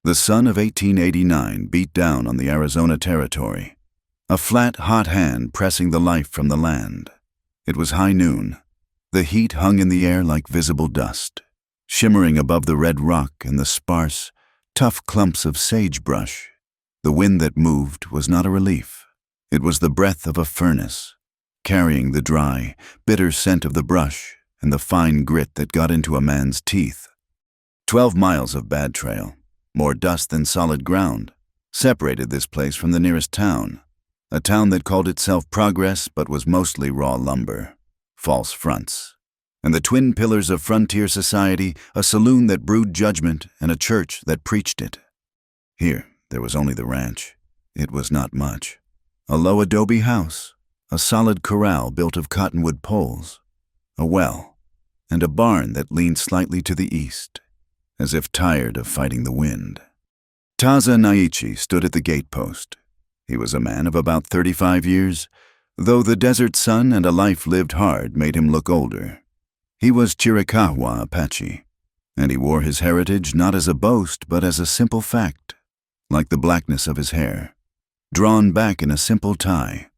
The sun of 1889 beat down on the Arizona territory, a flat, hot hand pressing the life from the land. It was high noon. The heat hung in the air like visible dust, shimmering above the red rock and the sparse, tough clumps of sagebrush. The wind that moved was not a relief. It was the breath of a furnace, carrying the dry, bitter scent of the brush and the fine grit that got into a man's teeth. 12 miles of bad trail, more dust than solid ground, separated this place from the nearest town, a town that called itself Progress but was mostly raw lumber, false fronts, and the twin pillars of frontier society, a saloon that brewed judgment and a church that preached it. Here, there was only the ranch. It was not much. A low adobe house, a solid corral built of cottonwood poles, a well, and a barn that leaned slightly to the east, as if tired of fighting the wind. Taza Naichi stood at the gatepost. He was a man of about 35 years, though the desert sun and a life lived hard made him look older. He was Chiricahua Apache, and he wore his heritage not as a boast but as a simple fact, like the blackness of his hair, drawn back in a simple tie,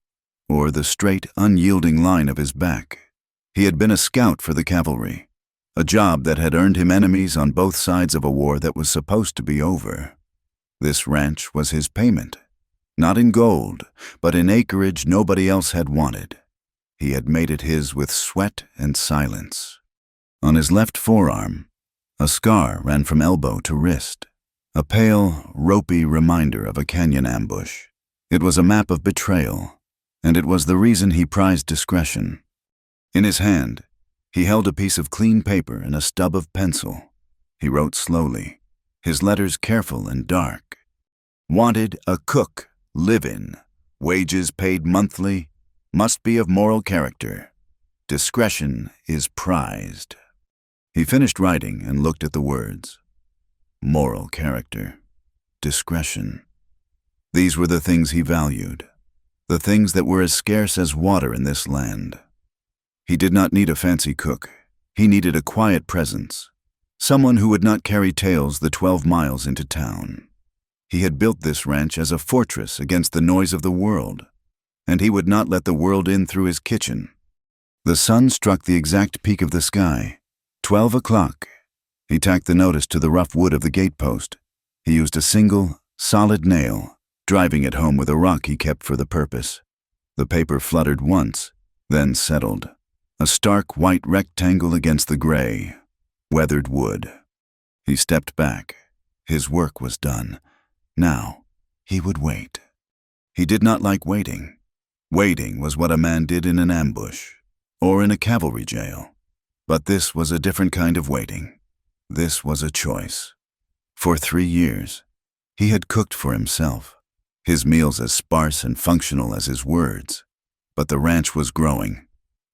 or the straight, unyielding line of his back. He had been a scout for the cavalry, a job that had earned him enemies on both sides of a war that was supposed to be over. This ranch was his payment, not in gold, but in acreage nobody else had wanted. He had made it his with sweat and silence. On his left forearm, a scar ran from elbow to wrist, a pale, ropey reminder of a canyon ambush. It was a map of betrayal, and it was the reason he prized discretion. In his hand, he held a piece of clean paper and a stub of pencil. He wrote slowly, his letters careful and dark. Wanted a cook, live-in, wages paid monthly, must be of moral character. Discretion is prized. He finished writing and looked at the words. Moral character, discretion. These were the things he valued, the things that were as scarce as water in this land. He did not need a fancy cook. He needed a quiet presence, someone who would not carry tales the 12 miles into town. He had built this ranch as a fortress against the noise of the world, and he would not let the world in through his kitchen. The sun struck the exact peak of the sky. 12 o'clock. He tacked the notice to the rough wood of the gatepost. He used a single, solid nail, driving it home with a rock he kept for the purpose. The paper fluttered once, then settled. A stark white rectangle against the gray, weathered wood. He stepped back. His work was done. Now, he would wait. He did not like waiting. Waiting was what a man did in an ambush, or in a cavalry jail. But this was a different kind of waiting. This was a choice. For 3 years, he had cooked for himself, his meals as sparse and functional as his words. But the ranch was growing.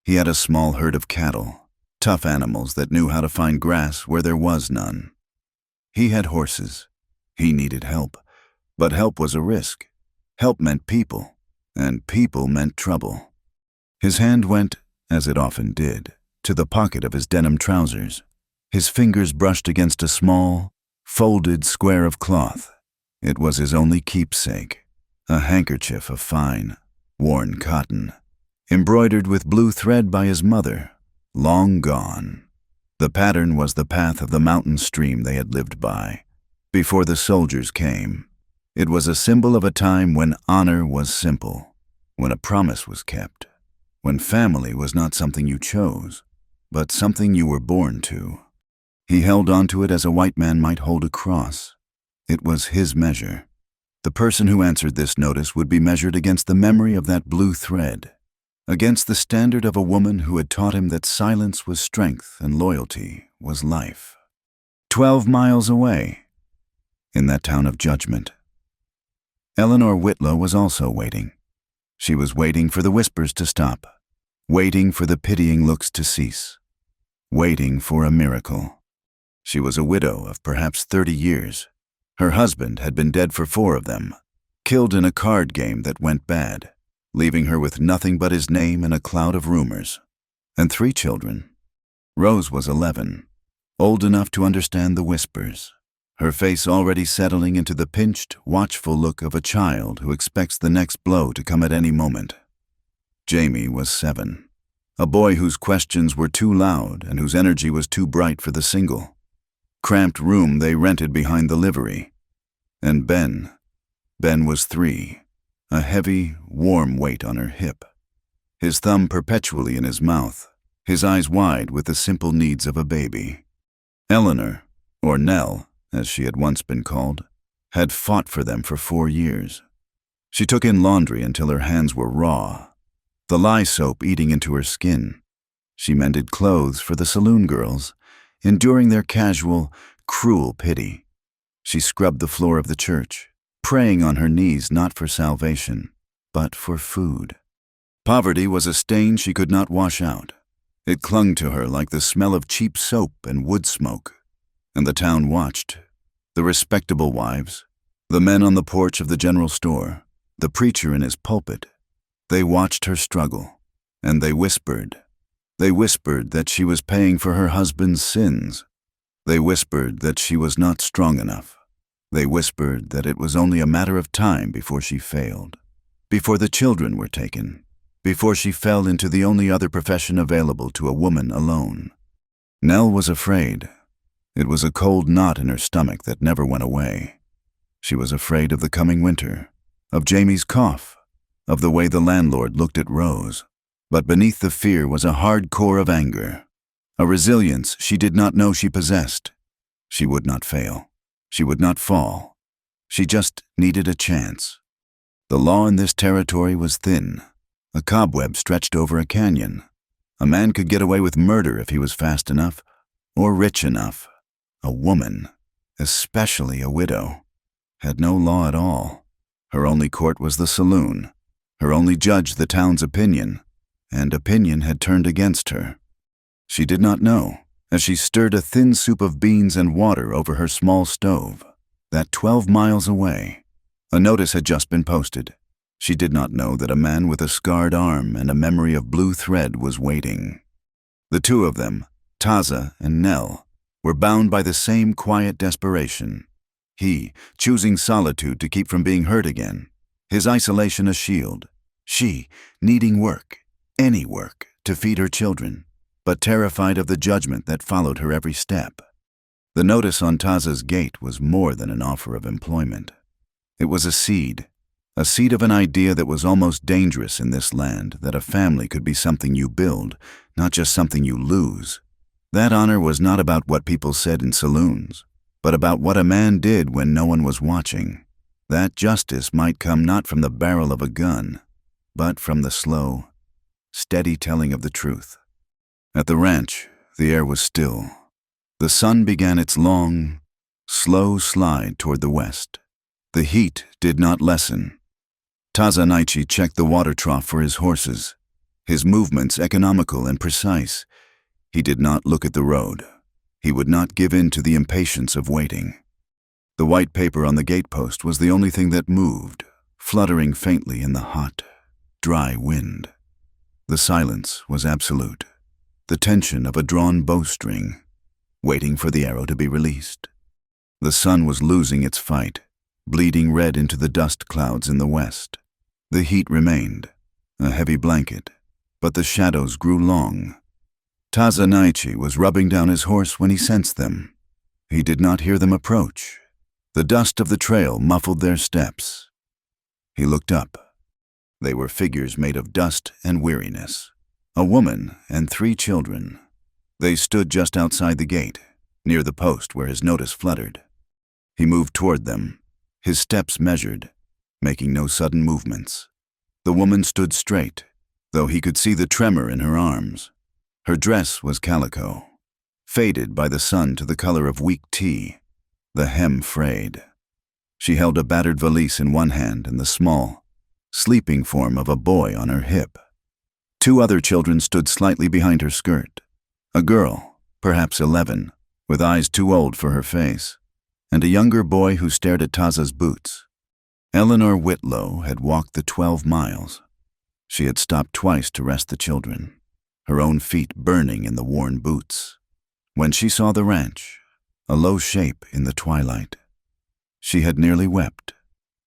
He had a small herd of cattle, tough animals that knew how to find grass where there was none. He had horses. He needed help, but help was a risk. Help meant people, and people meant trouble. His hand went, as it often did, to the pocket of his denim trousers. His fingers brushed against a small, folded square of cloth. It was his only keepsake, a handkerchief of fine, worn cotton, embroidered with blue thread by his mother, long gone. The pattern was the path of the mountain stream they had lived by, before the soldiers came. It was a symbol of a time when honor was simple, when a promise was kept, when family was not something you chose, but something you were born to. He held onto it as a white man might hold a cross. It was his measure. The person who answered this notice would be measured against the memory of that blue thread, against the standard of a woman who had taught him that silence was strength and loyalty was life. 12 miles away, in that town of judgment. Eleanor Whitlow was also waiting. She was waiting for the whispers to stop, waiting for the pitying looks to cease, waiting for a miracle. She was a widow of perhaps 30 years. Her husband had been dead for 4 of them, killed in a card game that went bad, leaving her with nothing but his name and a cloud of rumors, and 3 children. Rose was 11, old enough to understand the whispers. her face already settling into the pinched, watchful look of a child who expects the next blow to come at any moment. Jamie was 7, a boy whose questions were too loud and whose energy was too bright for the single, cramped room they rented behind the livery. And Ben was 3, a heavy, warm weight on her hip, his thumb perpetually in his mouth, his eyes wide with the simple needs of a baby. Eleanor, or Nell, as she had once been called, had fought for them for 4 years. She took in laundry until her hands were raw, the lye soap eating into her skin. She mended clothes for the saloon girls, enduring their casual, cruel pity. She scrubbed the floor of the church, praying on her knees not for salvation, but for food. Poverty was a stain she could not wash out. It clung to her like the smell of cheap soap and wood smoke. And the town watched. The respectable wives, the men on the porch of the general store, the preacher in his pulpit. They watched her struggle, and they whispered. They whispered that she was paying for her husband's sins. They whispered that she was not strong enough. They whispered that it was only a matter of time before she failed, before the children were taken, before she fell into the only other profession available to a woman alone. Nell was afraid. It was a cold knot in her stomach that never went away. She was afraid of the coming winter, of Jamie's cough, of the way the landlord looked at Rose. But beneath the fear was a hard core of anger, a resilience she did not know she possessed. She would not fail. She would not fall. She just needed a chance. The law in this territory was thin, a cobweb stretched over a canyon. A man could get away with murder if he was fast enough, or rich enough. A woman, especially a widow, had no law at all. Her only court was the saloon. Her only judge the town's opinion, and opinion had turned against her. She did not know, as she stirred a thin soup of beans and water over her small stove, that 12 miles away, a notice had just been posted. She did not know that a man with a scarred arm and a memory of blue thread was waiting. The two of them, Taza and Nell, were bound by the same quiet desperation. He, choosing solitude to keep from being hurt again, his isolation a shield. She, needing work, any work, to feed her children, but terrified of the judgment that followed her every step. The notice on Taza's gate was more than an offer of employment. It was a seed of an idea that was almost dangerous in this land, that a family could be something you build, not just something you lose. That honor was not about what people said in saloons, but about what a man did when no one was watching. That justice might come not from the barrel of a gun, but from the slow, steady telling of the truth. At the ranch, the air was still. The sun began its long, slow slide toward the west. The heat did not lessen. Tazanaichi checked the water trough for his horses, his movements economical and precise. He did not look at the road. He would not give in to the impatience of waiting. The white paper on the gatepost was the only thing that moved, fluttering faintly in the hot, dry wind. The silence was absolute, the tension of a drawn bowstring, waiting for the arrow to be released. The sun was losing its fight, bleeding red into the dust clouds in the west. The heat remained, a heavy blanket, but the shadows grew long. Tazanaichi was rubbing down his horse when he sensed them. He did not hear them approach. The dust of the trail muffled their steps. He looked up. They were figures made of dust and weariness, a woman and 3 children. They stood just outside the gate, near the post where his notice fluttered. He moved toward them, his steps measured, making no sudden movements. The woman stood straight, though he could see the tremor in her arms. Her dress was calico, faded by the sun to the color of weak tea, the hem frayed. She held a battered valise in one hand and the small, sleeping form of a boy on her hip. 2 other children stood slightly behind her skirt. A girl, perhaps 11, with eyes too old for her face, and a younger boy who stared at Taza's boots. Eleanor Whitlow had walked the 12 miles. She had stopped twice to rest the children, her own feet burning in the worn boots. When she saw the ranch, a low shape in the twilight. She had nearly wept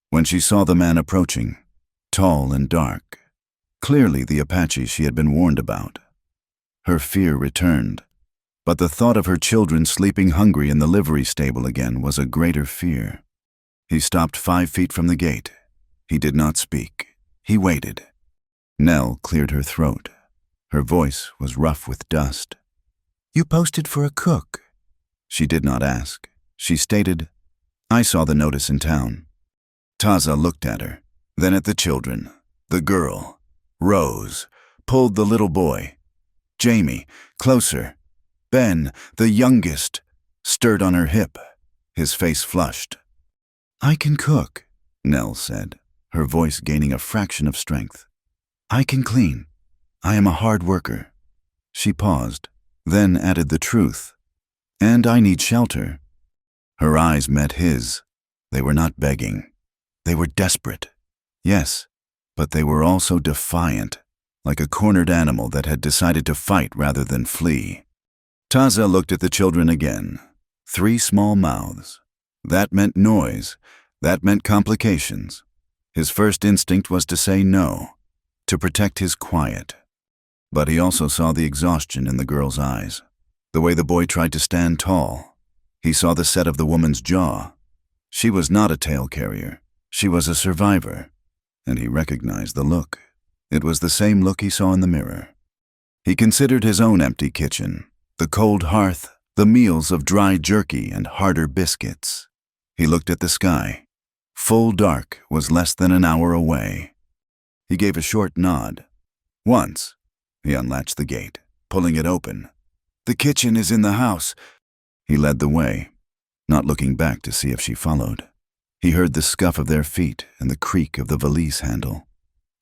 when she saw the man approaching, tall and dark, clearly the Apache she had been warned about. Her fear returned, but the thought of her children sleeping hungry in the livery stable again was a greater fear. He stopped 5 feet from the gate. He did not speak. He waited. Nell cleared her throat. Her voice was rough with dust. "You posted for a cook." She did not ask. She stated, "I saw the notice in town." Taza looked at her, then at the children. The girl, Rose, pulled the little boy. Jamie, closer. Ben, the youngest, stirred on her hip, his face flushed. "I can cook," Nell said, her voice gaining a fraction of strength. "I can clean. I am a hard worker." She paused, then added the truth. "And I need shelter." Her eyes met his. They were not begging. They were desperate. Yes, but they were also defiant, like a cornered animal that had decided to fight rather than flee. Taza looked at the children again. 3 small mouths. That meant noise. That meant complications. His first instinct was to say no, to protect his quiet. But he also saw the exhaustion in the girl's eyes, the way the boy tried to stand tall. He saw the set of the woman's jaw. She was not a tale carrier. She was a survivor, and he recognized the look. It was the same look he saw in the mirror. He considered his own empty kitchen, the cold hearth, the meals of dry jerky and harder biscuits. He looked at the sky. Full dark was less than an hour away. He gave a short nod. Once, he unlatched the gate, pulling it open. "The kitchen is in the house." He led the way, not looking back to see if she followed. He heard the scuff of their feet and the creak of the valise handle.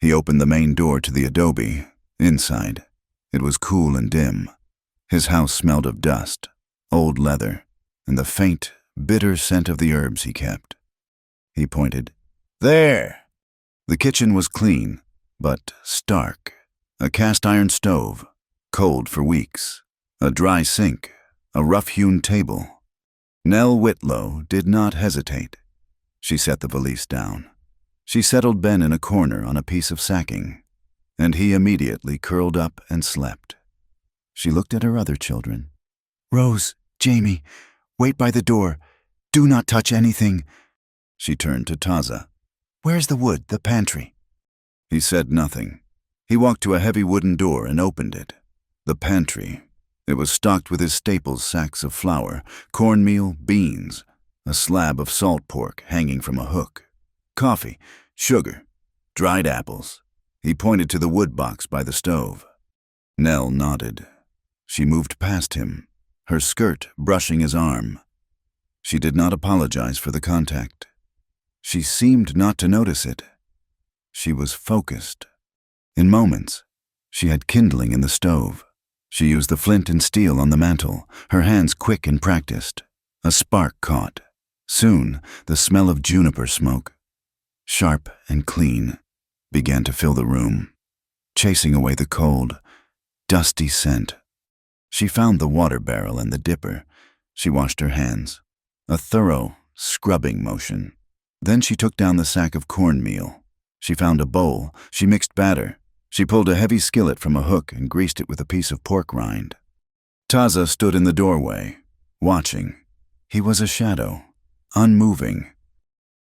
He opened the main door to the adobe. Inside, it was cool and dim. His house smelled of dust, old leather, and the faint, bitter scent of the herbs he kept. He pointed. "There!" The kitchen was clean, but stark. A cast-iron stove, cold for weeks. A dry sink, a rough-hewn table. Nell Whitlow did not hesitate. She set the valise down. She settled Ben in a corner on a piece of sacking, and he immediately curled up and slept. She looked at her other children. "Rose, Jamie, wait by the door. Do not touch anything." She turned to Taza. "Where's the wood, the pantry?" He said nothing. He walked to a heavy wooden door and opened it. The pantry. It was stocked with his staples: sacks of flour, cornmeal, beans, a slab of salt pork hanging from a hook, coffee, sugar, dried apples. He pointed to the wood box by the stove. Nell nodded. She moved past him, her skirt brushing his arm. She did not apologize for the contact. She seemed not to notice it. She was focused. In moments, she had kindling in the stove. She used the flint and steel on the mantel, her hands quick and practiced. A spark caught. Soon, the smell of juniper smoke, sharp and clean, began to fill the room, chasing away the cold, dusty scent. She found the water barrel and the dipper. She washed her hands. A thorough, scrubbing motion. Then she took down the sack of cornmeal. She found a bowl. She mixed batter. She pulled a heavy skillet from a hook and greased it with a piece of pork rind. Taza stood in the doorway, watching. He was a shadow, unmoving.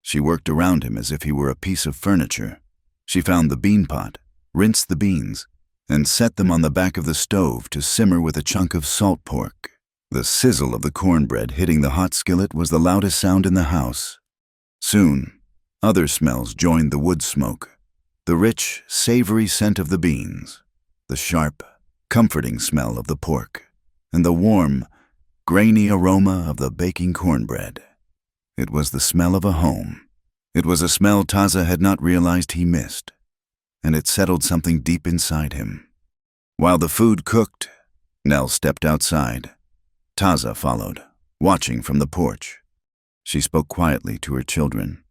She worked around him as if he were a piece of furniture. She found the bean pot, rinsed the beans, and set them on the back of the stove to simmer with a chunk of salt pork. The sizzle of the cornbread hitting the hot skillet was the loudest sound in the house. Soon, other smells joined the wood smoke. The rich, savory scent of the beans, the sharp, comforting smell of the pork, and the warm, grainy aroma of the baking cornbread. It was the smell of a home. It was a smell Taza had not realized he missed, and it settled something deep inside him. While the food cooked, Nell stepped outside. Taza followed, watching from the porch. She spoke quietly to her children.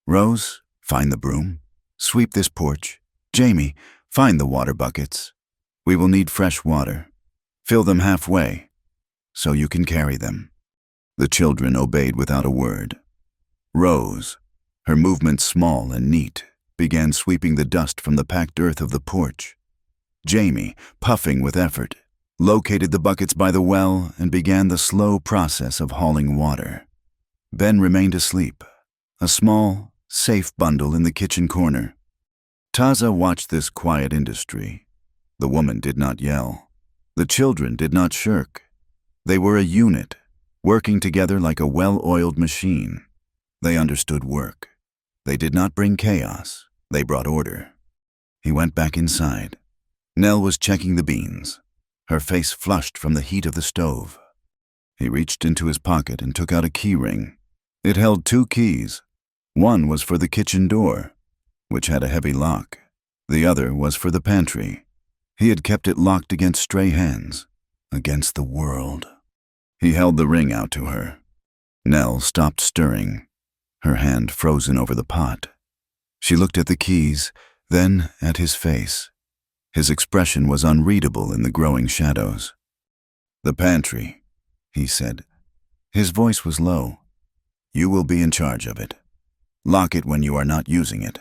"Rose, find the broom. Sweep this porch. Jamie, find the water buckets. We will need fresh water. Fill them halfway, so you can carry them." The children obeyed without a word. Rose, her movements small and neat, began sweeping the dust from the packed earth of the porch. Jamie, puffing with effort, located the buckets by the well and began the slow process of hauling water. Ben remained asleep, a small, safe bundle in the kitchen corner. Taza watched this quiet industry. The woman did not yell. The children did not shirk. They were a unit, working together like a well-oiled machine. They understood work. They did not bring chaos. They brought order. He went back inside. Nell was checking the beans, her face flushed from the heat of the stove. He reached into his pocket and took out a key ring. It held 2 keys. One was for the kitchen door, which had a heavy lock. The other was for the pantry. He had kept it locked against stray hands, against the world. He held the ring out to her. Nell stopped stirring, her hand frozen over the pot. She looked at the keys, then at his face. His expression was unreadable in the growing shadows. "The pantry," he said. His voice was low. "You will be in charge of it. Lock it when you are not using it."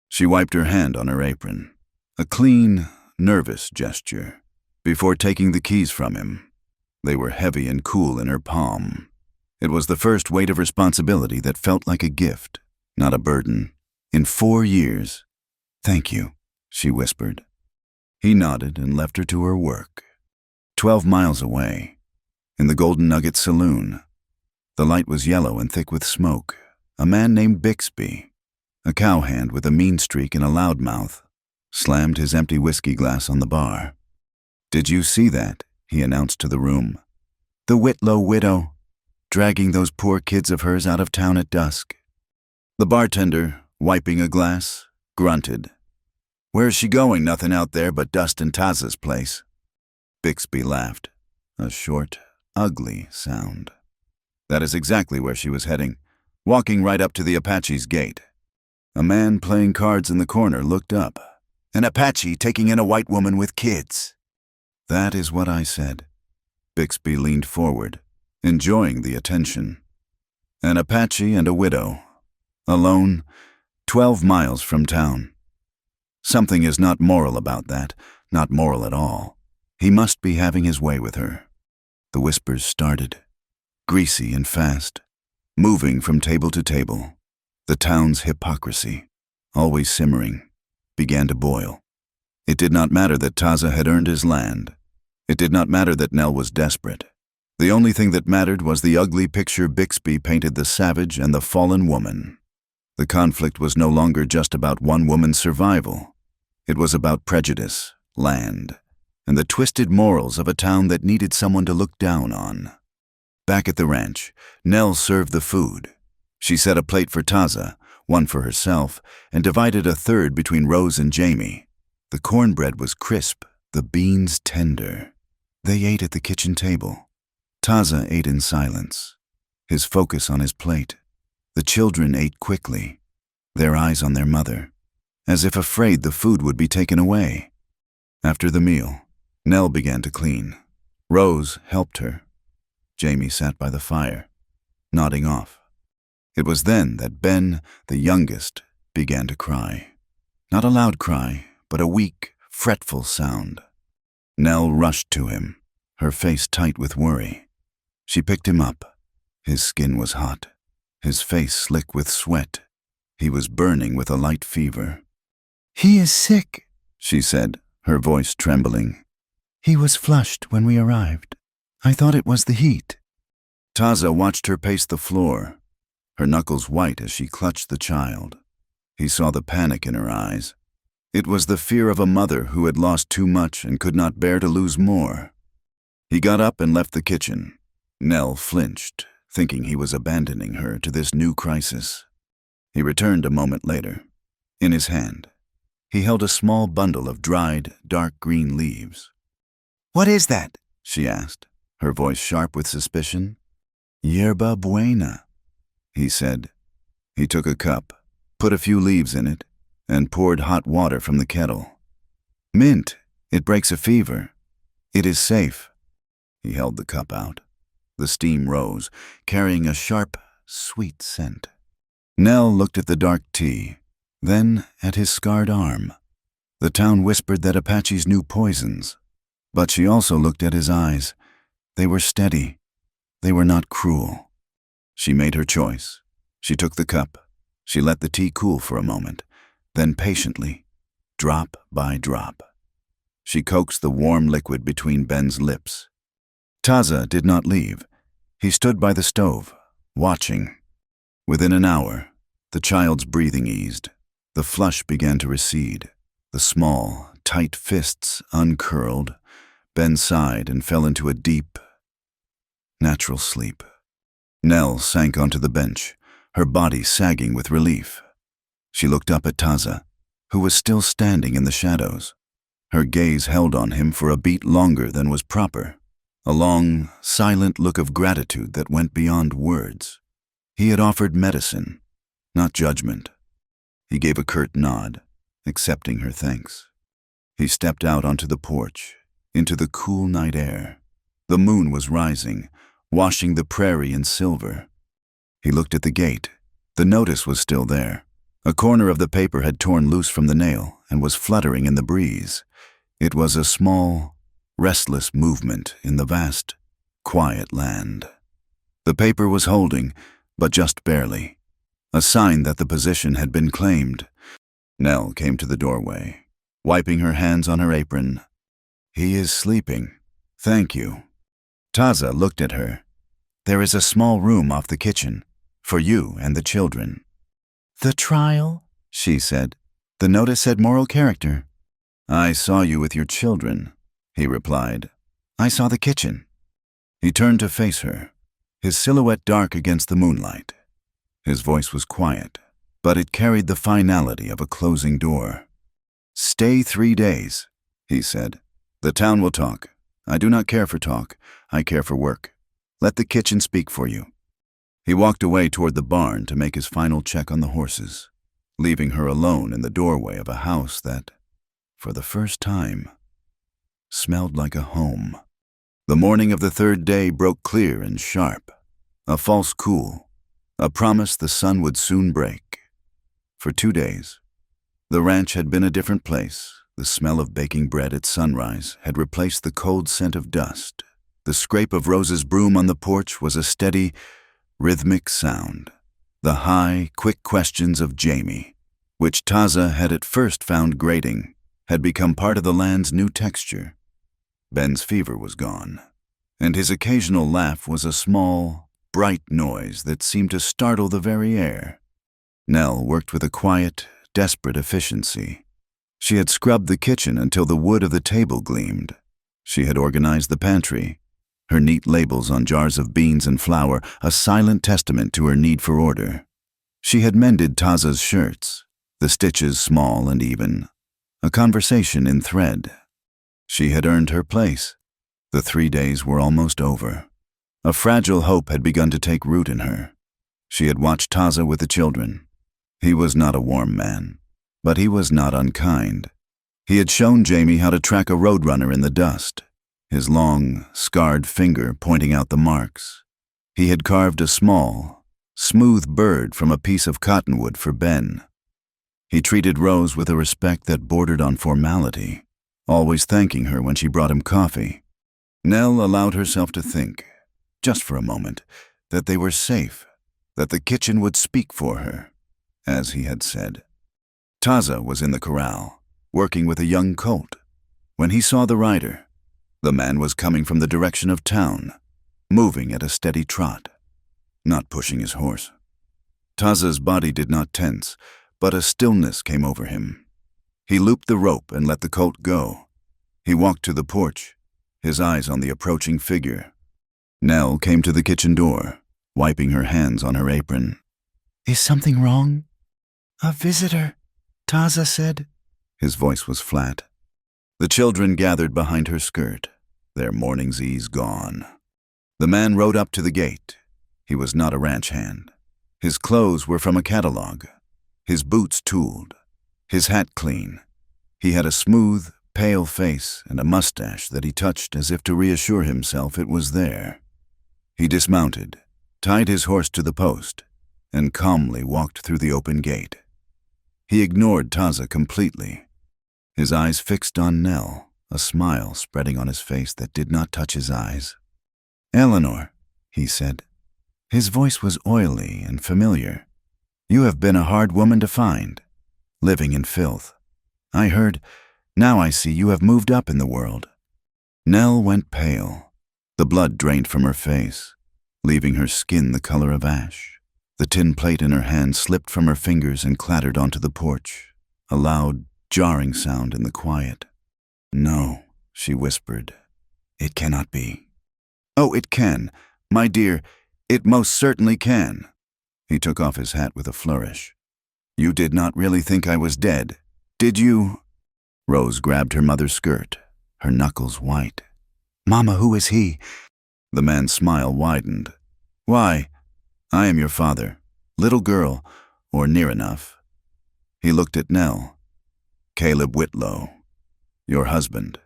She wiped her hand on her apron, a clean, nervous gesture, before taking the keys from him. They were heavy and cool in her palm. It was the first weight of responsibility that felt like a gift, not a burden. In 4 years. "Thank you," she whispered. He nodded and left her to her work. 12 miles away, in the Golden Nugget Saloon, the light was yellow and thick with smoke. A man named Bixby, a cowhand with a mean streak and a loud mouth, slammed his empty whiskey glass on the bar. "Did you see that?" he announced to the room. "The Whitlow widow, dragging those poor kids of hers out of town at dusk." The bartender, wiping a glass, grunted. "Where's she going? Nothing out there but dust in Taza's place." Bixby laughed, a short, ugly sound. "That is exactly where she was heading, walking right up to the Apache's gate." A man playing cards in the corner looked up. "An Apache taking in a white woman with kids." "That is what I said." Bixby leaned forward, enjoying the attention. An Apache and a widow, alone, 12 miles from town. Something is not moral about that, not moral at all. He must be having his way with her. The whispers started, greasy and fast, moving from table to table. The town's hypocrisy, always simmering, began to boil. It did not matter that Taza had earned his land. It did not matter that Nell was desperate. The only thing that mattered was the ugly picture Bixby painted the savage and the fallen woman. The conflict was no longer just about one woman's survival. It was about prejudice, land, and the twisted morals of a town that needed someone to look down on. Back at the ranch, Nell served the food. She set a plate for Taza, one for herself, and divided a third between Rose and Jamie. The cornbread was crisp, the beans tender. They ate at the kitchen table. Taza ate in silence, his focus on his plate. The children ate quickly, their eyes on their mother, as if afraid the food would be taken away. After the meal, Nell began to clean. Rose helped her. Jamie sat by the fire, nodding off. It was then that Ben, the youngest, began to cry. Not a loud cry, but a weak, fretful sound. Nell rushed to him, her face tight with worry. She picked him up. His skin was hot, his face slick with sweat. He was burning with a light fever. "He is sick," she said, her voice trembling. "He was flushed when we arrived. I thought it was the heat." Taza watched her pace the floor, her knuckles white as she clutched the child. He saw the panic in her eyes. It was the fear of a mother who had lost too much and could not bear to lose more. He got up and left the kitchen. Nell flinched, thinking he was abandoning her to this new crisis. He returned a moment later. In his hand, he held a small bundle of dried, dark green leaves. "What is that?" she asked, her voice sharp with suspicion. "Yerba buena," he said. He took a cup, put a few leaves in it, and poured hot water from the kettle. "Mint. It breaks a fever. It is safe." He held the cup out. The steam rose, carrying a sharp, sweet scent. Nell looked at the dark tea, then at his scarred arm. The town whispered that Apaches knew poisons, but she also looked at his eyes. They were steady. They were not cruel. She made her choice. She took the cup. She let the tea cool for a moment, then patiently, drop by drop, she coaxed the warm liquid between Ben's lips. Taza did not leave. He stood by the stove, watching. Within an hour, the child's breathing eased. The flush began to recede. The small, tight fists uncurled. Ben sighed and fell into a deep, natural sleep. Nell sank onto the bench, her body sagging with relief. She looked up at Taza, who was still standing in the shadows. Her gaze held on him for a beat longer than was proper, a long, silent look of gratitude that went beyond words. He had offered medicine, not judgment. He gave a curt nod, accepting her thanks. He stepped out onto the porch, into the cool night air. The moon was rising, washing the prairie in silver. He looked at the gate. The notice was still there. A corner of the paper had torn loose from the nail and was fluttering in the breeze. It was a small, restless movement in the vast, quiet land. The paper was holding, but just barely, a sign that the position had been claimed. Nell came to the doorway, wiping her hands on her apron. "He is sleeping. Thank you." Taza looked at her. "There is a small room off the kitchen, for you and the children." "The trial?" she said. "The notice said moral character." "I saw you with your children," he replied. "I saw the kitchen." He turned to face her, his silhouette dark against the moonlight. His voice was quiet, but it carried the finality of a closing door. "Stay 3 days," he said. "The town will talk. I do not care for talk. I care for work. Let the kitchen speak for you." He walked away toward the barn to make his final check on the horses, leaving her alone in the doorway of a house that, for the first time, smelled like a home. The morning of the 3rd day broke clear and sharp, a false cool, a promise the sun would soon break. For 2 days, the ranch had been a different place. The smell of baking bread at sunrise had replaced the cold scent of dust. The scrape of Rose's broom on the porch was a steady, rhythmic sound. The high, quick questions of Jamie, which Taza had at first found grating, had become part of the land's new texture. Ben's fever was gone, and his occasional laugh was a small, bright noise that seemed to startle the very air. Nell worked with a quiet, desperate efficiency. She had scrubbed the kitchen until the wood of the table gleamed. She had organized the pantry, her neat labels on jars of beans and flour a silent testament to her need for order. She had mended Taza's shirts, the stitches small and even, a conversation in thread. She had earned her place. The 3 days were almost over. A fragile hope had begun to take root in her. She had watched Taza with the children. He was not a warm man, but he was not unkind. He had shown Jamie how to track a roadrunner in the dust, his long, scarred finger pointing out the marks. He had carved a small, smooth bird from a piece of cottonwood for Ben. He treated Rose with a respect that bordered on formality, always thanking her when she brought him coffee. Nell allowed herself to think, just for a moment, that they were safe, that the kitchen would speak for her, as he had said. Taza was in the corral, working with a young colt. When he saw the rider, the man was coming from the direction of town, moving at a steady trot, not pushing his horse. Taza's body did not tense, but a stillness came over him. He looped the rope and let the colt go. He walked to the porch, his eyes on the approaching figure. Nell came to the kitchen door, wiping her hands on her apron. "Is something wrong?" "A visitor," Taza said. His voice was flat. The children gathered behind her skirt, their morning's ease gone. The man rode up to the gate. He was not a ranch hand. His clothes were from a catalog, his boots tooled, his hat clean. He had a smooth, pale face and a mustache that he touched as if to reassure himself it was there. He dismounted, tied his horse to the post, and calmly walked through the open gate. He ignored Taza completely, his eyes fixed on Nell, a smile spreading on his face that did not touch his eyes. "Eleanor," he said. His voice was oily and familiar. "You have been a hard woman to find, living in filth. I heard, now I see you have moved up in the world." Nell went pale. The blood drained from her face, leaving her skin the color of ash. The tin plate in her hand slipped from her fingers and clattered onto the porch, a loud, jarring sound in the quiet. "No," she whispered. "It cannot be." "Oh, it can. My dear, it most certainly can." He took off his hat with a flourish. "You did not really think I was dead, did you?" Rose grabbed her mother's skirt, her knuckles white. "Mama, who is he?" The man's smile widened. "Why, I am your father, little girl, or near enough." He looked at Nell. "Caleb Whitlow, your husband,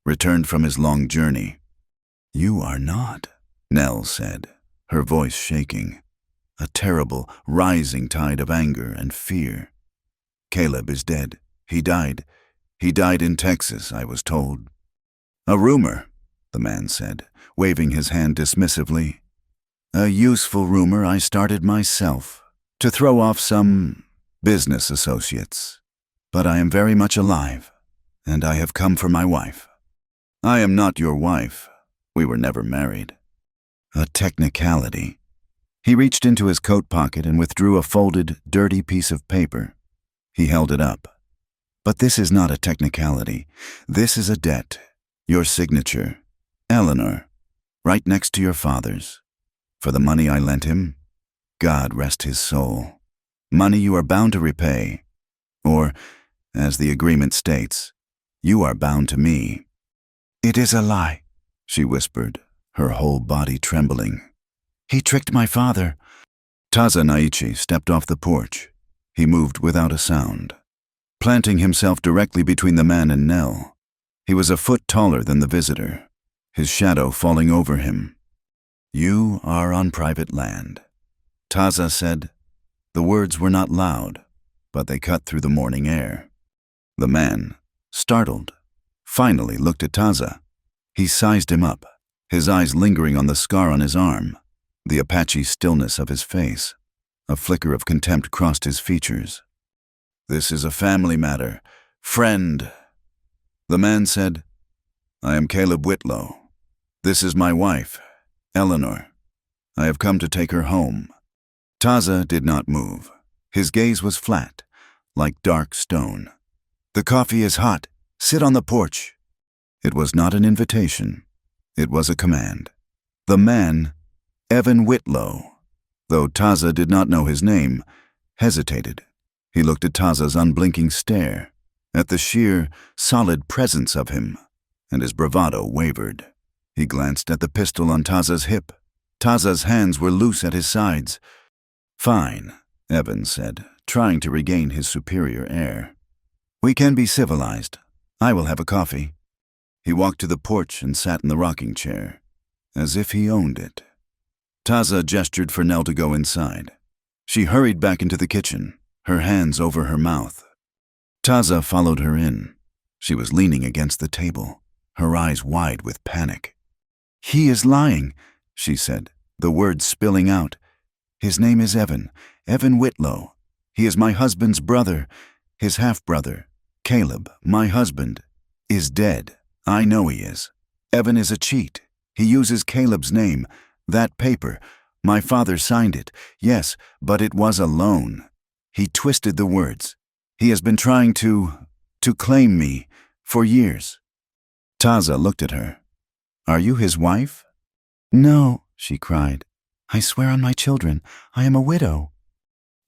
returned from his long journey." "You are not," Nell said, her voice shaking, a terrible, rising tide of anger and fear. "Caleb is dead. He died. He died in Texas, I was told." "A rumor," the man said, waving his hand dismissively. "A useful rumor I started myself, to throw off some business associates. But I am very much alive, and I have come for my wife." "I am not your wife. We were never married." "A technicality." He reached into his coat pocket and withdrew a folded, dirty piece of paper. He held it up. "But this is not a technicality. This is a debt. Your signature, Eleanor, right next to your father's. For the money I lent him, God rest his soul. Money you are bound to repay. Or, as the agreement states, you are bound to me." "It is a lie," she whispered, her whole body trembling. "He tricked my father." Taza Naichi stepped off the porch. He moved without a sound, planting himself directly between the man and Nell. He was a foot taller than the visitor, his shadow falling over him. "You are on private land," Taza said. The words were not loud, but they cut through the morning air. The man, startled, finally looked at Taza. He sized him up, his eyes lingering on the scar on his arm, the Apache stillness of his face. A flicker of contempt crossed his features. "This is a family matter. Friend." The man said, "I am Caleb Whitlow. This is my wife, Eleanor. I have come to take her home." Taza did not move. His gaze was flat, like dark stone. "The coffee is hot. Sit on the porch." It was not an invitation. It was a command. The man, Evan Whitlow, though Taza did not know his name, hesitated. He looked at Taza's unblinking stare, at the sheer, solid presence of him, and his bravado wavered. He glanced at the pistol on Taza's hip. Taza's hands were loose at his sides. "Fine," Evan said, trying to regain his superior air. "We can be civilized. I will have a coffee." He walked to the porch and sat in the rocking chair, as if he owned it. Taza gestured for Nell to go inside. She hurried back into the kitchen, her hands over her mouth. Taza followed her in. She was leaning against the table, her eyes wide with panic. "He is lying," she said, the words spilling out. "His name is Evan Whitlow. He is my husband's brother. His half-brother, Caleb, my husband, is dead. I know he is. Evan is a cheat. He uses Caleb's name. That paper, my father signed it. Yes, but it was a loan. He twisted the words. He has been trying to claim me for years." Taza looked at her. "Are you his wife?" "No," she cried. "I swear on my children, I am a widow."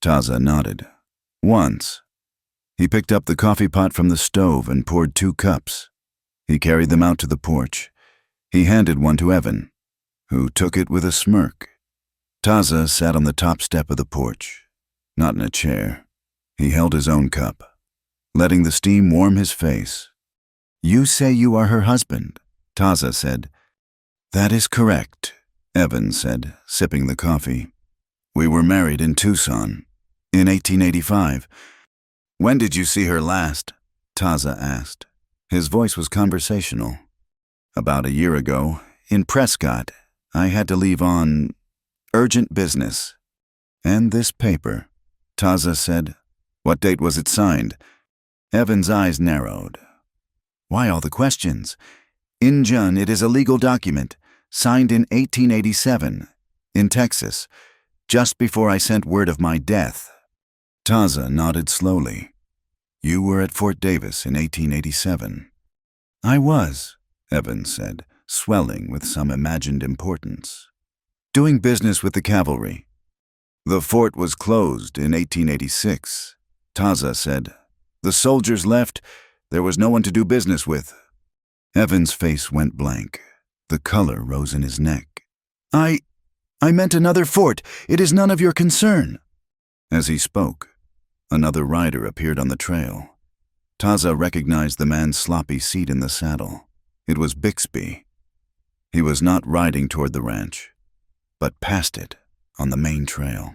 Taza nodded. "Once." He picked up the coffee pot from the stove and poured 2 cups. He carried them out to the porch. He handed one to Evan, who took it with a smirk. Taza sat on the top step of the porch, not in a chair. He held his own cup, letting the steam warm his face. "You say you are her husband," Taza said. "That is correct," Evan said, sipping the coffee. We were married in Tucson, in 1885. When did you see her last? Taza asked. His voice was conversational. About a year ago, in Prescott. I had to leave on urgent business. And this paper, Taza said. What date was it signed? Evan's eyes narrowed. Why all the questions? In June, it is a legal document, signed in 1887, in Texas, just before I sent word of my death. Taza nodded slowly. You were at Fort Davis in 1887. I was, Evan said, swelling with some imagined importance. Doing business with the cavalry. The fort was closed in 1886, Taza said. The soldiers left. There was no one to do business with. Evan's face went blank. The color rose in his neck. I meant another fort. It is none of your concern. As he spoke, another rider appeared on the trail. Taza recognized the man's sloppy seat in the saddle. It was Bixby. He was not riding toward the ranch, but past it on the main trail,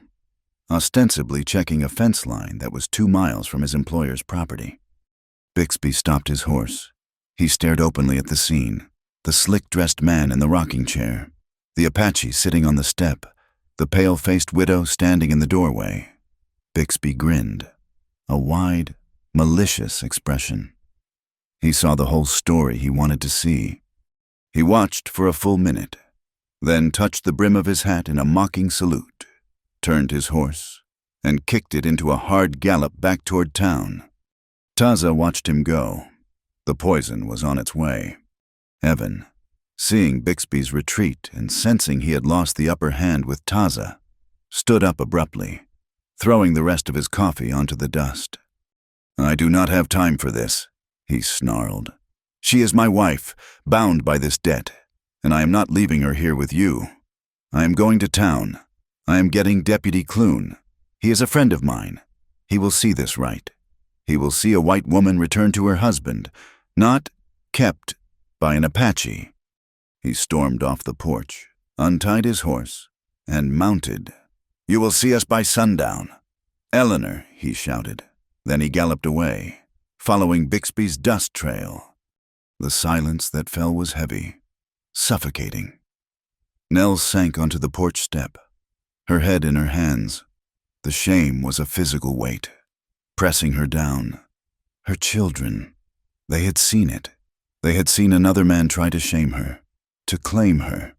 ostensibly checking a fence line that was 2 miles from his employer's property. Bixby stopped his horse. He stared openly at the scene, the slick-dressed man in the rocking chair, the Apache sitting on the step, the pale-faced widow standing in the doorway. Bixby grinned, a wide, malicious expression. He saw the whole story he wanted to see. He watched for a full minute, then touched the brim of his hat in a mocking salute, turned his horse, and kicked it into a hard gallop back toward town. Taza watched him go. The poison was on its way. Evan, seeing Bixby's retreat and sensing he had lost the upper hand with Taza, stood up abruptly, throwing the rest of his coffee onto the dust. I do not have time for this, he snarled. She is my wife, bound by this debt, and I am not leaving her here with you. I am going to town. I am getting Deputy Clune. He is a friend of mine. He will see this right. He will see a white woman return to her husband, not kept by an Apache. He stormed off the porch, untied his horse, and mounted. You will see us by sundown. Eleanor, he shouted. Then he galloped away, following Bixby's dust trail. The silence that fell was heavy, suffocating. Nell sank onto the porch step, her head in her hands. The shame was a physical weight, pressing her down. Her children, they had seen it. They had seen another man try to shame her, to claim her.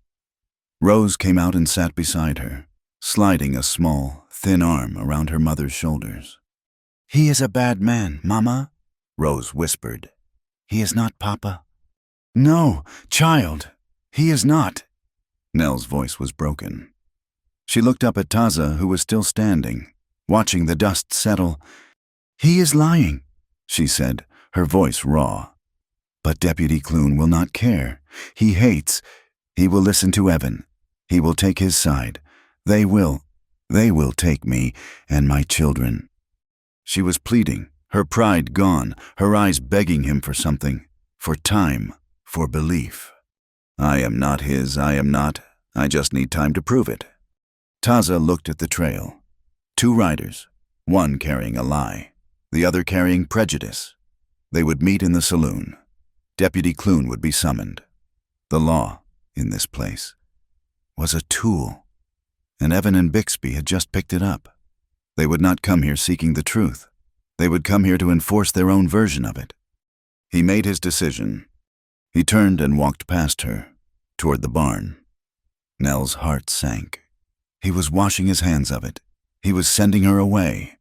Rose came out and sat beside her, sliding a small, thin arm around her mother's shoulders. He is a bad man, Mama, Rose whispered. He is not, Papa. No, child, he is not. Nell's voice was broken. She looked up at Taza, who was still standing, watching the dust settle. He is lying, she said, her voice raw. But Deputy Clune will not care. He hates. He will listen to Evan. He will take his side. They will take me and my children. She was pleading, her pride gone, her eyes begging him for something, for time, for belief. I am not his, I am not. I just need time to prove it. Taza looked at the trail. 2 riders, one carrying a lie, the other carrying prejudice. They would meet in the saloon. Deputy Clune would be summoned. The law, in this place, was a tool, and Evan and Bixby had just picked it up. They would not come here seeking the truth. They would come here to enforce their own version of it. He made his decision. He turned and walked past her, toward the barn. Nell's heart sank. He was washing his hands of it. He was sending her away.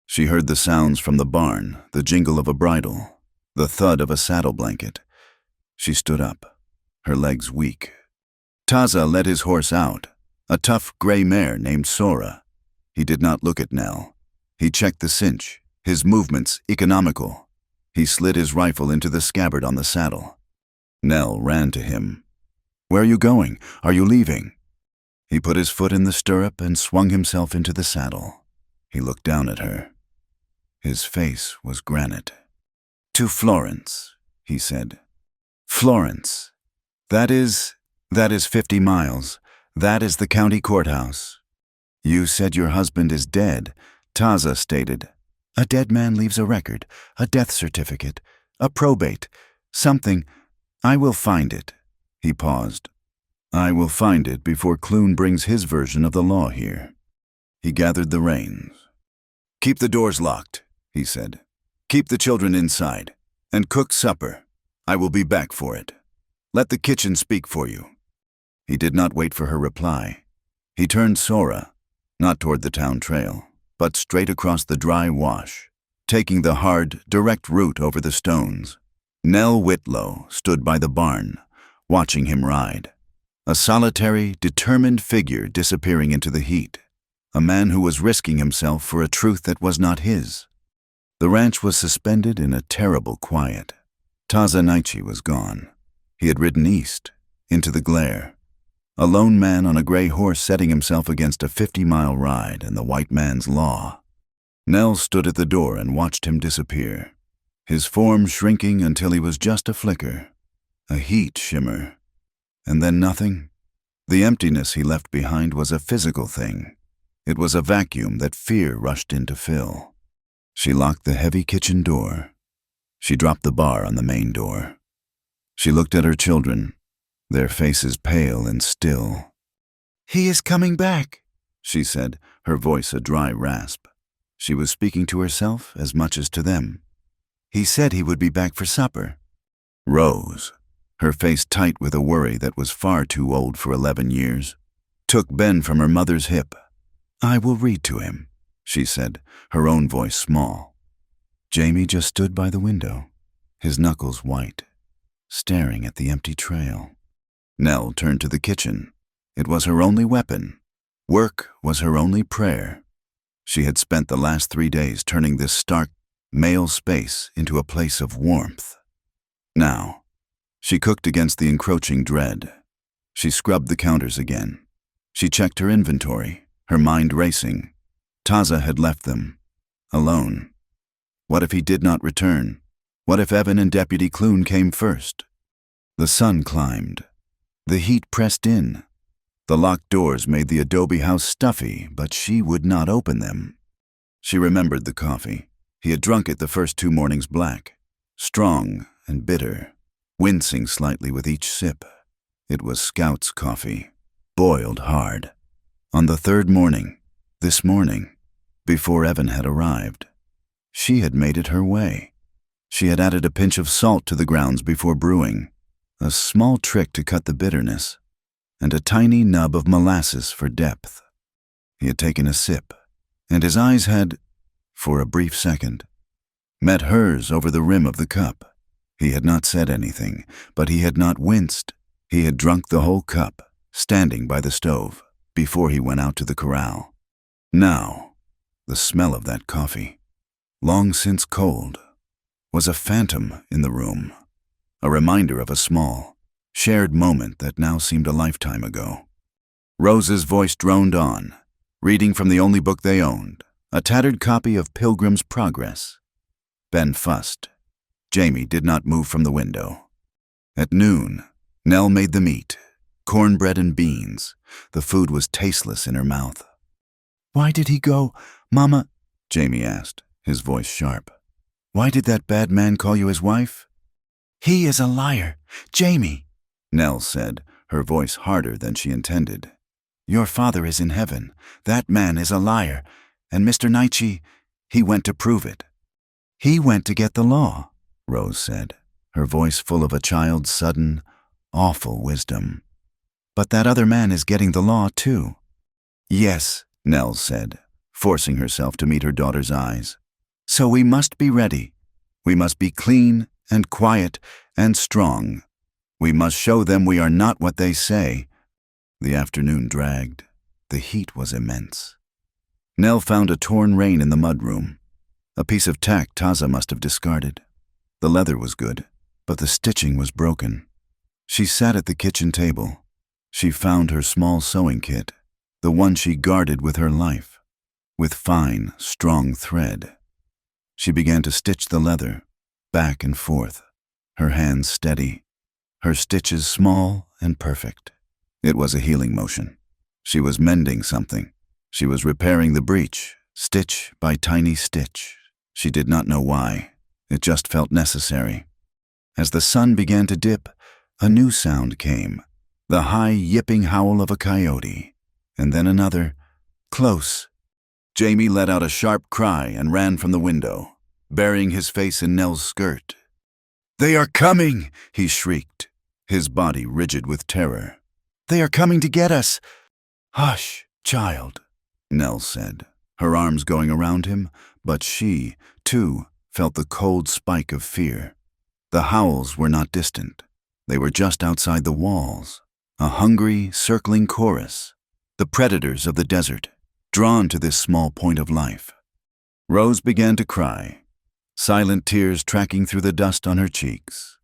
She heard the sounds from the barn, the jingle of a bridle, the thud of a saddle blanket. She stood up, her legs weak. Taza led his horse out, a tough gray mare named Sora. He did not look at Nell. He checked the cinch, his movements economical. He slid his rifle into the scabbard on the saddle. Nell ran to him. Where are you going? Are you leaving? He put his foot in the stirrup and swung himself into the saddle. He looked down at her. His face was granite. To Florence, he said. Florence. That is 50 miles. That is the county courthouse. You said your husband is dead, Taza stated. A dead man leaves a record, a death certificate, a probate, something. I will find it. He paused. I will find it before Clune brings his version of the law here. He gathered the reins. Keep the doors locked, he said. Keep the children inside, and cook supper. I will be back for it. Let the kitchen speak for you. He did not wait for her reply. He turned Sora, not toward the town trail, but straight across the dry wash, taking the hard, direct route over the stones. Nell Whitlow stood by the barn, watching him ride. A solitary, determined figure disappearing into the heat. A man who was risking himself for a truth that was not his. The ranch was suspended in a terrible quiet. Taza Naichi was gone. He had ridden east, into the glare. A lone man on a gray horse setting himself against a 50-mile ride and the white man's law. Nell stood at the door and watched him disappear, his form shrinking until he was just a flicker, a heat shimmer. And then nothing. The emptiness he left behind was a physical thing. It was a vacuum that fear rushed in to fill. She locked the heavy kitchen door. She dropped the bar on the main door. She looked at her children, their faces pale and still. He is coming back, she said, her voice a dry rasp. She was speaking to herself as much as to them. He said he would be back for supper. Rose, her face tight with a worry that was far too old for 11 years, took Ben from her mother's hip. I will read to him, she said, her own voice small. Jamie just stood by the window, his knuckles white, staring at the empty trail. Nell turned to the kitchen. It was her only weapon. Work was her only prayer. She had spent the last 3 days turning this stark, male space into a place of warmth. Now, she cooked against the encroaching dread. She scrubbed the counters again. She checked her inventory, her mind racing. Taza had left them, alone. What if he did not return? What if Evan and Deputy Clune came first? The sun climbed. The heat pressed in. The locked doors made the adobe house stuffy, but she would not open them. She remembered the coffee. He had drunk it the first 2 mornings black, strong and bitter, wincing slightly with each sip. It was Scout's coffee, boiled hard. On the 3rd morning, this morning, before Evan had arrived, she had made it her way. She had added a pinch of salt to the grounds before brewing, a small trick to cut the bitterness, and a tiny nub of molasses for depth. He had taken a sip, and his eyes had, for a brief second, met hers over the rim of the cup. He had not said anything, but he had not winced. He had drunk the whole cup, standing by the stove, before he went out to the corral. Now, the smell of that coffee, long since cold, was a phantom in the room, a reminder of a small, shared moment that now seemed a lifetime ago. Rose's voice droned on, reading from the only book they owned, a tattered copy of Pilgrim's Progress. Ben fussed. Jamie did not move from the window. At noon, Nell made them eat, cornbread and beans. The food was tasteless in her mouth. Why did he go, Mama? Jamie asked, his voice sharp. Why did that bad man call you his wife? He is a liar, Jamie, Nell said, her voice harder than she intended. Your father is in heaven. That man is a liar, and Mr. Naichi, he went to prove it. He went to get the law, Rose said, her voice full of a child's sudden, awful wisdom. But that other man is getting the law, too. Yes, Nell said, forcing herself to meet her daughter's eyes. So we must be ready. We must be clean and quiet and strong. We must show them we are not what they say. The afternoon dragged. The heat was immense. Nell found a torn rein in the mudroom. A piece of tack Taza must have discarded. The leather was good, but the stitching was broken. She sat at the kitchen table. She found her small sewing kit, the one she guarded with her life, with fine, strong thread. She began to stitch the leather, back and forth, her hands steady, her stitches small and perfect. It was a healing motion. She was mending something. She was repairing the breach, stitch by tiny stitch. She did not know why. It just felt necessary. As the sun began to dip, a new sound came, the high, yipping howl of a coyote, and then another, close. Jamie let out a sharp cry and ran from the window, burying his face in Nell's skirt. "They are coming!" he shrieked, his body rigid with terror. "They are coming to get us!" "Hush, child," Nell said, her arms going around him, but she, too, felt the cold spike of fear. The howls were not distant. They were just outside the walls, a hungry, circling chorus, the predators of the desert, drawn to this small point of life. Rose began to cry, silent tears tracking through the dust on her cheeks.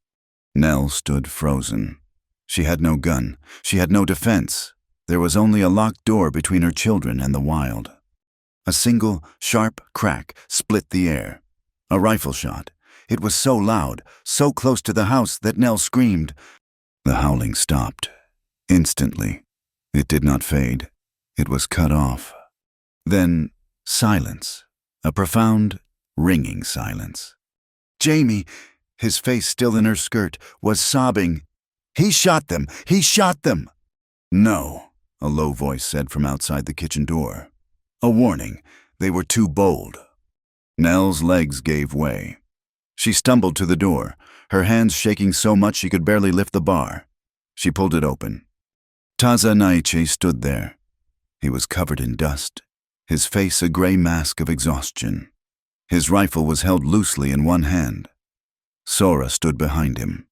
Nell stood frozen. She had no gun. She had no defense. There was only a locked door between her children and the wild. A single, sharp crack split the air. A rifle shot. It was so loud, so close to the house that Nell screamed. The howling stopped. Instantly. It did not fade. It was cut off. Then silence. A profound, ringing silence. Jamie, his face still in her skirt, was sobbing. "He shot them! He shot them!" "No," a low voice said from outside the kitchen door. A warning. They were too bold. Nell's legs gave way. She stumbled to the door, her hands shaking so much she could barely lift the bar. She pulled it open. Taza Naiche stood there. He was covered in dust, his face a gray mask of exhaustion. His rifle was held loosely in one hand. Sora stood behind him,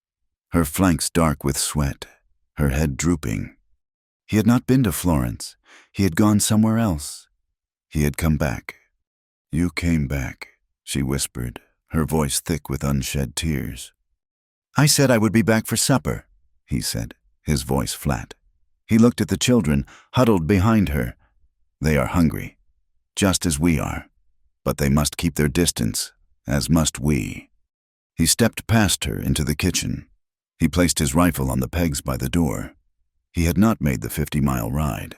her flanks dark with sweat, her head drooping. He had not been to Florence. He had gone somewhere else. He had come back. "You came back," she whispered, her voice thick with unshed tears. "I said I would be back for supper," he said, his voice flat. He looked at the children, huddled behind her. They are hungry, just as we are, but they must keep their distance, as must we. He stepped past her into the kitchen. He placed his rifle on the pegs by the door. He had not made the 50-mile ride.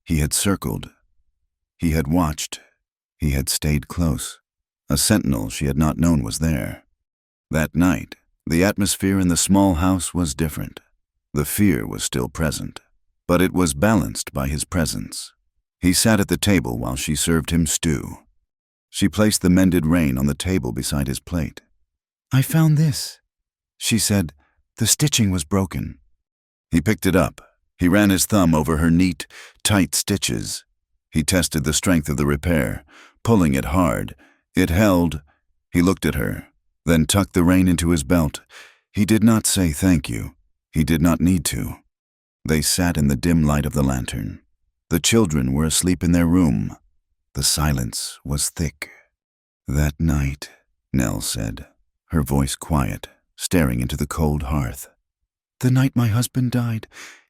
He had circled. He had watched. He had stayed close. A sentinel she had not known was there. That night, the atmosphere in the small house was different. The fear was still present, but it was balanced by his presence. He sat at the table while she served him stew. She placed the mended rein on the table beside his plate. "I found this," she said. "The stitching was broken." He picked it up. He ran his thumb over her neat, tight stitches. He tested the strength of the repair, pulling it hard. It held. He looked at her, then tucked the rein into his belt. He did not say thank you. He did not need to. They sat in the dim light of the lantern. The children were asleep in their room. The silence was thick. "That night," Nell said, her voice quiet, staring into the cold hearth. "The night my husband died.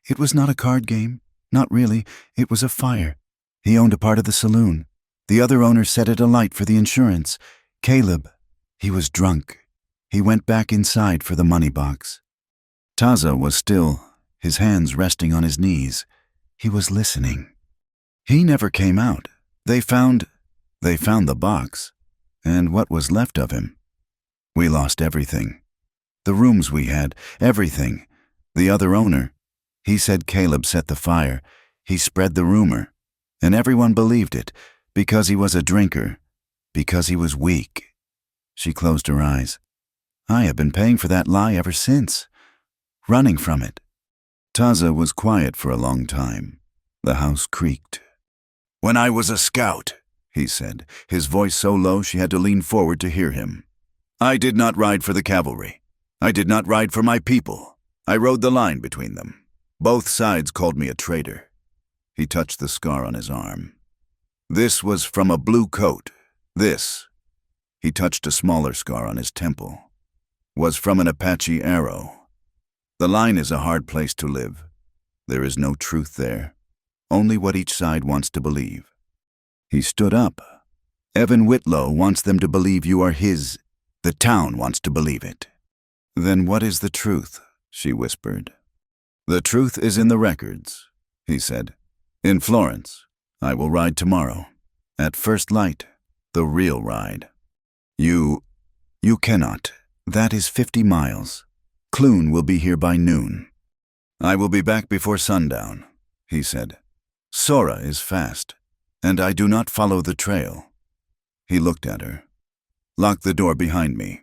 It was not a card game. Not really. It was a fire. He owned a part of the saloon. The other owner set it alight for the insurance. Caleb. He was drunk. He went back inside for the money box." Taza was still, his hands resting on his knees. He was listening. "He never came out. They found the box, and what was left of him. We lost everything. The rooms we had, everything. The other owner. He said Caleb set the fire. He spread the rumor, and everyone believed it, because he was a drinker, because he was weak." She closed her eyes. "I have been paying for that lie ever since, running from it." Taza was quiet for a long time. The house creaked. "When I was a scout," he said, his voice so low she had to lean forward to hear him. "I did not ride for the cavalry. I did not ride for my people. I rode the line between them. Both sides called me a traitor." He touched the scar on his arm. "This was from a blue coat. This," he touched a smaller scar on his temple, "was from an Apache arrow. The line is a hard place to live. There is no truth there, only what each side wants to believe." He stood up. "Evan Whitlow wants them to believe you are his. The town wants to believe it." "Then what is the truth?" she whispered. "The truth is in the records," he said. In Florence. I will ride tomorrow. At first light. The real ride. You cannot. That is 50 miles. Clune will be here by noon. I will be back before sundown, he said. Sora is fast, and I do not follow the trail. He looked at her. Lock the door behind me.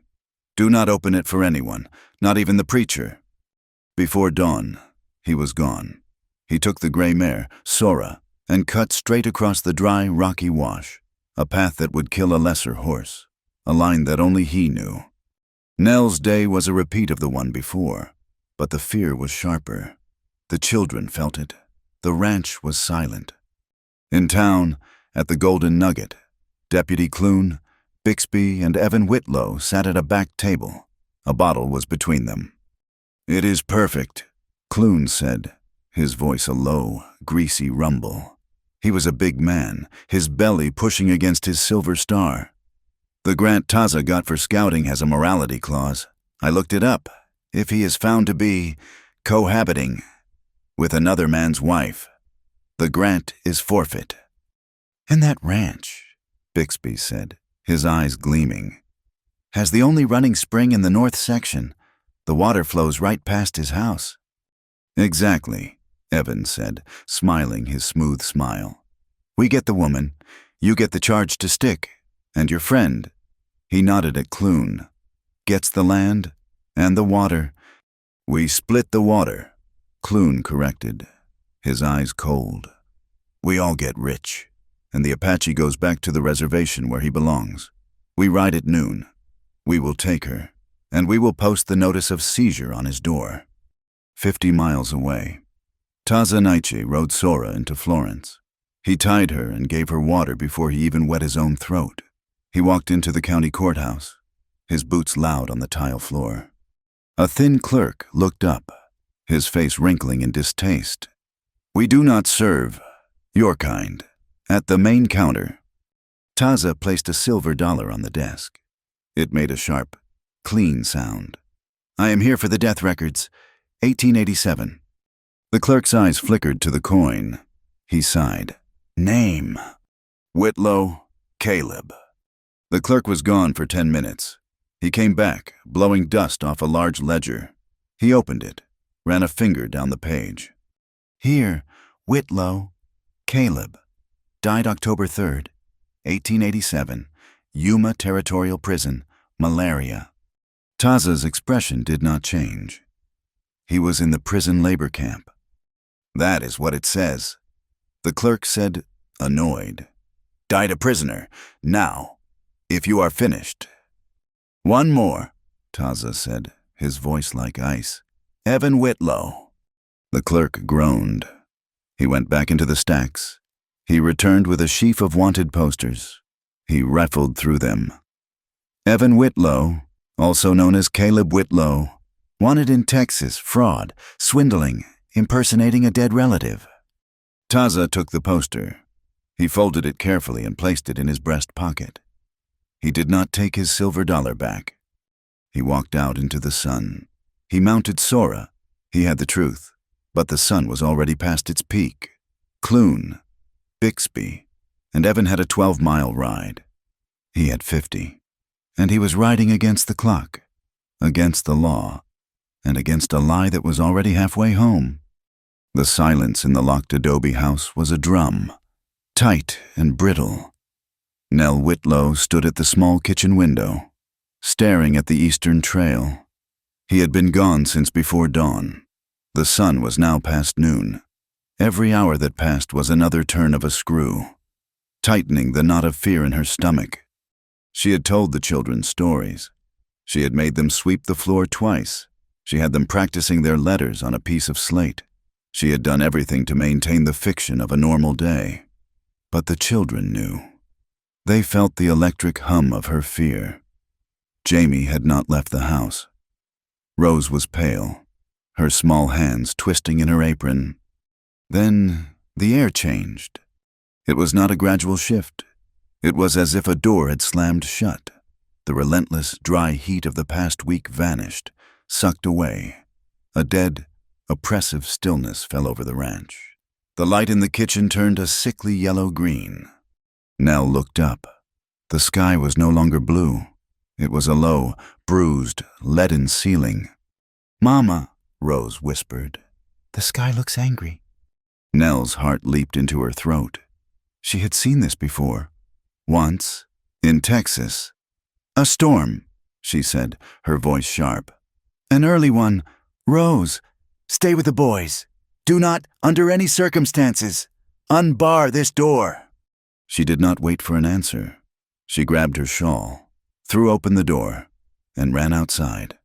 Do not open it for anyone, not even the preacher. Before dawn, he was gone. He took the gray mare, Sora, and cut straight across the dry, rocky wash, a path that would kill a lesser horse, a line that only he knew. Nell's day was a repeat of the one before, but the fear was sharper. The children felt it. The ranch was silent. In town, at the Golden Nugget, Deputy Clune, Bixby, and Evan Whitlow sat at a back table. A bottle was between them. It is perfect, Clune said, his voice a low, greasy rumble. He was a big man, his belly pushing against his silver star. The grant Taza got for scouting has a morality clause. I looked it up. If he is found to be cohabiting with another man's wife, the grant is forfeit. And that ranch, Bixby said, his eyes gleaming, has the only running spring in the north section. The water flows right past his house. Exactly, Evan said, smiling his smooth smile. We get the woman, you get the charge to stick, and your friend, he nodded at Clune, gets the land and the water. We split the water, Clune corrected, his eyes cold. We all get rich, and the Apache goes back to the reservation where he belongs. We ride at noon. We will take her, and we will post the notice of seizure on his door. 50 miles away, Taza Naiche rode Sora into Florence. He tied her and gave her water before he even wet his own throat. He walked into the county courthouse, his boots loud on the tile floor. A thin clerk looked up, his face wrinkling in distaste. We do not serve your kind at the main counter. Taza placed a silver dollar on the desk. It made a sharp, clean sound. I am here for the death records, 1887. The clerk's eyes flickered to the coin. He sighed. Name. Whitlow, Caleb. The clerk was gone for 10 minutes. He came back, blowing dust off a large ledger. He opened it, ran a finger down the page. Here, Whitlow, Caleb. Died October 3rd, 1887. Yuma Territorial Prison, malaria. Taza's expression did not change. He was in the prison labor camp. That is what it says. The clerk said, annoyed. Died a prisoner. Now, if you are finished. One more, Taza said, his voice like ice. Evan Whitlow. The clerk groaned. He went back into the stacks. He returned with a sheaf of wanted posters. He rifled through them. Evan Whitlow, also known as Caleb Whitlow, wanted in Texas, fraud, swindling, impersonating a dead relative. Taza took the poster. He folded it carefully and placed it in his breast pocket. He did not take his silver dollar back. He walked out into the sun. He mounted Sora. He had the truth, but the sun was already past its peak. Clune, Bixby, and Evan had a 12-mile ride. He had 50, and he was riding against the clock, against the law, and against a lie that was already halfway home. The silence in the locked adobe house was a drum, tight and brittle. Nell Whitlow stood at the small kitchen window, staring at the eastern trail. He had been gone since before dawn. The sun was now past noon. Every hour that passed was another turn of a screw, tightening the knot of fear in her stomach. She had told the children stories. She had made them sweep the floor twice. She had them practicing their letters on a piece of slate. She had done everything to maintain the fiction of a normal day. But the children knew. They felt the electric hum of her fear. Jamie had not left the house. Rose was pale, her small hands twisting in her apron. Then the air changed. It was not a gradual shift. It was as if a door had slammed shut. The relentless, dry heat of the past week vanished, sucked away. A dead, oppressive stillness fell over the ranch. The light in the kitchen turned a sickly yellow-green. Nell looked up. The sky was no longer blue. It was a low, bruised, leaden ceiling. "Mama," Rose whispered, "the sky looks angry." Nell's heart leaped into her throat. She had seen this before. Once, in Texas. "A storm," she said, her voice sharp. "An early one. Rose, stay with the boys. Do not, under any circumstances, unbar this door." She did not wait for an answer. She grabbed her shawl, threw open the door, and ran outside.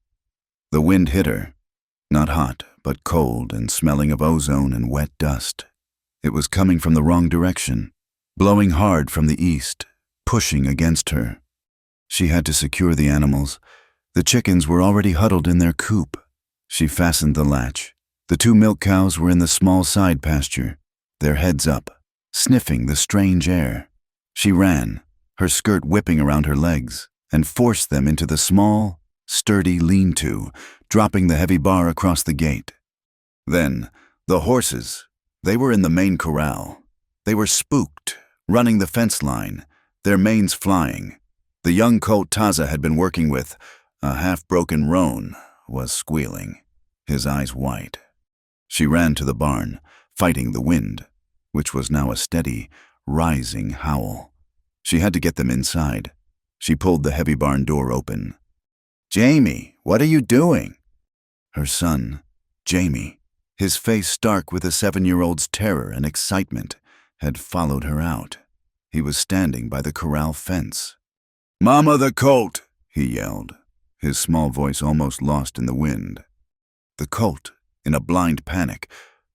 The wind hit her, not hot, but cold and smelling of ozone and wet dust. It was coming from the wrong direction, blowing hard from the east, pushing against her. She had to secure the animals. The chickens were already huddled in their coop. She fastened the latch. The 2 milk cows were in the small side pasture, their heads up, sniffing the strange air. She ran, her skirt whipping around her legs, and forced them into the small, sturdy lean-to, dropping the heavy bar across the gate. Then, the horses. They were in the main corral. They were spooked, running the fence line, their manes flying. The young colt Taza had been working with, a half-broken roan, was squealing, his eyes white. She ran to the barn, fighting the wind, which was now a steady, rising howl. She had to get them inside. She pulled the heavy barn door open. "Jamie, what are you doing?" Her son, Jamie, his face stark with a 7-year-old's terror and excitement, had followed her out. He was standing by the corral fence. "Mama the colt!" he yelled, his small voice almost lost in the wind. The colt, in a blind panic,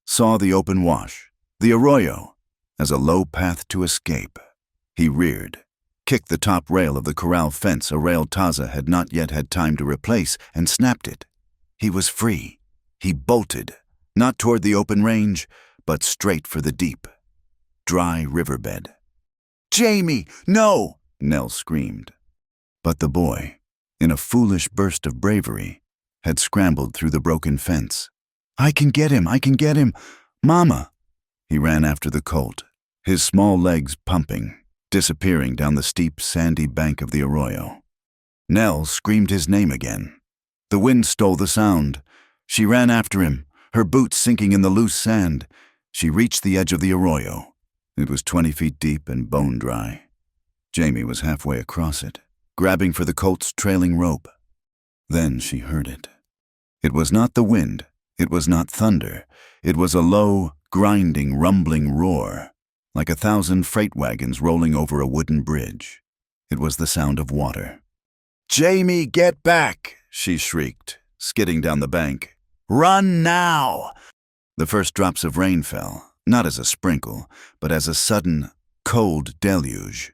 saw the open wash, the arroyo, as a low path to escape. He reared, kicked the top rail of the corral fence, a rail Taza had not yet had time to replace, and snapped it. He was free. He bolted, not toward the open range, but straight for the deep, dry riverbed. "Jamie, no!" Nell screamed. But the boy, in a foolish burst of bravery, had scrambled through the broken fence. I can get him! Mama!" He ran after the colt, his small legs pumping, disappearing down the steep, sandy bank of the arroyo. Nell screamed his name again. The wind stole the sound. She ran after him, her boots sinking in the loose sand. She reached the edge of the arroyo. It was 20 feet deep and bone dry. Jamie was halfway across it, grabbing for the colt's trailing rope. Then she heard it. It was not the wind. It was not thunder. It was a low, grinding, rumbling roar, like 1,000 freight wagons rolling over a wooden bridge. It was the sound of water. "Jamie, get back!" she shrieked, skidding down the bank. "Run now!" The first drops of rain fell, not as a sprinkle, but as a sudden, cold deluge.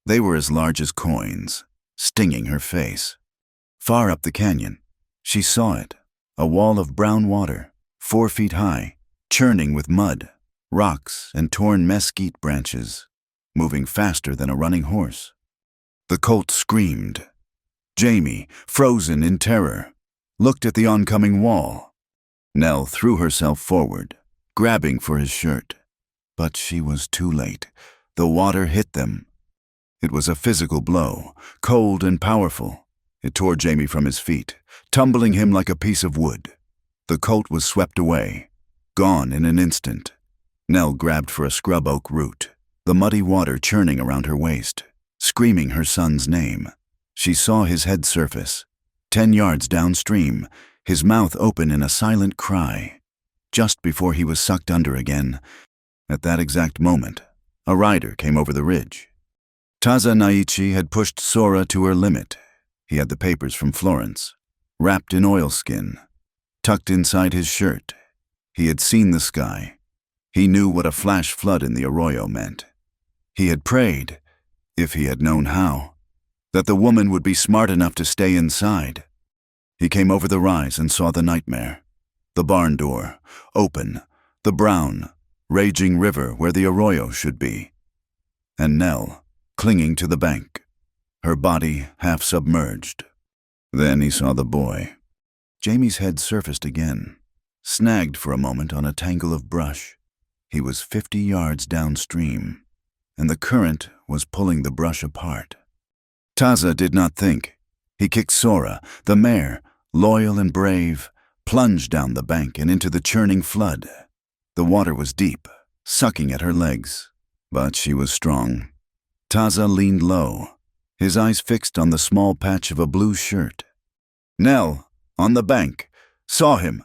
They were as large as coins, stinging her face. Far up the canyon, she saw it, a wall of brown water, 4 feet high, churning with mud, rocks, and torn mesquite branches, moving faster than a running horse. The colt screamed. Jamie, frozen in terror, looked at the oncoming wall. Nell threw herself forward, grabbing for his shirt. But she was too late. The water hit them. It was a physical blow, cold and powerful. It tore Jamie from his feet, tumbling him like a piece of wood. The colt was swept away, gone in an instant. Nell grabbed for a scrub oak root, the muddy water churning around her waist, screaming her son's name. She saw his head surface, 10 yards downstream, his mouth open in a silent cry, just before he was sucked under again. At that exact moment, a rider came over the ridge. Taza Naichi had pushed Sora to her limit. He had the papers from Florence, wrapped in oilskin, tucked inside his shirt. He had seen the sky. He knew what a flash flood in the arroyo meant. He had prayed, if he had known how, that the woman would be smart enough to stay inside. He came over the rise and saw the nightmare. The barn door, open, the brown, raging river where the arroyo should be. And Nell, clinging to the bank, her body half submerged. Then he saw the boy. Jamie's head surfaced again, snagged for a moment on a tangle of brush. He was 50 yards downstream, and the current was pulling the brush apart. Taza did not think. He kicked Sora, the mare, loyal and brave, plunged down the bank and into the churning flood. The water was deep, sucking at her legs, but she was strong. Taza leaned low, his eyes fixed on the small patch of a blue shirt. Nell, on the bank, saw him.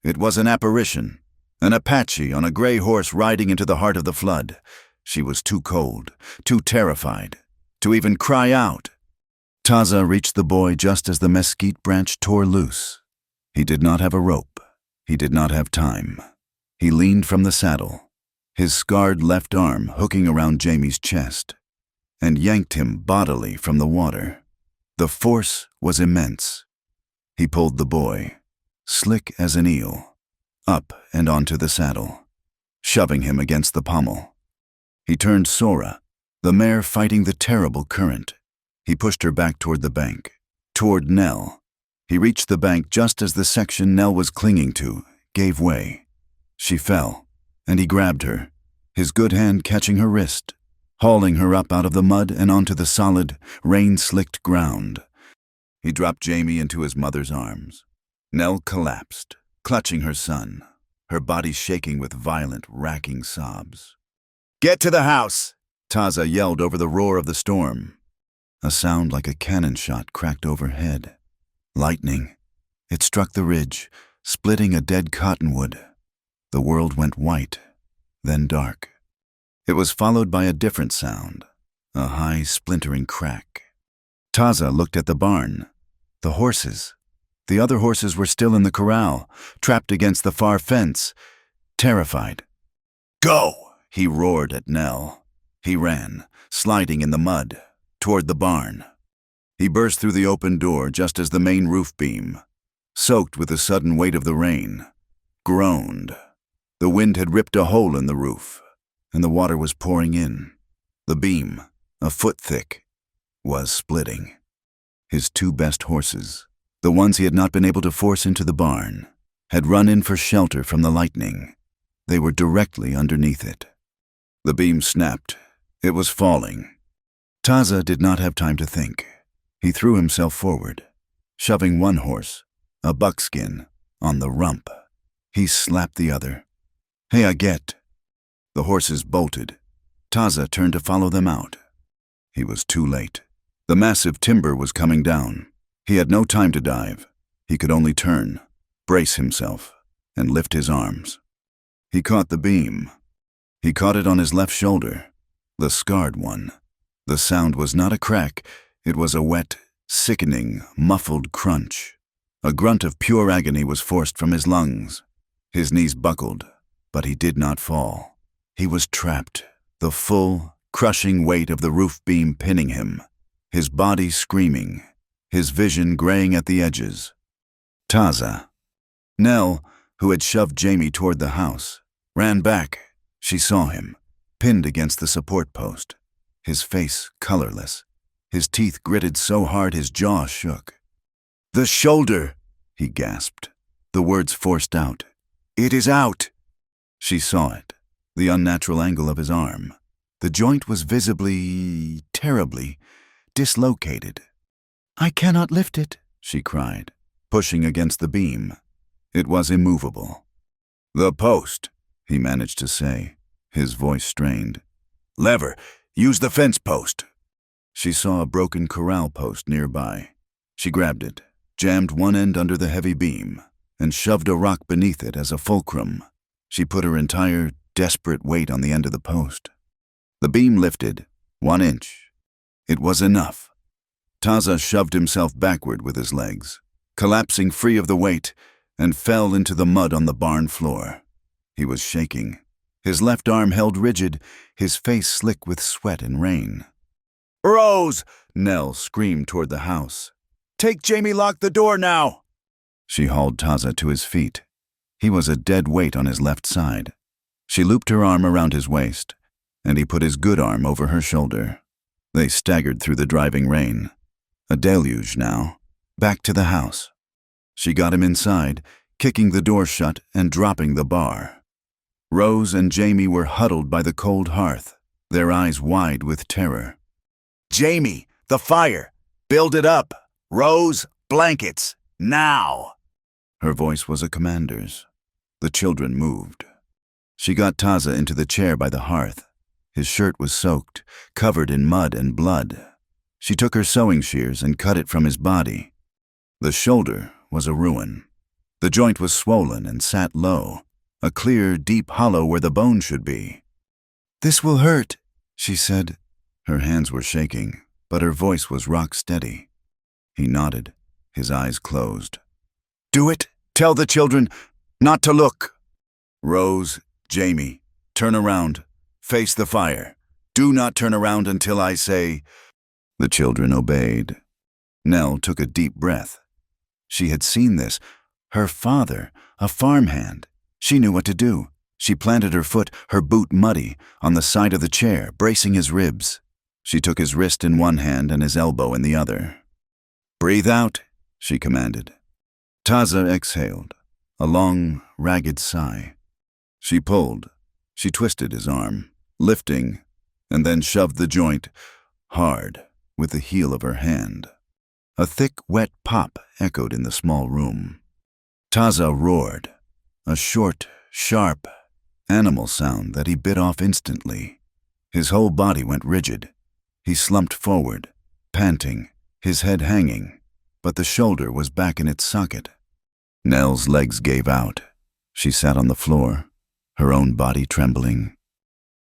It was an apparition, an Apache on a gray horse riding into the heart of the flood. She was too cold, too terrified, to even cry out. Taza reached the boy just as the mesquite branch tore loose. He did not have a rope. He did not have time. He leaned from the saddle, his scarred left arm hooking around Jamie's chest, and yanked him bodily from the water. The force was immense. He pulled the boy, slick as an eel, up and onto the saddle, shoving him against the pommel. He turned Sora, the mare fighting the terrible current. He pushed her back toward the bank, toward Nell. He reached the bank just as the section Nell was clinging to gave way. She fell, and he grabbed her, his good hand catching her wrist, hauling her up out of the mud and onto the solid, rain-slicked ground. He dropped Jamie into his mother's arms. Nell collapsed, clutching her son, her body shaking with violent, racking sobs. "Get to the house!" Taza yelled over the roar of the storm. A sound like a cannon shot cracked overhead. Lightning. It struck the ridge, splitting a dead cottonwood. The world went white, then dark. It was followed by a different sound, a high, splintering crack. Taza looked at the barn. The horses. The other horses were still in the corral, trapped against the far fence, terrified. "Go!" he roared at Nell. He ran, sliding in the mud, toward the barn. He burst through the open door just as the main roof beam, soaked with the sudden weight of the rain, groaned. The wind had ripped a hole in the roof, and the water was pouring in. The beam, a foot thick, was splitting. His two best horses, the ones he had not been able to force into the barn, had run in for shelter from the lightning. They were directly underneath it. The beam snapped. It was falling. Taza did not have time to think. He threw himself forward, shoving one horse, a buckskin, on the rump. He slapped the other. "Hey, I get." The horses bolted. Taza turned to follow them out. He was too late. The massive timber was coming down. He had no time to dive. He could only turn, brace himself, and lift his arms. He caught the beam. He caught it on his left shoulder, the scarred one. The sound was not a crack. It was a wet, sickening, muffled crunch. A grunt of pure agony was forced from his lungs. His knees buckled, but he did not fall. He was trapped, the full, crushing weight of the roof beam pinning him, his body screaming, his vision graying at the edges. Taza. Nell, who had shoved Jamie toward the house, ran back. She saw him, pinned against the support post, his face colorless, his teeth gritted so hard his jaw shook. "The shoulder," he gasped, the words forced out. "It is out." She saw it, the unnatural angle of his arm. The joint was visibly, terribly, dislocated. "I cannot lift it," she cried, pushing against the beam. It was immovable. "The post," he managed to say, his voice strained. "Lever, use the fence post." She saw a broken corral post nearby. She grabbed it, jammed one end under the heavy beam, and shoved a rock beneath it as a fulcrum. She put her entire, desperate weight on the end of the post. The beam lifted, 1 inch. It was enough. Taza shoved himself backward with his legs, collapsing free of the weight, and fell into the mud on the barn floor. He was shaking, his left arm held rigid, his face slick with sweat and rain. "Rose!" Nell screamed toward the house. "Take Jamie, lock the door now!" She hauled Taza to his feet. He was a dead weight on his left side. She looped her arm around his waist, and he put his good arm over her shoulder. They staggered through the driving rain. A deluge now, back to the house. She got him inside, kicking the door shut and dropping the bar. Rose and Jamie were huddled by the cold hearth, their eyes wide with terror. "Jamie, the fire! Build it up! Rose, blankets! Now!" Her voice was a commander's. The children moved. She got Taza into the chair by the hearth. His shirt was soaked, covered in mud and blood. She took her sewing shears and cut it from his body. The shoulder was a ruin. The joint was swollen and sat low, a clear, deep hollow where the bone should be. "This will hurt," she said. Her hands were shaking, but her voice was rock steady. He nodded, his eyes closed. "Do it. Tell the children not to look." "Rose, Jamie, turn around. Face the fire. Do not turn around until I say—" The children obeyed. Nell took a deep breath. She had seen this. Her father, a farmhand. She knew what to do. She planted her foot, her boot muddy, on the side of the chair, bracing his ribs. She took his wrist in one hand and his elbow in the other. "Breathe out," she commanded. Taza exhaled, a long, ragged sigh. She pulled. She twisted his arm, lifting, and then shoved the joint hard with the heel of her hand. A thick, wet pop echoed in the small room. Taza roared, a short, sharp, animal sound that he bit off instantly. His whole body went rigid. He slumped forward, panting, his head hanging, but the shoulder was back in its socket. Nell's legs gave out. She sat on the floor, her own body trembling.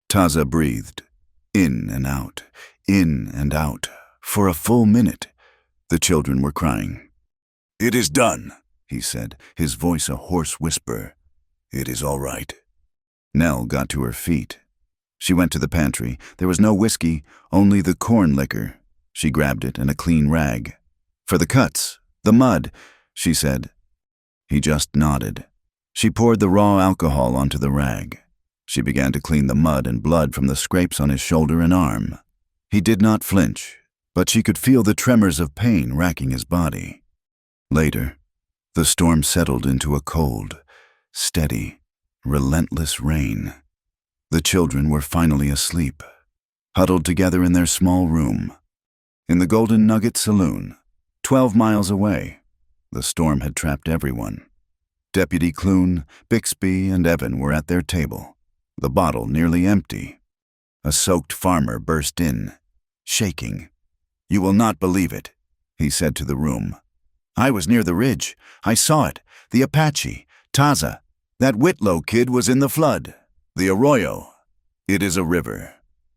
Taza breathed, in and out, for a full minute. The children were crying. "It is done," he said, his voice a hoarse whisper. "It is all right." Nell got to her feet. She went to the pantry. There was no whiskey, only the corn liquor. She grabbed it and a clean rag. "For the cuts, the mud," she said. He just nodded. She poured the raw alcohol onto the rag. She began to clean the mud and blood from the scrapes on his shoulder and arm. He did not flinch, but she could feel the tremors of pain racking his body. Later, the storm settled into a cold, steady, relentless rain. The children were finally asleep, huddled together in their small room. In the Golden Nugget Saloon, 12 miles away, the storm had trapped everyone. Deputy Clune, Bixby, and Evan were at their table, the bottle nearly empty. A soaked farmer burst in, shaking. "You will not believe it," he said to the room. "I was near the ridge. I saw it. The Apache, Taza. That Whitlow kid was in the flood. The arroyo. It is a river.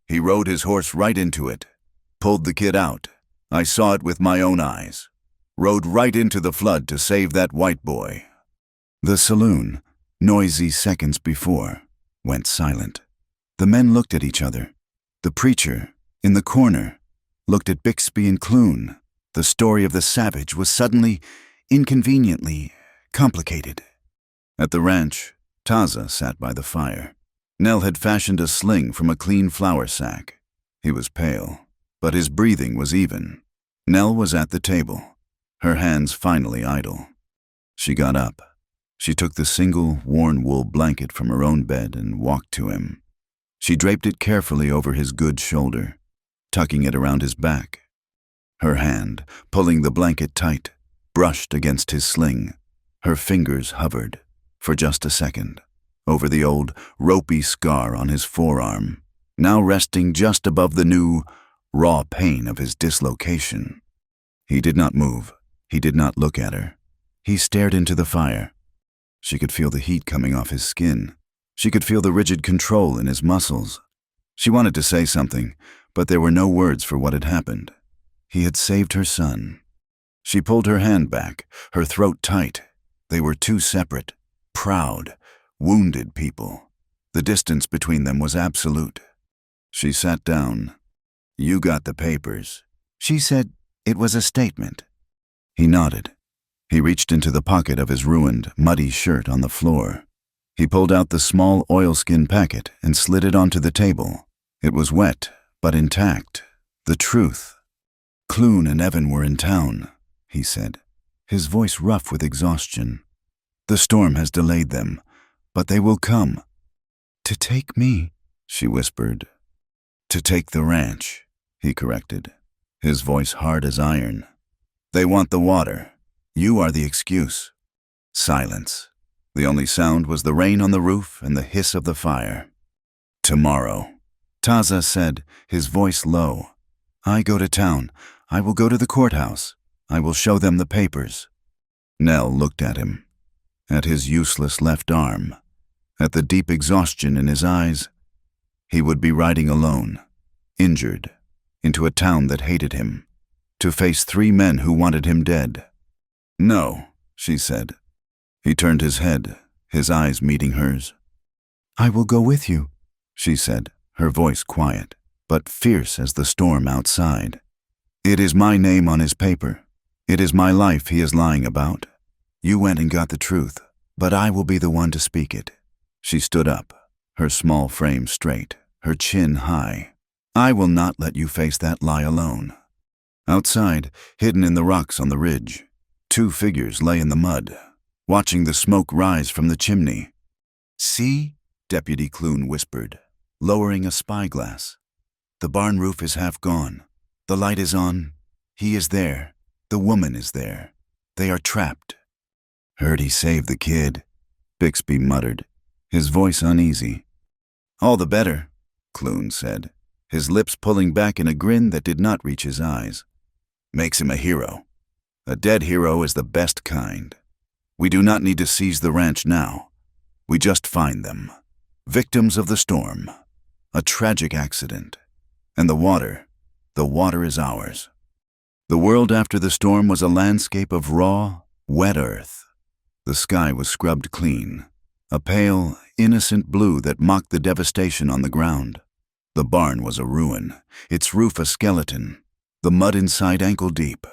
He rode his horse right into it. Pulled the kid out. I saw it with my own eyes. Rode right into the flood to save that white boy." The saloon, noisy seconds before, went silent. The men looked at each other. The preacher, in the corner, looked at Bixby and Clune. The story of the savage was suddenly, inconveniently, complicated. At the ranch, Taza sat by the fire. Nell had fashioned a sling from a clean flour sack. He was pale, but his breathing was even. Nell was at the table, her hands finally idle. She got up. She took the single, worn wool blanket from her own bed and walked to him. She draped it carefully over his good shoulder, tucking it around his back. Her hand, pulling the blanket tight, brushed against his sling. Her fingers hovered, for just a second, over the old, ropey scar on his forearm, now resting just above the new, raw pain of his dislocation. He did not move. He did not look at her. He stared into the fire. She could feel the heat coming off his skin. She could feel the rigid control in his muscles. She wanted to say something, but there were no words for what had happened. He had saved her son. She pulled her hand back, her throat tight. They were two separate, proud, wounded people. The distance between them was absolute. She sat down. "You got the papers." She said it was a statement. He nodded. He reached into the pocket of his ruined, muddy shirt on the floor. He pulled out the small oilskin packet and slid it onto the table. It was wet, but intact. The truth. "Clune and Evan were in town," he said, his voice rough with exhaustion. "The storm has delayed them, but they will come." To take me, she whispered. To take the ranch, he corrected, his voice hard as iron. They want the water. You are the excuse. Silence. The only sound was the rain on the roof and the hiss of the fire. Tomorrow, Taza said, his voice low. I go to town. I will go to the courthouse. I will show them the papers. Nell looked at him, at his useless left arm, at the deep exhaustion in his eyes. He would be riding alone, injured, into a town that hated him, to face 3 men who wanted him dead. No, she said. He turned his head, his eyes meeting hers. I will go with you, she said, her voice quiet, but fierce as the storm outside. It is my name on his paper. It is my life he is lying about. You went and got the truth, but I will be the one to speak it. She stood up, her small frame straight, her chin high. I will not let you face that lie alone. Outside, hidden in the rocks on the ridge, 2 figures lay in the mud, watching the smoke rise from the chimney. See? Deputy Clune whispered, lowering a spyglass. The barn roof is half gone. The light is on. He is there. The woman is there. They are trapped. Heard he saved the kid, Bixby muttered, his voice uneasy. All the better, Clune said, his lips pulling back in a grin that did not reach his eyes. Makes him a hero. A dead hero is the best kind. We do not need to seize the ranch now. We just find them. Victims of the storm. A tragic accident. And the water is ours. The world after the storm was a landscape of raw, wet earth. The sky was scrubbed clean, a pale, innocent blue that mocked the devastation on the ground. The barn was a ruin, its roof a skeleton, the mud inside ankle deep.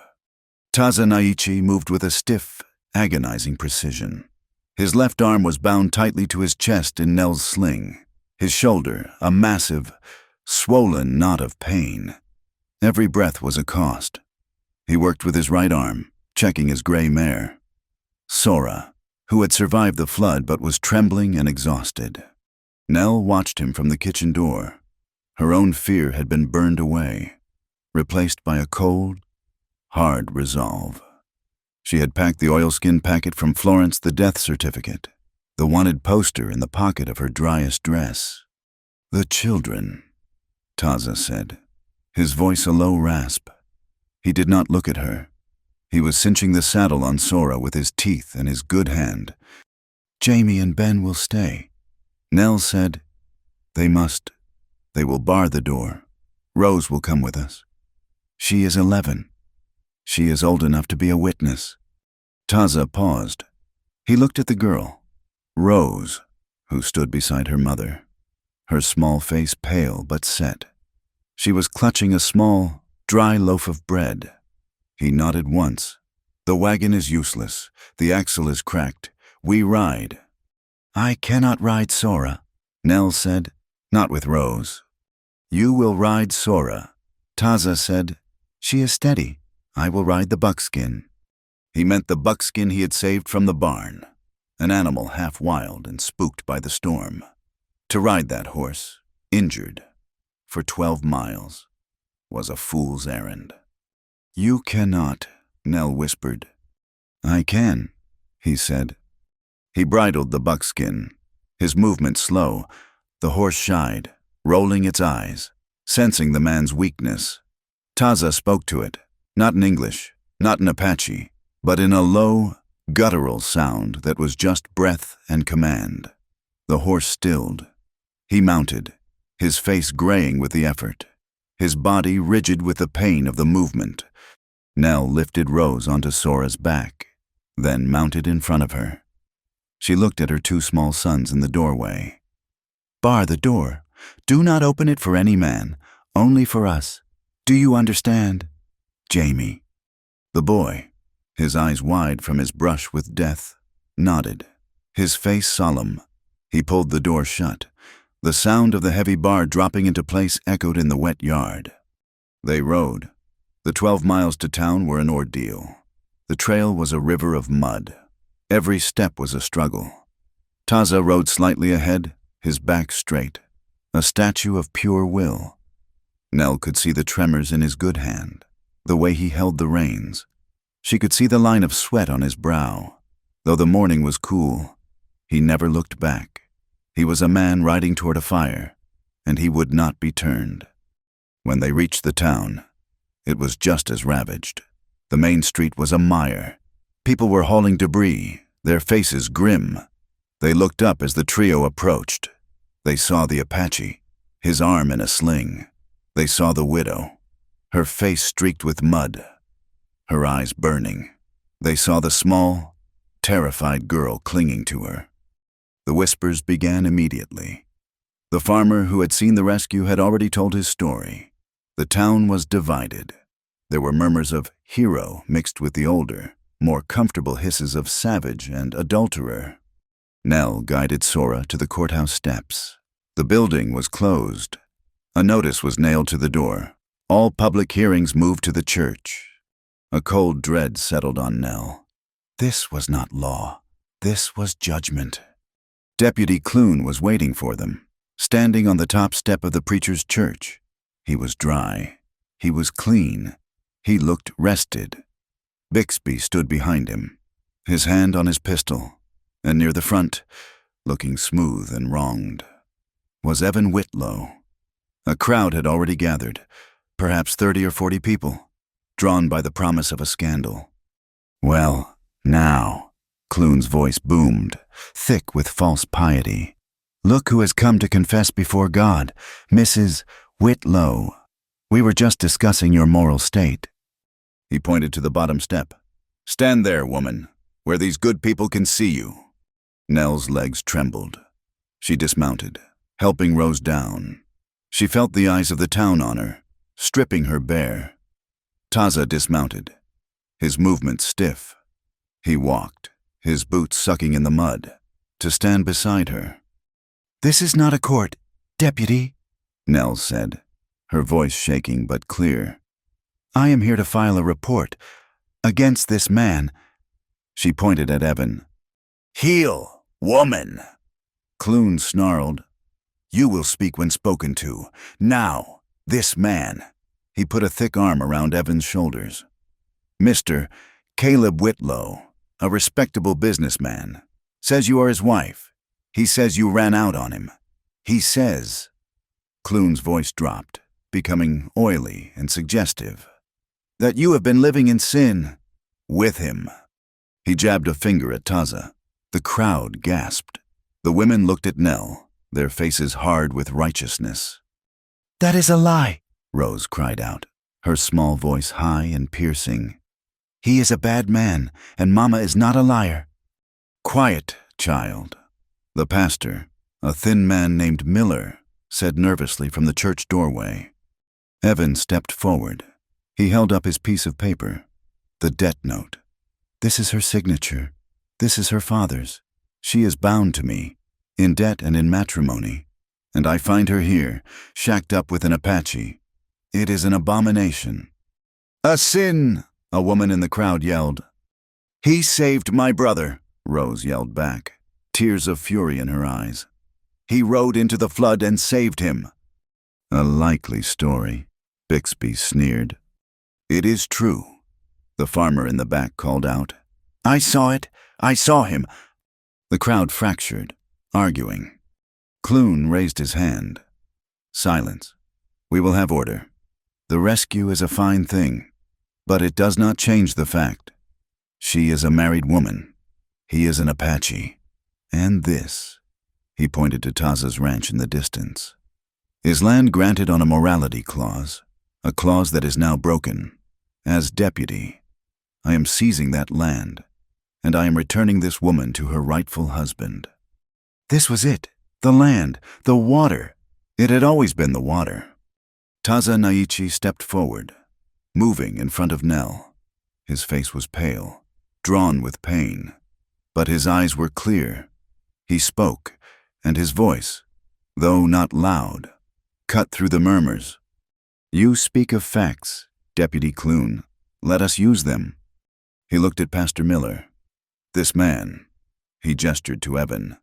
Taza Naichi moved with a stiff, agonizing precision. His left arm was bound tightly to his chest in Nell's sling, his shoulder a massive, swollen knot of pain. Every breath was a cost. He worked with his right arm, checking his gray mare. Sora, who had survived the flood but was trembling and exhausted. Nell watched him from the kitchen door. Her own fear had been burned away, replaced by a cold, hard resolve. She had packed the oilskin packet from Florence, the death certificate, the wanted poster in the pocket of her driest dress. The children, Taza said, his voice a low rasp. He did not look at her. He was cinching the saddle on Sora with his teeth and his good hand. Jamie and Ben will stay. Nell said, They must. They will bar the door. Rose will come with us. She is 11. She is old enough to be a witness. Taza paused. He looked at the girl, Rose, who stood beside her mother, her small face pale but set. She was clutching a small, dry loaf of bread. He nodded once. The wagon is useless. The axle is cracked. We ride. I cannot ride Sora, Nell said. Not with Rose. You will ride Sora, Taza said. She is steady. I will ride the buckskin. He meant the buckskin he had saved from the barn, an animal half wild and spooked by the storm. To ride that horse, injured, for 12 miles, was a fool's errand. You cannot, Nell whispered. I can, he said. He bridled the buckskin, his movement slow. The horse shied, rolling its eyes, sensing the man's weakness. Taza spoke to it, not in English, not in Apache, but in a low, guttural sound that was just breath and command. The horse stilled. He mounted, his face graying with the effort, his body rigid with the pain of the movement. Nell lifted Rose onto Sora's back, then mounted in front of her. She looked at her 2 small sons in the doorway. Bar the door. Do not open it for any man, only for us. Do you understand? Jamie. The boy, his eyes wide from his brush with death, nodded, his face solemn. He pulled the door shut. The sound of the heavy bar dropping into place echoed in the wet yard. They rode. The 12 miles to town were an ordeal. The trail was a river of mud. Every step was a struggle. Taza rode slightly ahead, his back straight, a statue of pure will. Nell could see the tremors in his good hand, the way he held the reins. She could see the line of sweat on his brow. Though the morning was cool, he never looked back. He was a man riding toward a fire, and he would not be turned. When they reached the town, it was just as ravaged. The main street was a mire. People were hauling debris, their faces grim. They looked up as the trio approached. They saw the Apache, his arm in a sling. They saw the widow, her face streaked with mud, her eyes burning. They saw the small, terrified girl clinging to her. The whispers began immediately. The farmer who had seen the rescue had already told his story. The town was divided. There were murmurs of hero mixed with the older, more comfortable hisses of savage and adulterer. Nell guided Sora to the courthouse steps. The building was closed. A notice was nailed to the door. All public hearings moved to the church. A cold dread settled on Nell. This was not law. This was judgment. Deputy Clune was waiting for them, standing on the top step of the preacher's church. He was dry. He was clean. He looked rested. Bixby stood behind him, his hand on his pistol, and near the front, looking smooth and wronged, was Evan Whitlow. A crowd had already gathered, perhaps 30 or 40 people, drawn by the promise of a scandal. "Well, now," Clune's voice boomed, thick with false piety. "Look who has come to confess before God, Mrs. Whitlow. We were just discussing your moral state." He pointed to the bottom step. "Stand there, woman, where these good people can see you." Nell's legs trembled. She dismounted, helping Rose down. She felt the eyes of the town on her, stripping her bare. Taza dismounted, his movements stiff. He walked, his boots sucking in the mud, to stand beside her. "This is not a court, deputy," Nell said, her voice shaking but clear. "I am here to file a report against this man." She pointed at Evan. "Heel, woman!" Clune snarled. "You will speak when spoken to. Now, this man." He put a thick arm around Evan's shoulders. "Mr. Caleb Whitlow, a respectable businessman, says you are his wife. He says you ran out on him. He says—" Clune's voice dropped, becoming oily and suggestive. "That you have been living in sin with him." He jabbed a finger at Taza. The crowd gasped. The women looked at Nell, their faces hard with righteousness. "That is a lie," Rose cried out, her small voice high and piercing. "He is a bad man, and Mama is not a liar." "Quiet, child," the pastor, a thin man named Miller, said nervously from the church doorway. Evan stepped forward. He held up his piece of paper, the debt note. "This is her signature. This is her father's. She is bound to me, in debt and in matrimony, and I find her here, shacked up with an Apache. It is an abomination." "A sin!" a woman in the crowd yelled. "He saved my brother," Rose yelled back, tears of fury in her eyes. "He rode into the flood and saved him." "A likely story," Bixby sneered. "It is true," the farmer in the back called out. "I saw it. I saw him." The crowd fractured, arguing. Clune raised his hand. "Silence. We will have order. The rescue is a fine thing, but it does not change the fact. She is a married woman. He is an Apache. And this," he pointed to Taza's ranch in the distance, "is land granted on a morality clause, a clause that is now broken. As deputy, I am seizing that land, and I am returning this woman to her rightful husband." This was it, the land, the water. It had always been the water. Taza Naichi stepped forward, moving in front of Nell. His face was pale, drawn with pain, but his eyes were clear. He spoke, and his voice, though not loud, cut through the murmurs. "You speak of facts, Deputy Clune. Let us use them." He looked at Pastor Miller. "This man," he gestured to Evan,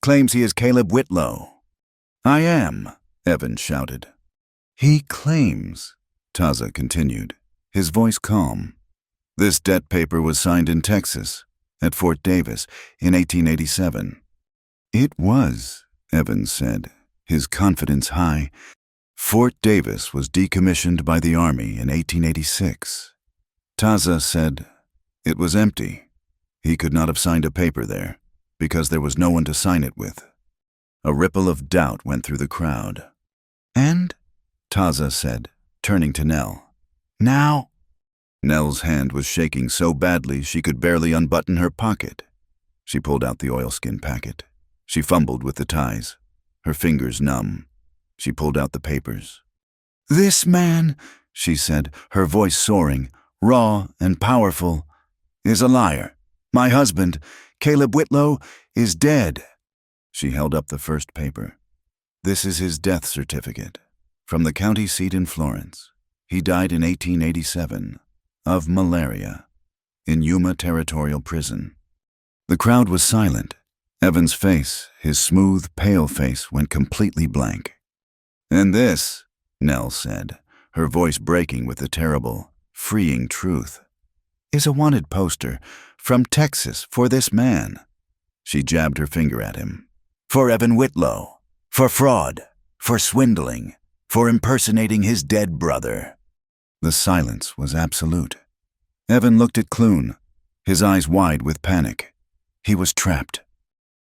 "claims he is Caleb Whitlow, "I am," Evan shouted. "He claims," Taza continued, his voice calm. "This debt paper was signed in Texas, at Fort Davis, in 1887. "It was," Evan said, his confidence high. "Fort Davis was decommissioned by the Army in 1886. Taza said it was empty. He could not have signed a paper there, because there was no one to sign it with." A ripple of doubt went through the crowd. "And?" Taza said, turning to Nell. "Now?" Nell's hand was shaking so badly she could barely unbutton her pocket. She pulled out the oilskin packet. She fumbled with the ties, her fingers numb. She pulled out the papers. "This man," she said, her voice soaring, raw and powerful, "is a liar. My husband, Caleb Whitlow, is dead." She held up the first paper. "This is his death certificate, from the county seat in Florence. He died in 1887, of malaria, in Yuma Territorial Prison." The crowd was silent. Evan's face, his smooth, pale face, went completely blank. "And this," Nell said, her voice breaking with the terrible, freeing truth, "is a wanted poster from Texas for this man." She jabbed her finger at him. "For Evan Whitlow. For fraud. For swindling. For impersonating his dead brother." The silence was absolute. Evan looked at Clune, his eyes wide with panic. He was trapped.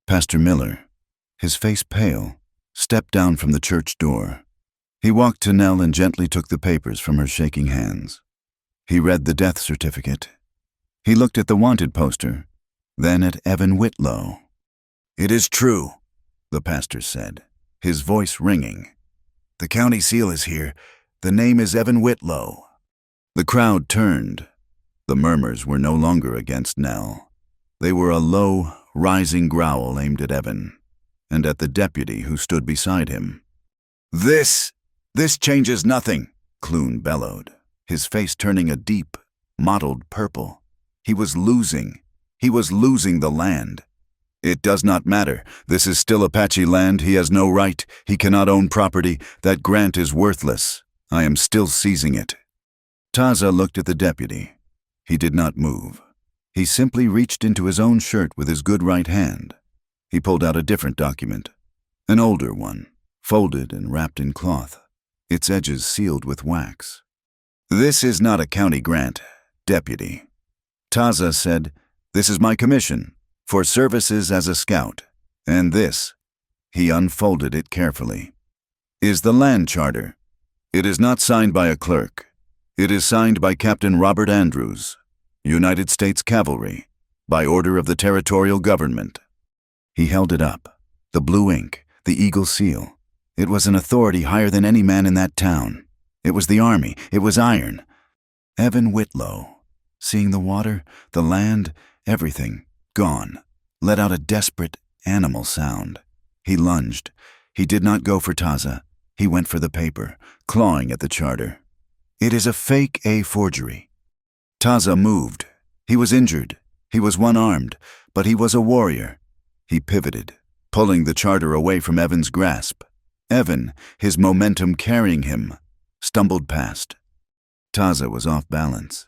Pastor Miller, his face pale, stepped down from the church door. He walked to Nell and gently took the papers from her shaking hands. He read the death certificate. He looked at the wanted poster, then at Evan Whitlow. "It is true," the pastor said, his voice ringing. "The county seal is here. The name is Evan Whitlow." The crowd turned. The murmurs were no longer against Nell. They were a low, rising growl aimed at Evan, and at the deputy who stood beside him. This changes nothing," Clune bellowed, his face turning a deep, mottled purple. He was losing the land. "It does not matter. This is still Apache land. He has no right. He cannot own property. That grant is worthless. I am still seizing it." Taza looked at the deputy. He did not move. He simply reached into his own shirt with his good right hand. He pulled out a different document, an older one, folded and wrapped in cloth, its edges sealed with wax. "This is not a county grant, deputy." Taza said, "This is my commission, for services as a scout. And this," he unfolded it carefully, "is the land charter. It is not signed by a clerk. It is signed by Captain Robert Andrews, United States Cavalry, by order of the territorial government." He held it up, the blue ink, the eagle seal. It was an authority higher than any man in that town. It was the army. It was iron. Evan Whitlow, seeing the water, the land, everything, gone, let out a desperate, animal sound. He lunged. He did not go for Taza. He went for the paper, clawing at the charter. "It is a fake A forgery." Taza moved. He was injured. He was one-armed, but he was a warrior. He pivoted, pulling the charter away from Evan's grasp. Evan, his momentum carrying him, stumbled past. Taza was off balance.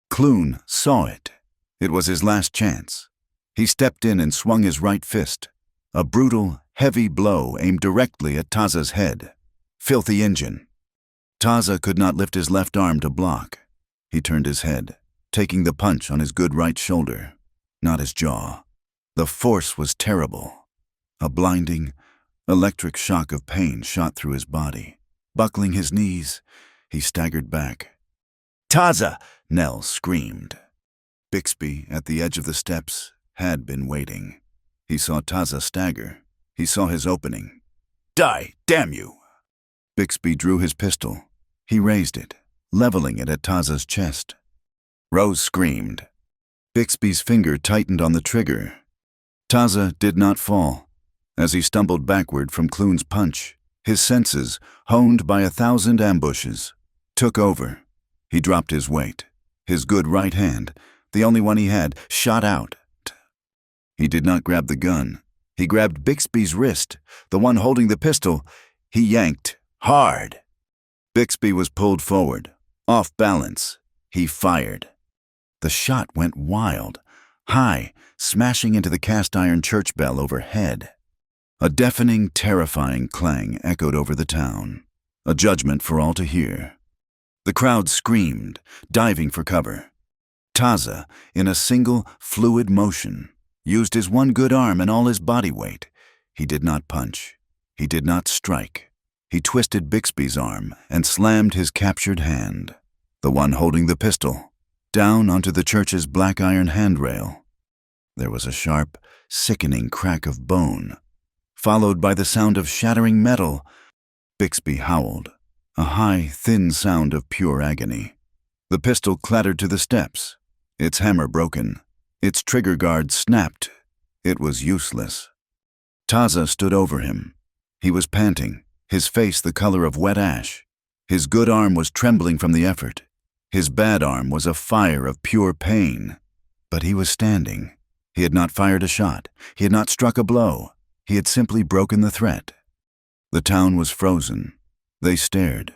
Clune saw it. It was his last chance. He stepped in and swung his right fist. A brutal, heavy blow aimed directly at Taza's head. Filthy engine. Taza could not lift his left arm to block. He turned his head, taking the punch on his good right shoulder, not his jaw. The force was terrible. A blinding, electric shock of pain shot through his body. Buckling his knees, he staggered back. "Taza!" Nell screamed. Bixby, at the edge of the steps, had been waiting. He saw Taza stagger. He saw his opening. "Die, damn you!" Bixby drew his pistol. He raised it, leveling it at Taza's chest. Rose screamed. Bixby's finger tightened on the trigger. Taza did not fall. As he stumbled backward from Clune's punch, his senses, honed by 1,000 ambushes, took over. He dropped his weight. His good right hand, the only one he had, shot out. He did not grab the gun. He grabbed Bixby's wrist, the one holding the pistol. He yanked hard. Bixby was pulled forward, off balance. He fired. The shot went wild, high, smashing into the cast-iron church bell overhead. A deafening, terrifying clang echoed over the town, a judgment for all to hear. The crowd screamed, diving for cover. Taza, in a single, fluid motion, used his one good arm and all his body weight. He did not punch. He did not strike. He twisted Bixby's arm and slammed his captured hand, the one holding the pistol, down onto the church's black iron handrail. There was a sharp, sickening crack of bone, followed by the sound of shattering metal. Bixby howled, a high, thin sound of pure agony. The pistol clattered to the steps, its hammer broken, its trigger guard snapped. It was useless. Taza stood over him. He was panting, his face the color of wet ash. His good arm was trembling from the effort. His bad arm was a fire of pure pain. But he was standing. He had not fired a shot. He had not struck a blow. He had simply broken the threat. The town was frozen. They stared.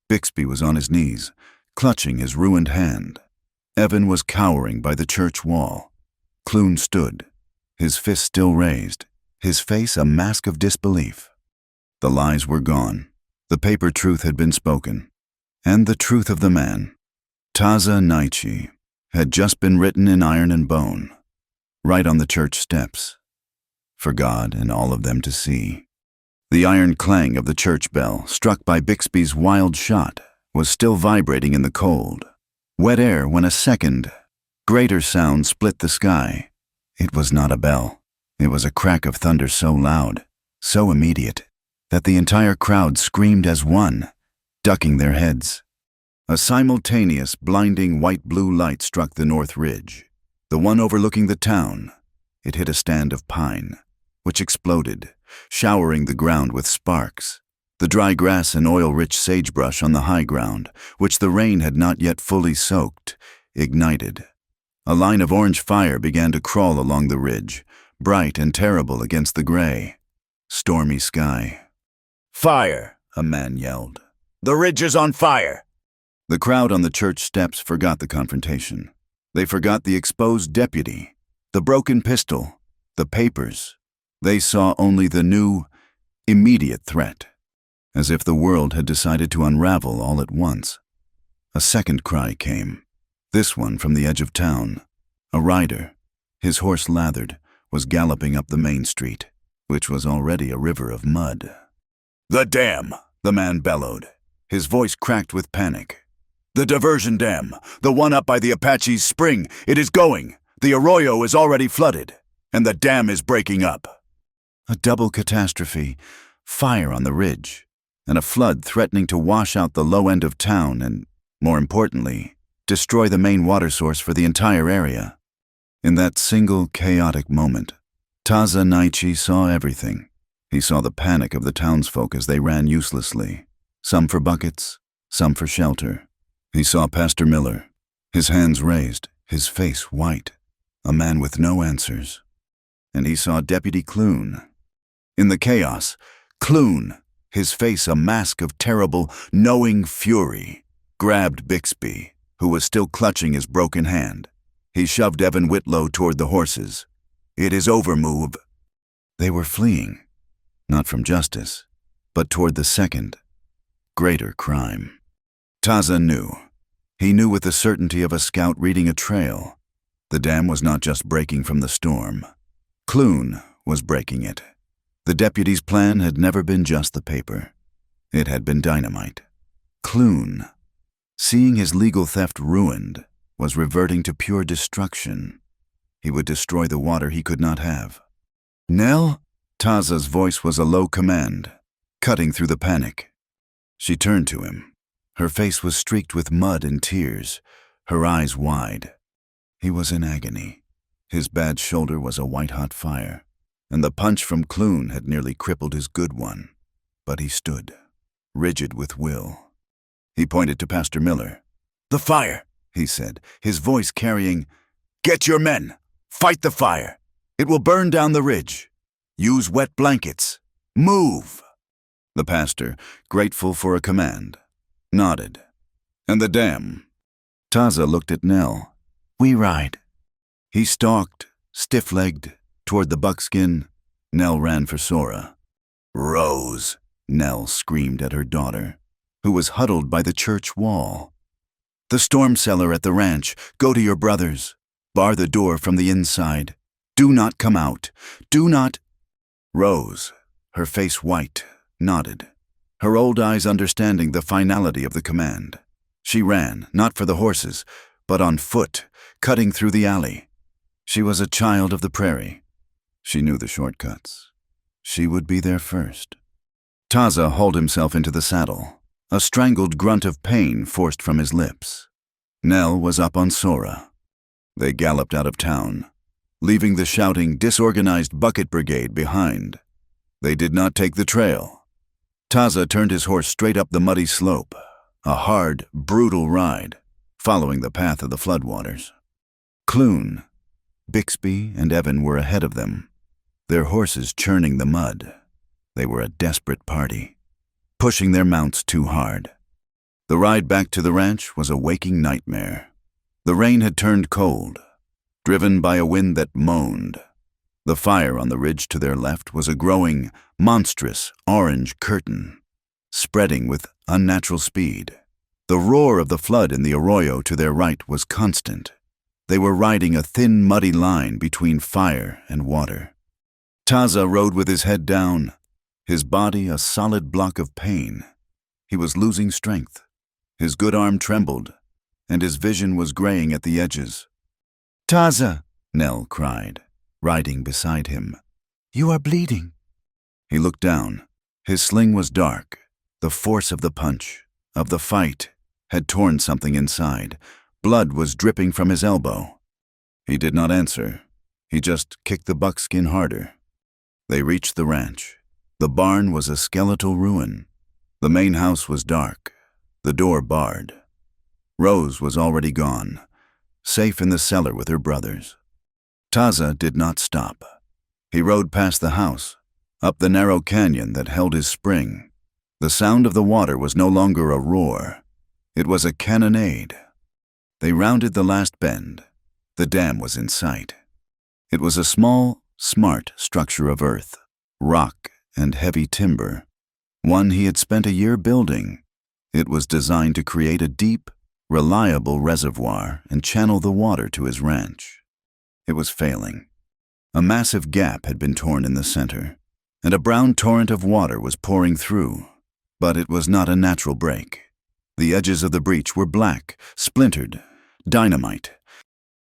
Bixby was on his knees, clutching his ruined hand. Evan was cowering by the church wall. Clune stood, his fist still raised, his face a mask of disbelief. The lies were gone. The paper truth had been spoken. And the truth of the man, Taza Naichi, had just been written in iron and bone, right on the church steps, for God and all of them to see. The iron clang of the church bell, struck by Bixby's wild shot, was still vibrating in the cold, wet air when a second, greater sound split the sky. It was not a bell. It was a crack of thunder so loud, so immediate, that the entire crowd screamed as one, ducking their heads. A simultaneous, blinding white-blue light struck the north ridge, the one overlooking the town. It hit a stand of pine, which exploded, showering the ground with sparks. The dry grass and oil-rich sagebrush on the high ground, which the rain had not yet fully soaked, ignited. A line of orange fire began to crawl along the ridge, bright and terrible against the gray, stormy sky. "Fire!" a man yelled. "The ridge is on fire!" The crowd on the church steps forgot the confrontation. They forgot the exposed deputy, the broken pistol, the papers. They saw only the new, immediate threat, as if the world had decided to unravel all at once. A second cry came, this one from the edge of town. A rider, his horse lathered, was galloping up the main street, which was already a river of mud. "The dam!" the man bellowed, his voice cracked with panic. "The diversion dam, the one up by the Apache's spring, it is going. The arroyo is already flooded, and the dam is breaking up." A double catastrophe, fire on the ridge, and a flood threatening to wash out the low end of town and, more importantly, destroy the main water source for the entire area. In that single chaotic moment, Taza Naichi saw everything. He saw the panic of the townsfolk as they ran uselessly, some for buckets, some for shelter. He saw Pastor Miller, his hands raised, his face white, a man with no answers. And he saw Deputy Clune. In the chaos, Clune, his face a mask of terrible, knowing fury, grabbed Bixby, who was still clutching his broken hand. He shoved Evan Whitlow toward the horses. "It is over, move." They were fleeing, not from justice, but toward the second, greater crime. Taza knew. He knew with the certainty of a scout reading a trail. The dam was not just breaking from the storm. Clune was breaking it. The deputy's plan had never been just the paper. It had been dynamite. Clune, seeing his legal theft ruined, was reverting to pure destruction. He would destroy the water he could not have. "Nell?" Taza's voice was a low command, cutting through the panic. She turned to him. Her face was streaked with mud and tears, her eyes wide. He was in agony. His bad shoulder was a white-hot fire, and the punch from Clune had nearly crippled his good one. But he stood, rigid with will. He pointed to Pastor Miller. "The fire," he said, his voice carrying, "Get your men! Fight the fire! It will burn down the ridge. Use wet blankets. Move! The pastor, grateful for a command, nodded. And the dam? Taza looked at Nell. We ride. He stalked, stiff-legged, toward the buckskin. Nell ran for Sora. Rose! Nell screamed at her daughter, who was huddled by the church wall. The storm cellar at the ranch. Go to your brothers. Bar the door from the inside. Do not come out. Do not. Rose, her face white, nodded, her old eyes understanding the finality of the command. She ran, not for the horses, but on foot, cutting through the alley. She was a child of the prairie. She knew the shortcuts. She would be there first. Taza hauled himself into the saddle, a strangled grunt of pain forced from his lips. Nell was up on Sora. They galloped out of town, leaving the shouting, disorganized bucket brigade behind. They did not take the trail. Taza turned his horse straight up the muddy slope, a hard, brutal ride, following the path of the floodwaters. Clune, Bixby, and Evan were ahead of them, their horses churning the mud. They were a desperate party, pushing their mounts too hard. The ride back to the ranch was a waking nightmare. The rain had turned cold, driven by a wind that moaned. The fire on the ridge to their left was a growing, monstrous orange curtain, spreading with unnatural speed. The roar of the flood in the arroyo to their right was constant. They were riding a thin, muddy line between fire and water. Taza rode with his head down, his body a solid block of pain. He was losing strength. His good arm trembled, and his vision was graying at the edges. Taza, Nell cried, riding beside him. You are bleeding. He looked down. His sling was dark. The force of the punch, of the fight, had torn something inside. Blood was dripping from his elbow. He did not answer. He just kicked the buckskin harder. They reached the ranch. The barn was a skeletal ruin. The main house was dark, the door barred. Rose was already gone, safe in the cellar with her brothers. Taza did not stop. He rode past the house, up the narrow canyon that held his spring. The sound of the water was no longer a roar. It was a cannonade. They rounded the last bend. The dam was in sight. It was a small, smart structure of earth, rock, and heavy timber, one he had spent a year building. It was designed to create a deep, reliable reservoir and channel the water to his ranch. It was failing. A massive gap had been torn in the center, and a brown torrent of water was pouring through, but it was not a natural break. The edges of the breach were black, splintered, dynamite,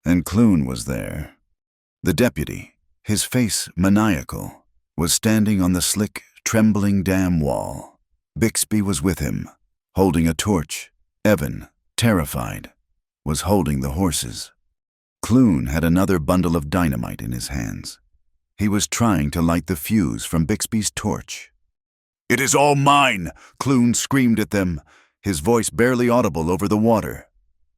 and Clune was there. The deputy, his face maniacal, was standing on the slick, trembling dam wall. Bixby was with him, holding a torch. Evan, terrified, was holding the horses. Clune had another bundle of dynamite in his hands. He was trying to light the fuse from Bixby's torch. "It is all mine!" Clune screamed at them, his voice barely audible over the water.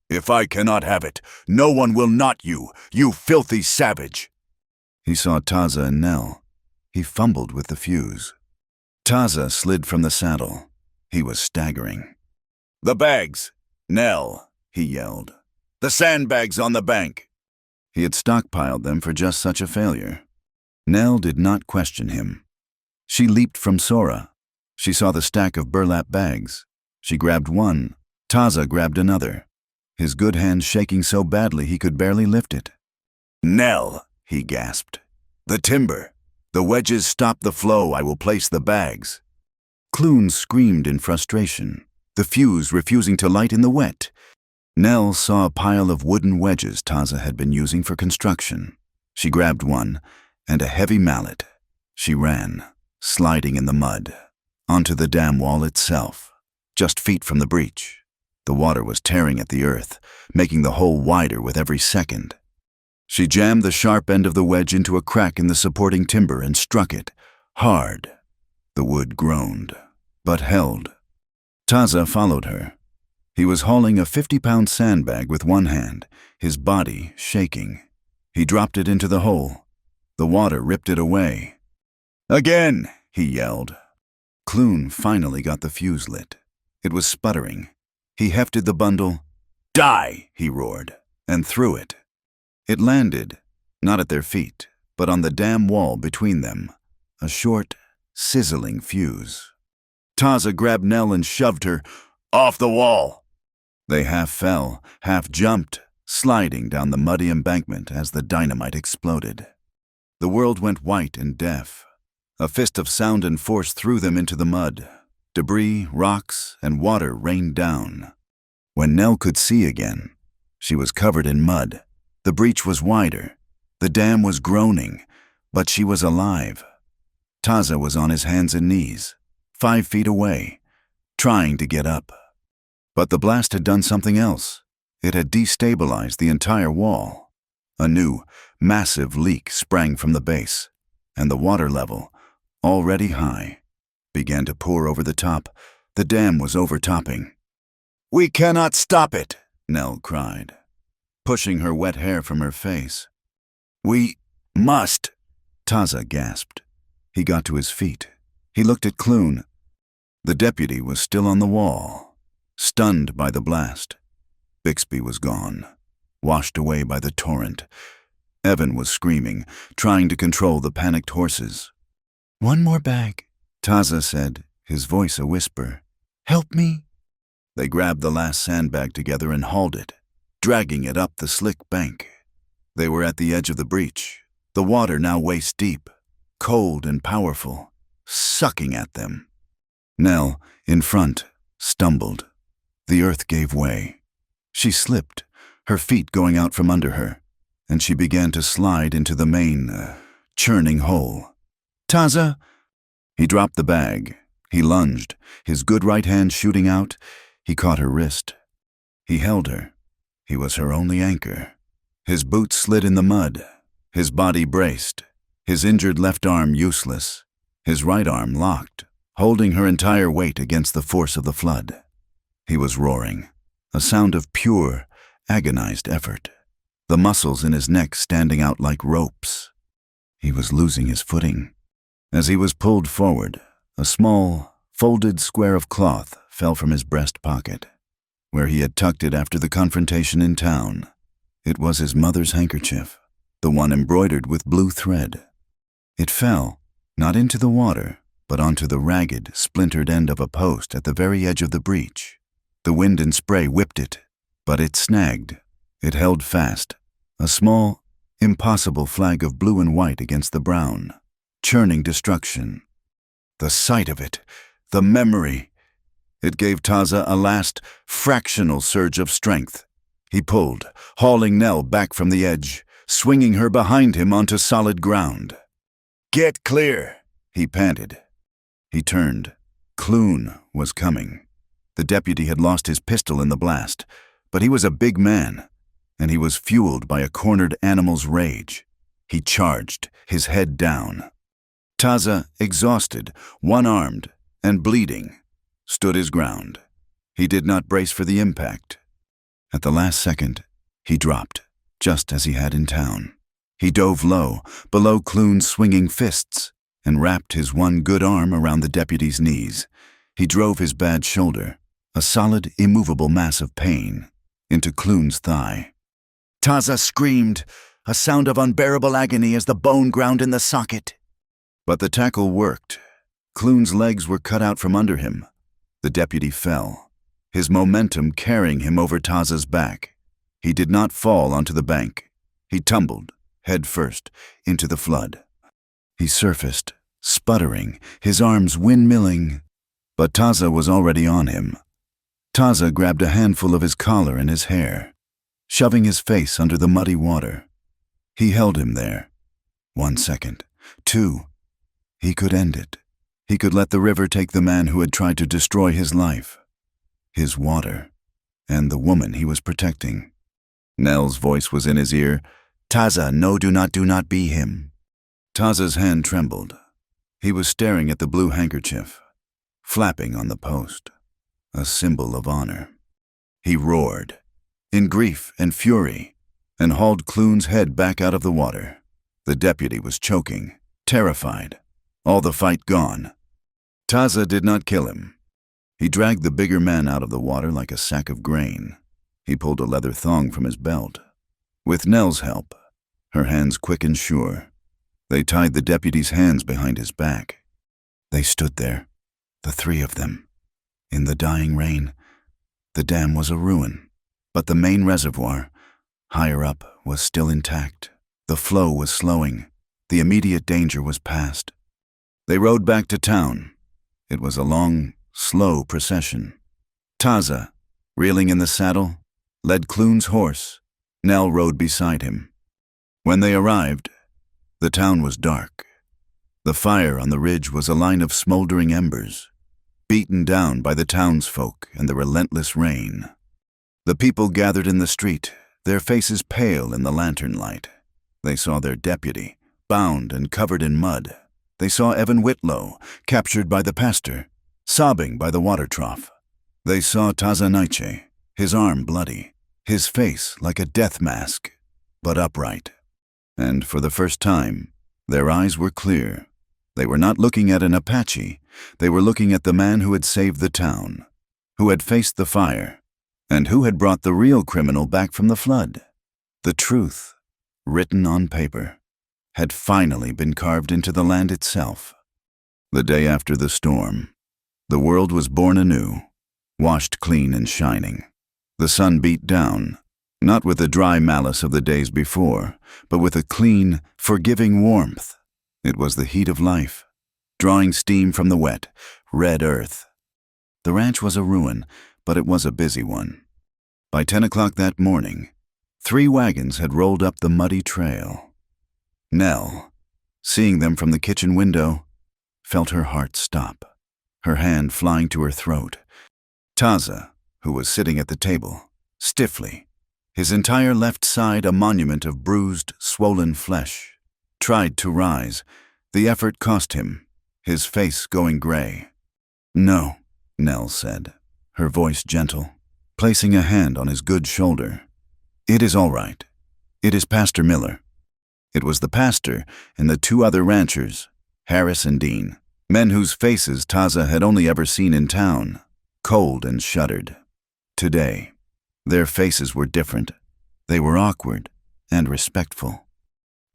"If I cannot have it, no one will not you, you filthy savage!" He saw Taza and Nell. He fumbled with the fuse. Taza slid from the saddle. He was staggering. "The bags! Nell!" he yelled. "The sandbags on the bank!" He had stockpiled them for just such a failure. Nell did not question him. She leaped from Sora. She saw the stack of burlap bags. She grabbed one. Taza grabbed another, his good hand shaking so badly he could barely lift it. "Nell!" he gasped. "The timber! The wedges stop the flow. I will place the bags." Clune screamed in frustration, the fuse refusing to light in the wet. Nell saw a pile of wooden wedges Taza had been using for construction. She grabbed one, and a heavy mallet. She ran, sliding in the mud, onto the dam wall itself, just feet from the breach. The water was tearing at the earth, making the hole wider with every second. She jammed the sharp end of the wedge into a crack in the supporting timber and struck it, hard. The wood groaned, but held. Taza followed her. He was hauling a 50-pound sandbag with one hand, his body shaking. He dropped it into the hole. The water ripped it away. Again, he yelled. Clune finally got the fuse lit. It was sputtering. He hefted the bundle. Die, he roared, and threw it. It landed, not at their feet, but on the dam wall between them, a short, sizzling fuse. Taza grabbed Nell and shoved her off the wall. They half fell, half jumped, sliding down the muddy embankment as the dynamite exploded. The world went white and deaf. A fist of sound and force threw them into the mud. Debris, rocks, and water rained down. When Nell could see again, she was covered in mud. The breach was wider. The dam was groaning, but she was alive. Taza was on his hands and knees, 5 feet away, trying to get up. But the blast had done something else. It had destabilized the entire wall. A new, massive leak sprang from the base, and the water level, already high, began to pour over the top. The dam was overtopping. "We cannot stop it," Nell cried, pushing her wet hair from her face. "We must," Taza gasped. He got to his feet. He looked at Clune. The deputy was still on the wall, stunned by the blast. Bixby was gone, washed away by the torrent. Evan was screaming, trying to control the panicked horses. "One more bag," Taza said, his voice a whisper. "Help me." They grabbed the last sandbag together and hauled it, dragging it up the slick bank. They were at the edge of the breach, the water now waist deep, cold and powerful, sucking at them. Nell, in front, stumbled. The earth gave way. She slipped, her feet going out from under her, and she began to slide into the main, churning hole. "Taza!" He dropped the bag. He lunged, his good right hand shooting out. He caught her wrist. He held her. He was her only anchor. His boots slid in the mud. His body braced. His injured left arm useless. His right arm locked, holding her entire weight against the force of the flood. He was roaring, a sound of pure, agonized effort, the muscles in his neck standing out like ropes. He was losing his footing. As he was pulled forward, a small, folded square of cloth fell from his breast pocket, where he had tucked it after the confrontation in town. It was his mother's handkerchief, the one embroidered with blue thread. It fell, not into the water, but onto the ragged, splintered end of a post at the very edge of the breach. The wind and spray whipped it, but it snagged. It held fast, a small, impossible flag of blue and white against the brown, churning destruction. The sight of it, the memory, it gave Taza a last, fractional surge of strength. He pulled, hauling Nell back from the edge, swinging her behind him onto solid ground. "Get clear," he panted. He turned. Clune was coming. The deputy had lost his pistol in the blast, but he was a big man, and he was fueled by a cornered animal's rage. He charged, his head down. Taza, exhausted, one-armed, and bleeding, stood his ground. He did not brace for the impact. At the last second, he dropped, just as he had in town. He dove low, below Clune's swinging fists, and wrapped his one good arm around the deputy's knees. He drove his bad shoulder, a solid, immovable mass of pain, into Clune's thigh. Taza screamed, a sound of unbearable agony as the bone ground in the socket. But the tackle worked. Clune's legs were cut out from under him. The deputy fell, his momentum carrying him over Taza's back. He did not fall onto the bank. He tumbled, head first, into the flood. He surfaced, sputtering, his arms windmilling, but Taza was already on him. Taza grabbed a handful of his collar and his hair, shoving his face under the muddy water. He held him there. 1 second, 2. He could end it. He could let the river take the man who had tried to destroy his life, his water, and the woman he was protecting. Nell's voice was in his ear. "Taza, no, do not be him." Taza's hand trembled. He was staring at the blue handkerchief, flapping on the post, a symbol of honor. He roared, in grief and fury, and hauled Clune's head back out of the water. The deputy was choking, terrified. all the fight gone. Taza did not kill him. He dragged the bigger man out of the water like a sack of grain. He pulled a leather thong from his belt. With Nell's help, her hands quick and sure, they tied the deputy's hands behind his back. They stood there, the three of them. In the dying rain, the dam was a ruin, but the main reservoir, higher up, was still intact. The flow was slowing. The immediate danger was past. They rode back to town. It was a long, slow procession. Taza, reeling in the saddle, led Clune's horse. Nell rode beside him. When they arrived, the town was dark. The fire on the ridge was a line of smoldering embers, beaten down by the townsfolk and the relentless rain. The people gathered in the street, their faces pale in the lantern light. They saw their deputy, bound and covered in mud. They saw Evan Whitlow, captured by the pastor, sobbing by the water trough. They saw Taza Naiche, his arm bloody, his face like a death mask, but upright. And for the first time, their eyes were clear. They were not looking at an Apache. They were looking at the man who had saved the town, who had faced the fire, and who had brought the real criminal back from the flood. The truth, written on paper, had finally been carved into the land itself. The day after the storm, the world was born anew, washed clean and shining. The sun beat down, not with the dry malice of the days before, but with a clean, forgiving warmth. It was the heat of life, drawing steam from the wet, red earth. The ranch was a ruin, but it was a busy one. By 10 o'clock that morning, 3 wagons had rolled up the muddy trail. Nell, seeing them from the kitchen window, felt her heart stop, her hand flying to her throat. Taza, who was sitting at the table, stiffly, his entire left side a monument of bruised, swollen flesh, tried to rise. The effort cost him, his face going gray. "No," Nell said, her voice gentle, placing a hand on his good shoulder. "It is all right. It is Pastor Miller." It was the pastor and the 2 other ranchers, Harris and Dean, men whose faces Taza had only ever seen in town, cold and shuddered. Today, their faces were different. They were awkward and respectful.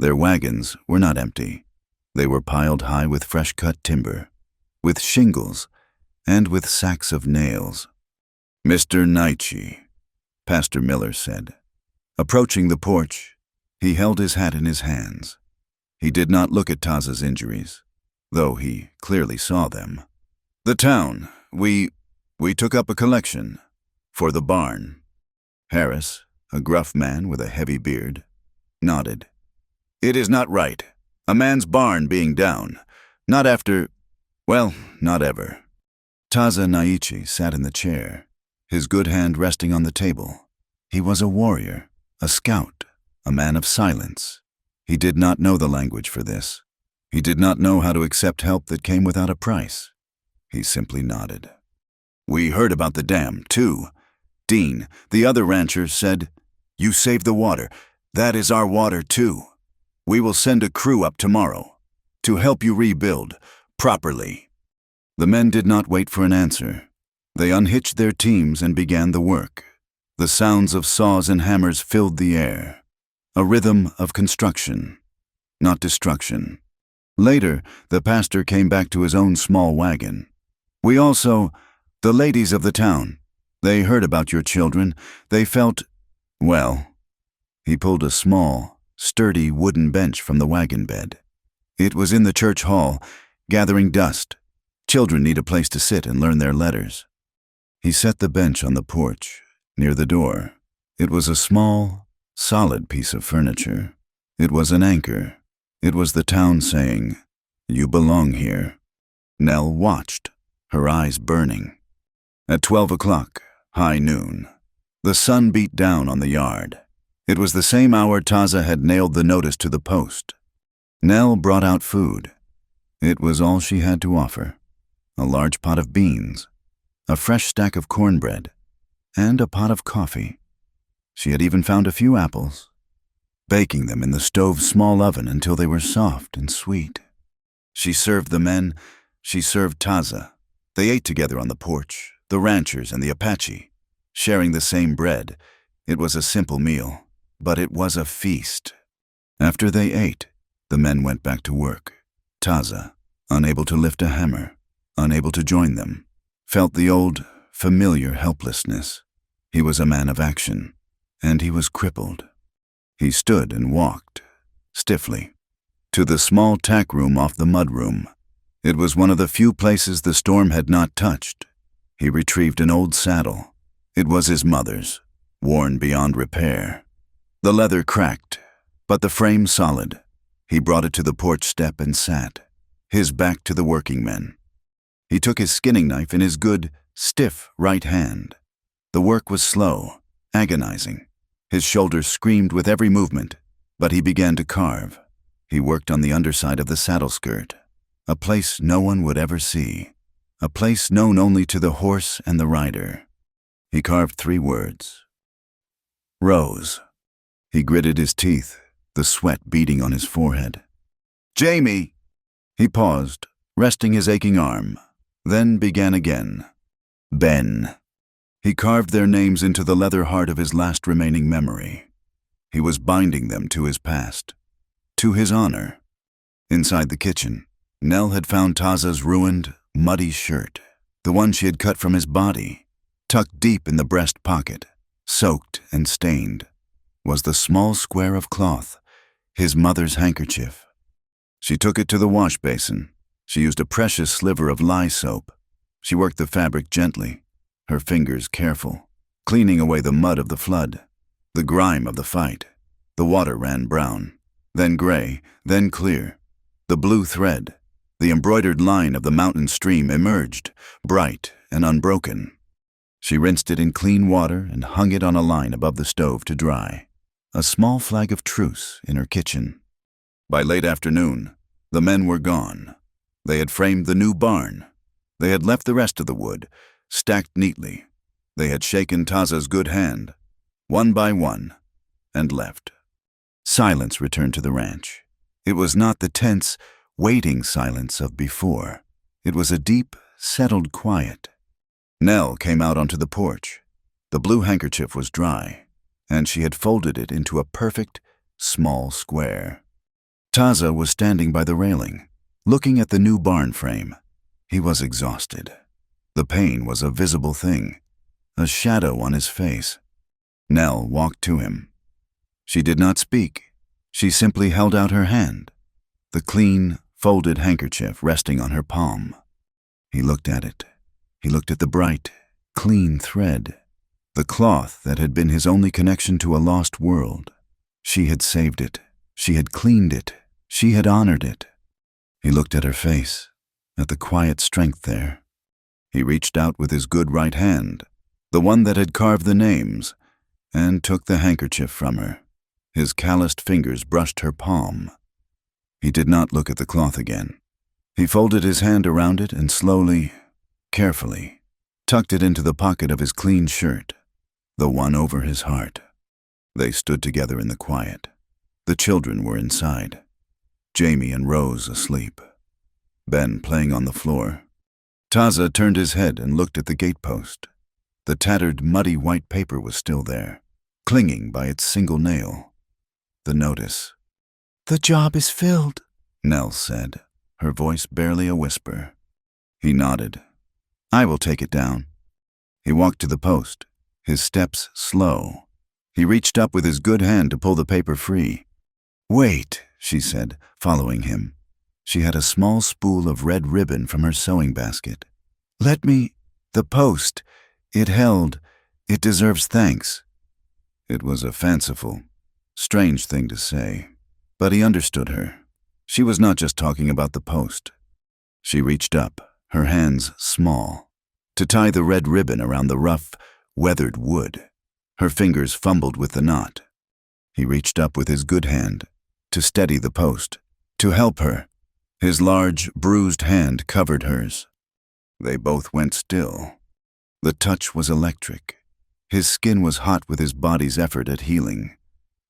Their wagons were not empty. They were piled high with fresh-cut timber, with shingles, and with sacks of nails. "Mr. Naiche," Pastor Miller said. Approaching the porch, he held his hat in his hands. He did not look at Taza's injuries, though he clearly saw them. "The town, we took up a collection for the barn." Harris, a gruff man with a heavy beard, nodded. "It is not right. A man's barn being down. Not after, well, not ever." Taza Naiche sat in the chair, his good hand resting on the table. He was a warrior, a scout, a man of silence. He did not know the language for this. He did not know how to accept help that came without a price. He simply nodded. "We heard about the dam, too. Dean, the other rancher, said, 'You saved the water. That is our water, too. We will send a crew up tomorrow to help you rebuild properly.'" The men did not wait for an answer. They unhitched their teams and began the work. The sounds of saws and hammers filled the air, a rhythm of construction, not destruction. Later, the pastor came back to his own small wagon. "We also, the ladies of the town, they heard about your children. They felt, well," he pulled a small, sturdy wooden bench from the wagon bed. "It was in the church hall, gathering dust. Children need a place to sit and learn their letters." He set the bench on the porch, near the door. It was a small, solid piece of furniture. It was an anchor. It was the town saying, "You belong here." Nell watched, her eyes burning. At 12 o'clock, high noon, the sun beat down on the yard. It was the same hour Taza had nailed the notice to the post. Nell brought out food. It was all she had to offer. A large pot of beans, a fresh stack of cornbread, and a pot of coffee. She had even found a few apples, baking them in the stove's small oven until they were soft and sweet. She served the men, she served Taza. They ate together on the porch, the ranchers and the Apache, sharing the same bread. It was a simple meal, but it was a feast. After they ate, the men went back to work. Taza, unable to lift a hammer, unable to join them, felt the old, familiar helplessness. He was a man of action, and he was crippled. He stood and walked, stiffly, to the small tack room off the mudroom. It was one of the few places the storm had not touched. He retrieved an old saddle. It was his mother's, worn beyond repair. The leather cracked, but the frame solid. He brought it to the porch step and sat, his back to the working men. He took his skinning knife in his good, stiff right hand. The work was slow, agonizing. His shoulders screamed with every movement, but he began to carve. He worked on the underside of the saddle skirt, a place no one would ever see, a place known only to the horse and the rider. He carved 3 words. Rose. He gritted his teeth, the sweat beading on his forehead. Jamie! He paused, resting his aching arm, then began again. Ben. He carved their names into the leather heart of his last remaining memory. He was binding them to his past, to his honor. Inside the kitchen, Nell had found Taza's ruined, muddy shirt, the one she had cut from his body. Tucked deep in the breast pocket, soaked and stained, was the small square of cloth, his mother's handkerchief. She took it to the wash basin. She used a precious sliver of lye soap. She worked the fabric gently, her fingers careful, cleaning away the mud of the flood, the grime of the fight. The water ran brown, then gray, then clear. The blue thread, the embroidered line of the mountain stream emerged, bright and unbroken. She rinsed it in clean water and hung it on a line above the stove to dry, a small flag of truce in her kitchen. By late afternoon, the men were gone. They had framed the new barn. They had left the rest of the wood, stacked neatly. They had shaken Taza's good hand, one by one, and left. Silence returned to the ranch. It was not the tense, waiting silence of before. It was a deep, settled quiet. Nell came out onto the porch. The blue handkerchief was dry, and she had folded it into a perfect, small square. Taza was standing by the railing, looking at the new barn frame. He was exhausted. The pain was a visible thing, a shadow on his face. Nell walked to him. She did not speak. She simply held out her hand, the clean, folded handkerchief resting on her palm. He looked at it. He looked at the bright, clean thread, the cloth that had been his only connection to a lost world. She had saved it. She had cleaned it. She had honored it. He looked at her face, at the quiet strength there. He reached out with his good right hand, the one that had carved the names, and took the handkerchief from her. His calloused fingers brushed her palm. He did not look at the cloth again. He folded his hand around it and slowly, carefully, tucked it into the pocket of his clean shirt, the one over his heart. They stood together in the quiet. The children were inside, Jamie and Rose asleep, Ben playing on the floor. Taza turned his head and looked at the gatepost. The tattered, muddy white paper was still there, clinging by its single nail. The notice. "The job is filled," Nell said, her voice barely a whisper. He nodded. "I will take it down." He walked to the post, his steps slow. He reached up with his good hand to pull the paper free. "Wait," she said, following him. She had a small spool of red ribbon from her sewing basket. "Let me—" "The post. It deserves thanks." It was a fanciful, strange thing to say, but he understood her. She was not just talking about the post. She reached up, her hands small, to tie the red ribbon around the rough, weathered wood. Her fingers fumbled with the knot. He reached up with his good hand, to steady the post, to help her. His large, bruised hand covered hers. They both went still. The touch was electric. His skin was hot with his body's effort at healing.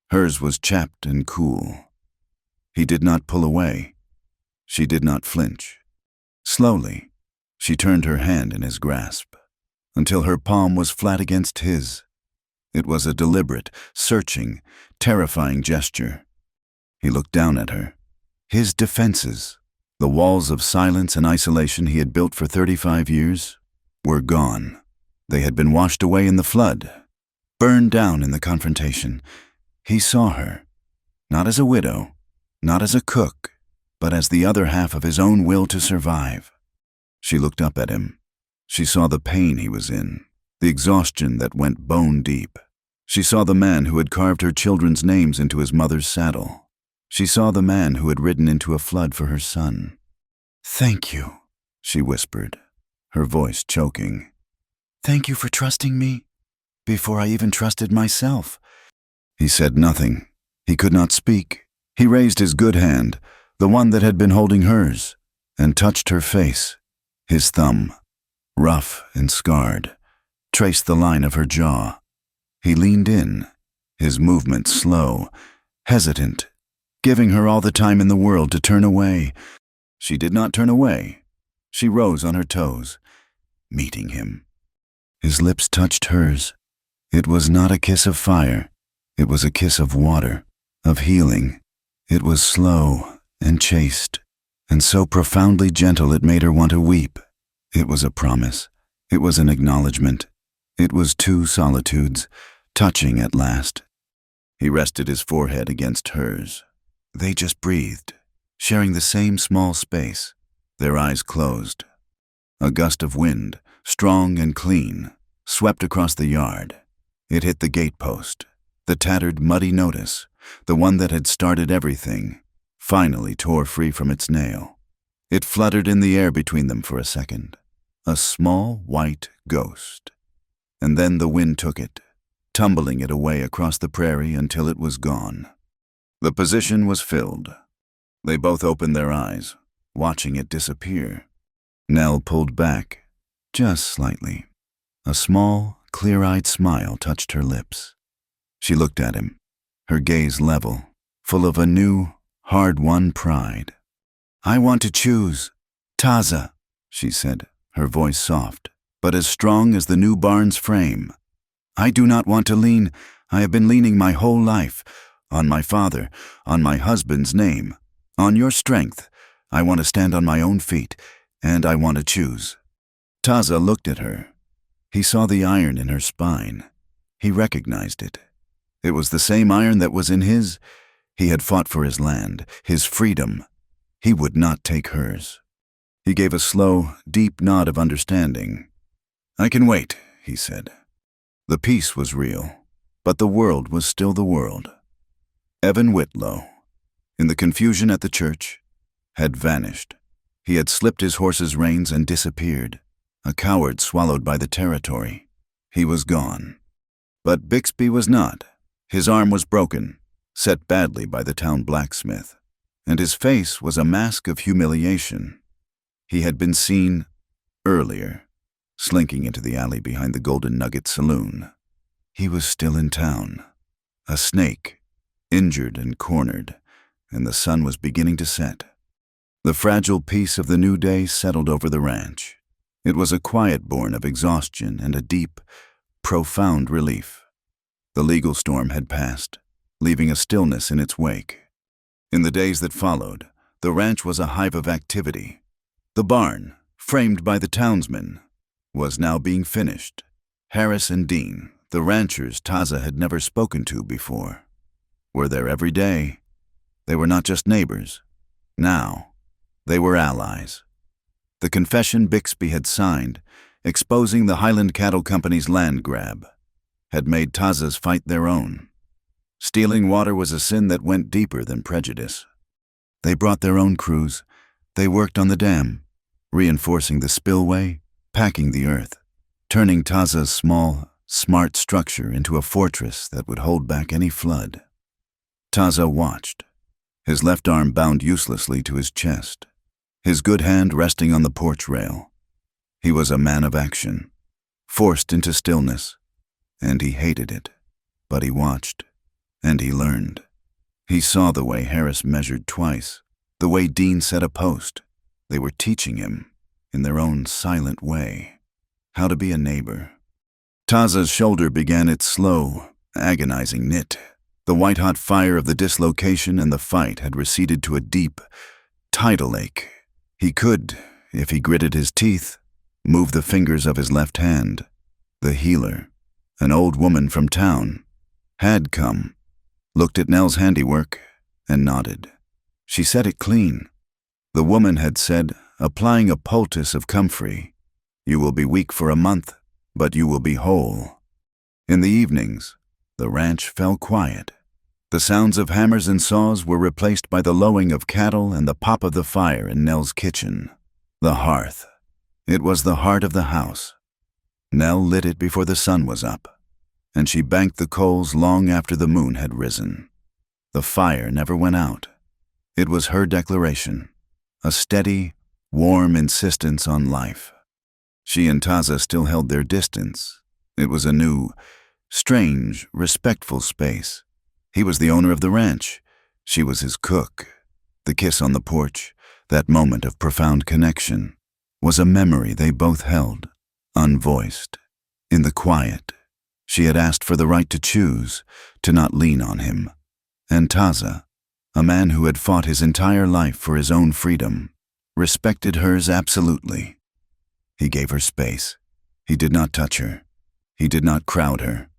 Hers was chapped and cool. He did not pull away. She did not flinch. Slowly, she turned her hand in his grasp, until her palm was flat against his. It was a deliberate, searching, terrifying gesture. He looked down at her. His defenses, the walls of silence and isolation he had built for 35 years, were gone. They had been washed away in the flood, burned down in the confrontation. He saw her, not as a widow, not as a cook, but as the other half of his own will to survive. She looked up at him. She saw the pain he was in, the exhaustion that went bone deep. She saw the man who had carved her children's names into his mother's saddle. She saw the man who had ridden into a flood for her son. "Thank you," she whispered, her voice choking. "Thank you for trusting me, before I even trusted myself." He said nothing. He could not speak. He raised his good hand, the one that had been holding hers, and touched her face. His thumb, rough and scarred, traced the line of her jaw. He leaned in, his movement slow, hesitant, giving her all the time in the world to turn away. She did not turn away. She rose on her toes, meeting him. His lips touched hers. It was not a kiss of fire. It was a kiss of water, of healing. It was slow and chaste, and so profoundly gentle it made her want to weep. It was a promise. It was an acknowledgement. It was two solitudes, touching at last. He rested his forehead against hers. They just breathed, sharing the same small space, their eyes closed. A gust of wind, strong and clean, swept across the yard. It hit the gatepost. The tattered, muddy notice, the one that had started everything, finally tore free from its nail. It fluttered in the air between them for a second, a small white ghost. And then the wind took it, tumbling it away across the prairie until it was gone. The position was filled. They both opened their eyes, watching it disappear. Nell pulled back, just slightly. A small, clear-eyed smile touched her lips. She looked at him, her gaze level, full of a new, hard-won pride. "I want to choose. Taza," she said, her voice soft, but as strong as the new barn's frame. "I do not want to lean. I have been leaning my whole life, on my father, on my husband's name, on your strength. I want to stand on my own feet, and I want to choose." Taza looked at her. He saw the iron in her spine. He recognized it. It was the same iron that was in his. He had fought for his land, his freedom. He would not take hers. He gave a slow, deep nod of understanding. "I can wait," he said. The peace was real, but the world was still the world. Evan Whitlow, in the confusion at the church, had vanished. He had slipped his horse's reins and disappeared, a coward swallowed by the territory. He was gone. But Bixby was not. His arm was broken, set badly by the town blacksmith, and his face was a mask of humiliation. He had been seen earlier, slinking into the alley behind the Golden Nugget Saloon. He was still in town, a snake, injured and cornered, and the sun was beginning to set. The fragile peace of the new day settled over the ranch. It was a quiet born of exhaustion and a deep, profound relief. The legal storm had passed, leaving a stillness in its wake. In the days that followed, the ranch was a hive of activity. The barn, framed by the townsmen, was now being finished. Harris and Dean, the ranchers Taza had never spoken to before, were there every day. They were not just neighbors. Now, they were allies. The confession Bixby had signed, exposing the Highland Cattle Company's land grab, had made Taza's fight their own. Stealing water was a sin that went deeper than prejudice. They brought their own crews. They worked on the dam, reinforcing the spillway, packing the earth, turning Taza's small, smart structure into a fortress that would hold back any flood. Taza watched, his left arm bound uselessly to his chest, his good hand resting on the porch rail. He was a man of action, forced into stillness, and he hated it. But he watched, and he learned. He saw the way Harris measured twice, The way Dean set a post, they were teaching him, in their own silent way, how to be a neighbor. Taza's shoulder began its slow, agonizing knit. The white-hot fire of the dislocation and the fight had receded to a deep, tidal ache. He could, if he gritted his teeth, move the fingers of his left hand. The healer, an old woman from town, had come, looked at Nell's handiwork, and nodded. She said it clean. The woman had said, applying a poultice of comfrey, "You will be weak for a month, but you will be whole." In the evenings, the ranch fell quiet. The sounds of hammers and saws were replaced by the lowing of cattle and the pop of the fire in Nell's kitchen. The hearth. It was the heart of the house. Nell lit it before the sun was up, and she banked the coals long after the moon had risen. The fire never went out. It was her declaration, a steady, warm insistence on life. She and Taza still held their distance. It was a new, strange, respectful space. He was the owner of the ranch. She was his cook. The kiss on the porch, that moment of profound connection, was a memory they both held, unvoiced. In the quiet, she had asked for the right to choose, to not lean on him. And Taza, a man who had fought his entire life for his own freedom, respected hers absolutely. He gave her space. He did not touch her. He did not crowd her.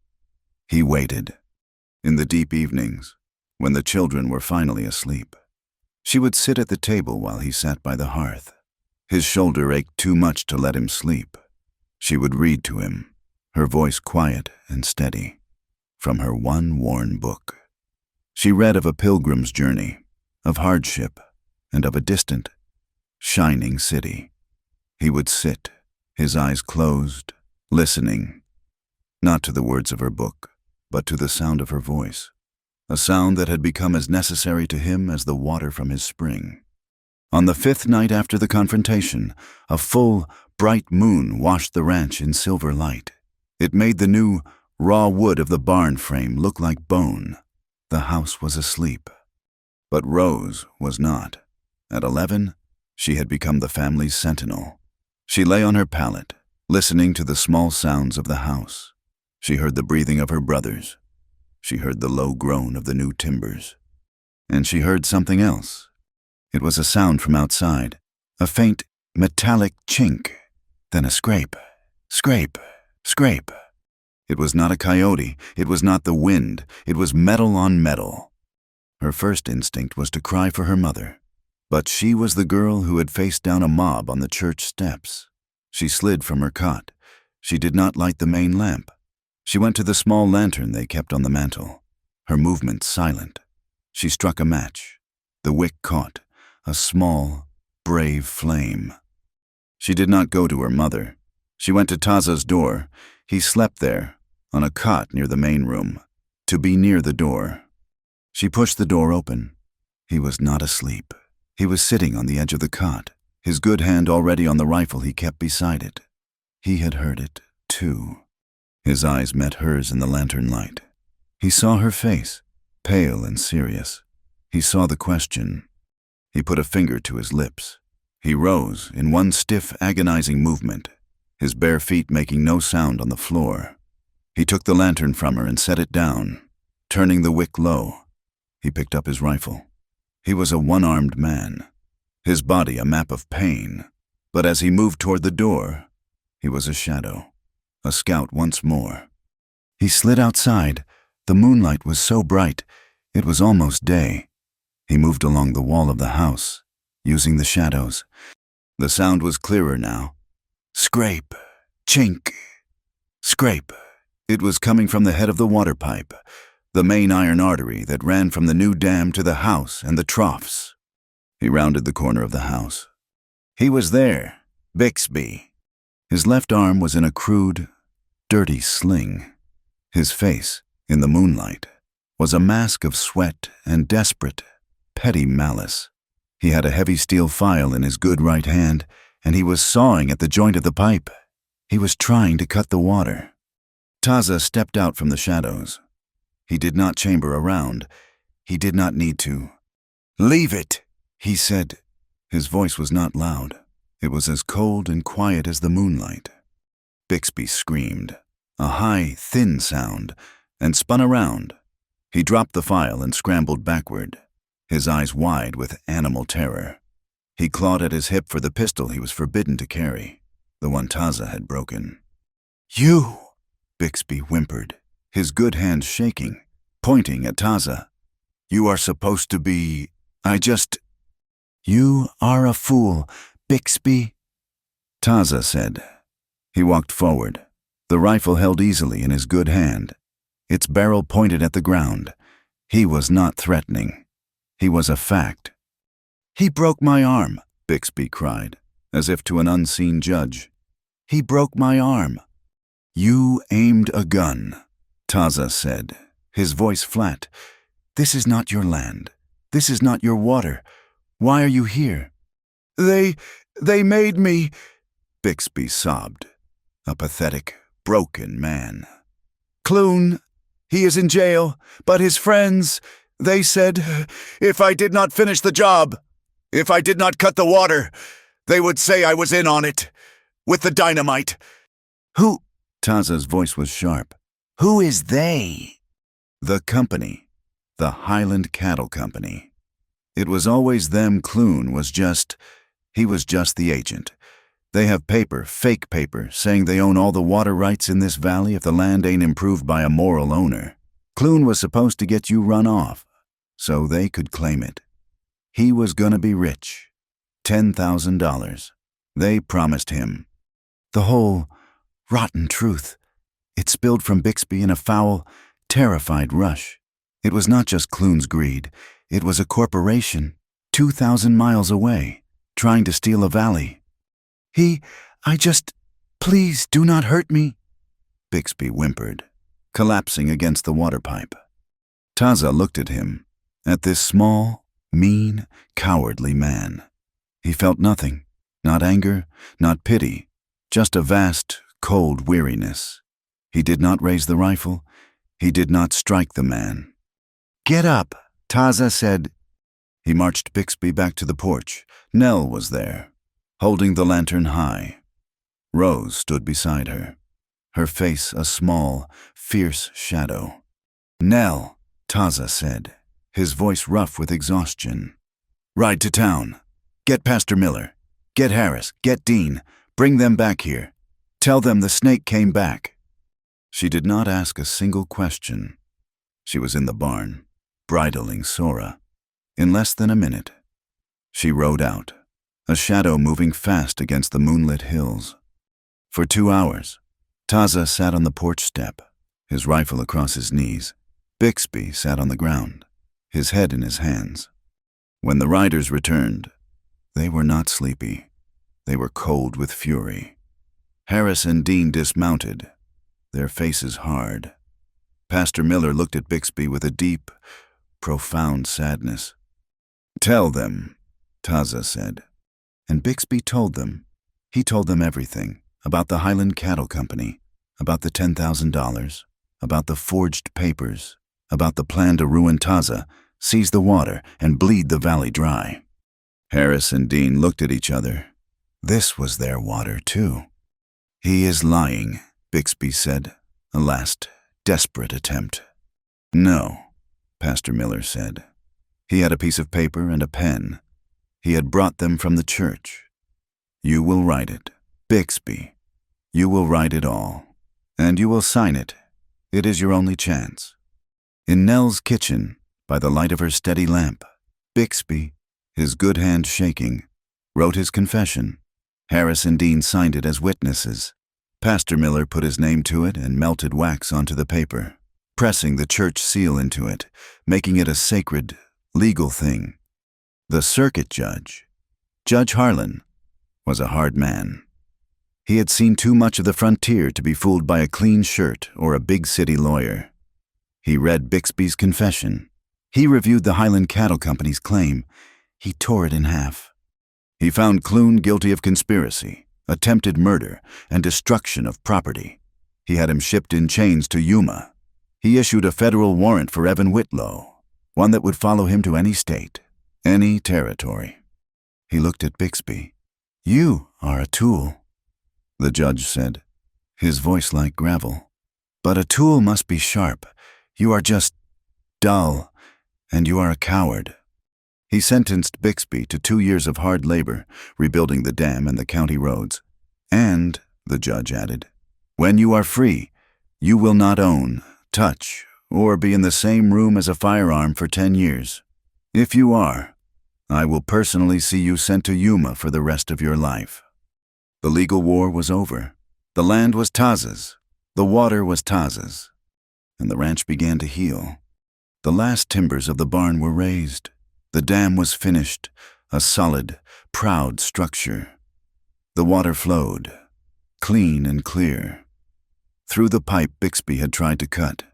He waited. In the deep evenings, when the children were finally asleep, she would sit at the table while he sat by the hearth. His shoulder ached too much to let him sleep. She would read to him, her voice quiet and steady, from her one worn book. She read of a pilgrim's journey, of hardship, and of a distant, shining city. He would sit, his eyes closed, listening, not to the words of her book, but to the sound of her voice, a sound that had become as necessary to him as the water from his spring. On the 5th night after the confrontation, a full, bright moon washed the ranch in silver light. It made the new, raw wood of the barn frame look like bone. The house was asleep. But Rose was not. At 11, she had become the family's sentinel. She lay on her pallet, listening to the small sounds of the house. She heard the breathing of her brothers. She heard the low groan of the new timbers. And she heard something else. It was a sound from outside, a faint, metallic chink, then a scrape, scrape, scrape. It was not a coyote, it was not the wind, it was metal on metal. Her first instinct was to cry for her mother, but she was the girl who had faced down a mob on the church steps. She slid from her cot. She did not light the main lamp. She went to the small lantern they kept on the mantel, her movements silent. She struck a match. The wick caught, a small, brave flame. She did not go to her mother. She went to Taza's door. He slept there, on a cot near the main room, to be near the door. She pushed the door open. He was not asleep. He was sitting on the edge of the cot, his good hand already on the rifle he kept beside it. He had heard it, too. His eyes met hers in the lantern light. He saw her face, pale and serious. He saw the question. He put a finger to his lips. He rose in one stiff, agonizing movement, his bare feet making no sound on the floor. He took the lantern from her and set it down, turning the wick low. He picked up his rifle. He was a one-armed man, his body a map of pain. But as he moved toward the door, he was a shadow. A scout once more. He slid outside. The moonlight was so bright, it was almost day. He moved along the wall of the house, using the shadows. The sound was clearer now. Scrape, chink, scrape. It was coming from the head of the water pipe, the main iron artery that ran from the new dam to the house and the troughs. He rounded the corner of the house. He was there, Bixby. His left arm was in a crude, dirty sling. His face, in the moonlight, was a mask of sweat and desperate, petty malice. He had a heavy steel file in his good right hand, and he was sawing at the joint of the pipe. He was trying to cut the water. Taza stepped out from the shadows. He did not chamber around. He did not need to. "Leave it," He said. His voice was not loud. It was as cold and quiet as the moonlight. Bixby screamed, a high, thin sound, and spun around. He dropped the file and scrambled backward, his eyes wide with animal terror. He clawed at his hip for the pistol he was forbidden to carry, the one Taza had broken. "You!" Bixby whimpered, his good hand shaking, pointing at Taza. "You are supposed to be... You are a fool, Bixby," Taza said. He walked forward, the rifle held easily in his good hand, its barrel pointed at the ground. He was not threatening. He was a fact. "He broke my arm," Bixby cried, as if to an unseen judge. "He broke my arm." "You aimed a gun," Taza said, his voice flat. "This is not your land. This is not your water. Why are you here?" They made me," Bixby sobbed, a pathetic, broken man. "Clune, he is in jail, but his friends, they said, if I did not finish the job, if I did not cut the water, they would say I was in on it, with the dynamite." "Who?" Taza's voice was sharp. "Who is they?" "The company. The Highland Cattle Company. It was always them. Clune was just... He was just the agent. They have paper, fake paper, saying they own all the water rights in this valley if the land ain't improved by a moral owner. Clune was supposed to get you run off, so they could claim it. He was gonna be rich. $10,000. They promised him. The whole rotten truth. It spilled from Bixby in a foul, terrified rush. It was not just Clune's greed. It was a corporation, 2,000 miles away, trying to steal a valley. Please do not hurt me," Bixby whimpered, collapsing against the water pipe. Taza looked at him, at this small, mean, cowardly man. He felt nothing, not anger, not pity, just a vast, cold weariness. He did not raise the rifle. He did not strike the man. "Get up," Taza said. He marched Bixby back to the porch. Nell was there, holding the lantern high. Rose stood beside her, her face a small, fierce shadow. "Nell," Taza said, his voice rough with exhaustion. "Ride to town. Get Pastor Miller. Get Harris. Get Dean. Bring them back here. Tell them the snake came back." She did not ask a single question. She was in the barn, bridling Sora. In less than a minute, she rode out, a shadow moving fast against the moonlit hills. For 2 hours, Taza sat on the porch step, his rifle across his knees. Bixby sat on the ground, his head in his hands. When the riders returned, they were not sleepy. They were cold with fury. Harris and Dean dismounted, their faces hard. Pastor Miller looked at Bixby with a deep, profound sadness. "Tell them," Taza said. And Bixby told them. He told them everything, about the Highland Cattle Company, about the $10,000, about the forged papers, about the plan to ruin Taza, seize the water, and bleed the valley dry. Harris and Dean looked at each other. This was their water, too. "He is lying," Bixby said, a last, desperate attempt. "No," Pastor Miller said. He had a piece of paper and a pen. He had brought them from the church. "You will write it, Bixby. You will write it all, and you will sign it. It is your only chance." In Nell's kitchen, by the light of her steady lamp, Bixby, his good hand shaking, wrote his confession. Harris and Dean signed it as witnesses. Pastor Miller put his name to it and melted wax onto the paper, pressing the church seal into it, making it a sacred, legal thing. The circuit judge, Judge Harlan, was a hard man. He had seen too much of the frontier to be fooled by a clean shirt or a big city lawyer. He read Bixby's confession. He reviewed the Highland Cattle Company's claim. He tore it in half. He found Clune guilty of conspiracy, attempted murder, and destruction of property. He had him shipped in chains to Yuma. He issued a federal warrant for Evan Whitlow, one that would follow him to any state. Any territory. He looked at Bixby. "You are a tool," the judge said, his voice like gravel. "But a tool must be sharp. You are just dull, and you are a coward." He sentenced Bixby to 2 years of hard labor, rebuilding the dam and the county roads. "And," the judge added, "when you are free, you will not own, touch, or be in the same room as a firearm for 10 years. If you are, I will personally see you sent to Yuma for the rest of your life." The legal war was over. The land was Taza's. The water was Taza's. And the ranch began to heal. The last timbers of the barn were raised. The dam was finished, a solid, proud structure. The water flowed, clean and clear, through the pipe Bixby had tried to cut.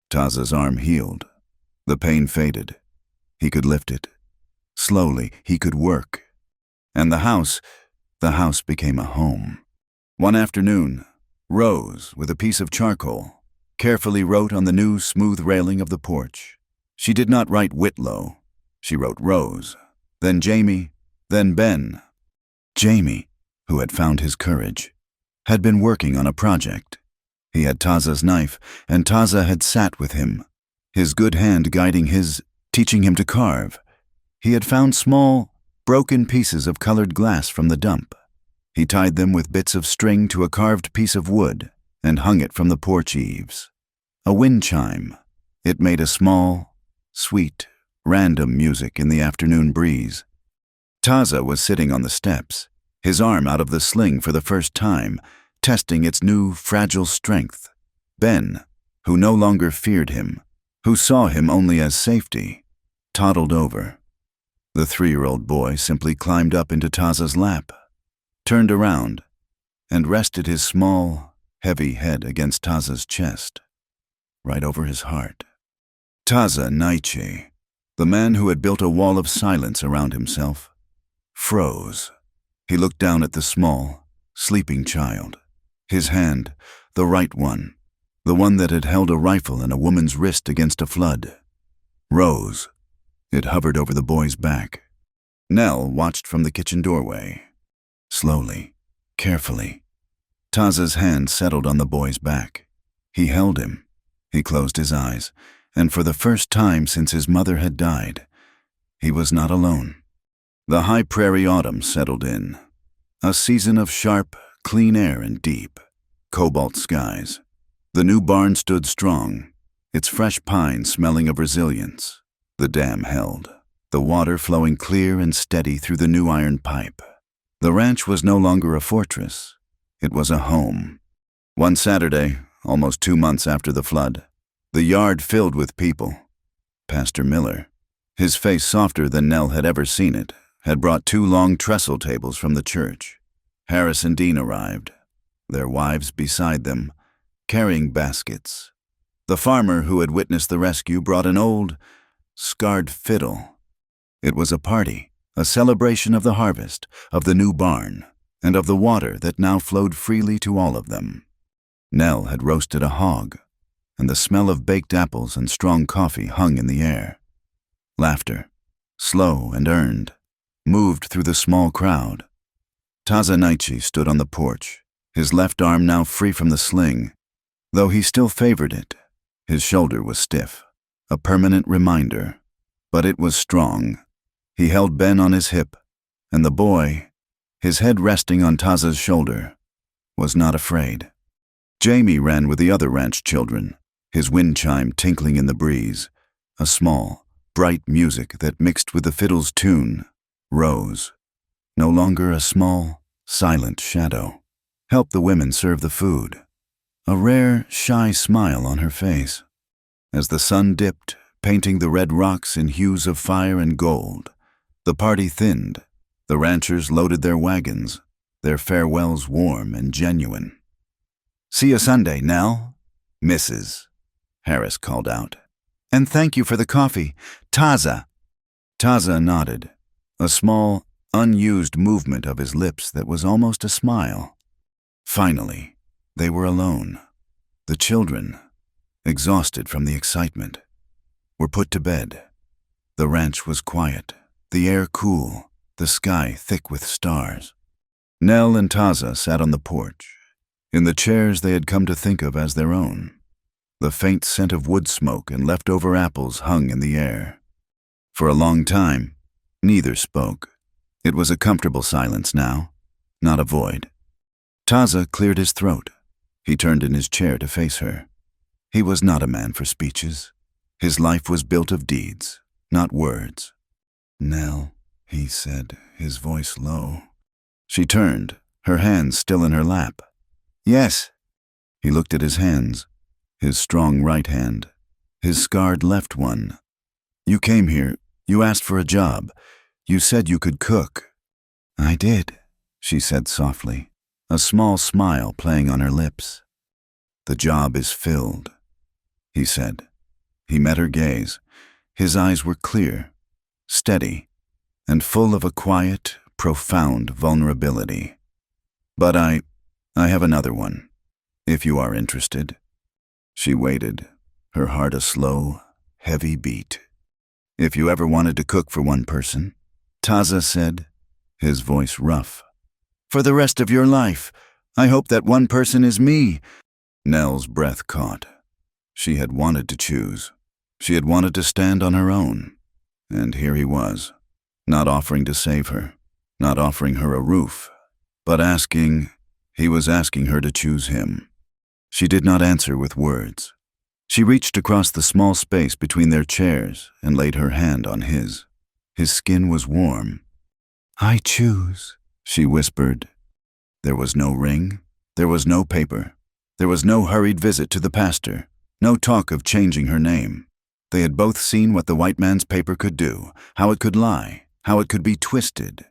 Taza's arm healed. The pain faded. He could lift it. Slowly, he could work. And the house became a home. One afternoon, Rose, with a piece of charcoal, carefully wrote on the new smooth railing of the porch. She did not write Whitlow. She wrote Rose, then Jamie, then Ben. Jamie, who had found his courage, had been working on a project. He had Taza's knife, and Taza had sat with him, his good hand guiding his, teaching him to carve. He had found small, broken pieces of colored glass from the dump. He tied them with bits of string to a carved piece of wood and hung it from the porch eaves. A wind chime. It made a small, sweet, random music in the afternoon breeze. Taza was sitting on the steps, his arm out of the sling for the first time, testing its new, fragile strength. Ben, who no longer feared him, who saw him only as safety, toddled over. The 3-year-old boy simply climbed up into Taza's lap, turned around, and rested his small, heavy head against Taza's chest, right over his heart. Taza Naiche, the man who had built a wall of silence around himself, froze. He looked down at the small, sleeping child. His hand, the right one, the one that had held a rifle in a woman's wrist against a flood, rose. It hovered over the boy's back. Nell watched from the kitchen doorway. Slowly, carefully, Taza's hand settled on the boy's back. He held him. He closed his eyes, and for the first time since his mother had died, he was not alone. The high prairie autumn settled in, a season of sharp, clean air and deep, cobalt skies. The new barn stood strong, its fresh pine smelling of resilience. The dam held, the water flowing clear and steady through the new iron pipe. The ranch was no longer a fortress. It was a home. One Saturday, almost 2 months after the flood, the yard filled with people. Pastor Miller, his face softer than Nell had ever seen it, had brought 2 long trestle tables from the church. Harris and Dean arrived, their wives beside them, carrying baskets. The farmer who had witnessed the rescue brought an old, scarred fiddle. It was a party, a celebration of the harvest, of the new barn, and of the water that now flowed freely to all of them. Nell had roasted a hog, and the smell of baked apples and strong coffee hung in the air. Laughter, slow and earned, moved through the small crowd. Taza Naiche stood on the porch, his left arm now free from the sling. Though he still favored it, his shoulder was stiff, a permanent reminder, but it was strong. He held Ben on his hip, and the boy, his head resting on Taza's shoulder, was not afraid. Jamie ran with the other ranch children, his wind chime tinkling in the breeze, a small, bright music that mixed with the fiddle's tune, Rose, no longer a small, silent shadow, helped the women serve the food, a rare, shy smile on her face. As the sun dipped, painting the red rocks in hues of fire and gold, the party thinned. The ranchers loaded their wagons, their farewells warm and genuine. "See you Sunday, Nell." "Mrs." Harris called out. "And thank you for the coffee, Taza." Taza nodded, a small, unused movement of his lips that was almost a smile. Finally, they were alone. The children, exhausted from the excitement, were put to bed. The ranch was quiet. the air cool, the sky thick with stars. Nell and Taza sat on the porch, in the chairs they had come to think of as their own. The faint scent of wood smoke and leftover apples hung in the air. For a long time, neither spoke. It was a comfortable silence now, not a void. Taza cleared his throat. He turned in his chair to face her. He was not a man for speeches. His life was built of deeds, not words. "Nell," he said, his voice low. She turned, her hands still in her lap. "Yes." He looked at his hands, his strong right hand, his scarred left one. "You came here, you asked for a job. You said you could cook." "I did," she said softly, a small smile playing on her lips. "The job is filled," he said. He met her gaze. His eyes were clear, steady, and full of a quiet, profound vulnerability. "But I have another one, if you are interested." She waited, her heart a slow, heavy beat. "If you ever wanted to cook for one person," Taza said, his voice rough. "For the rest of your life, I hope that one person is me." Nell's breath caught. She had wanted to choose. She had wanted to stand on her own. And here he was, not offering to save her, not offering her a roof, but he was asking her to choose him. She did not answer with words. She reached across the small space between their chairs and laid her hand on his. His skin was warm. "I choose," she whispered. There was no ring. There was no paper. There was no hurried visit to the pastor. No talk of changing her name. They had both seen what the white man's paper could do, how it could lie, how it could be twisted.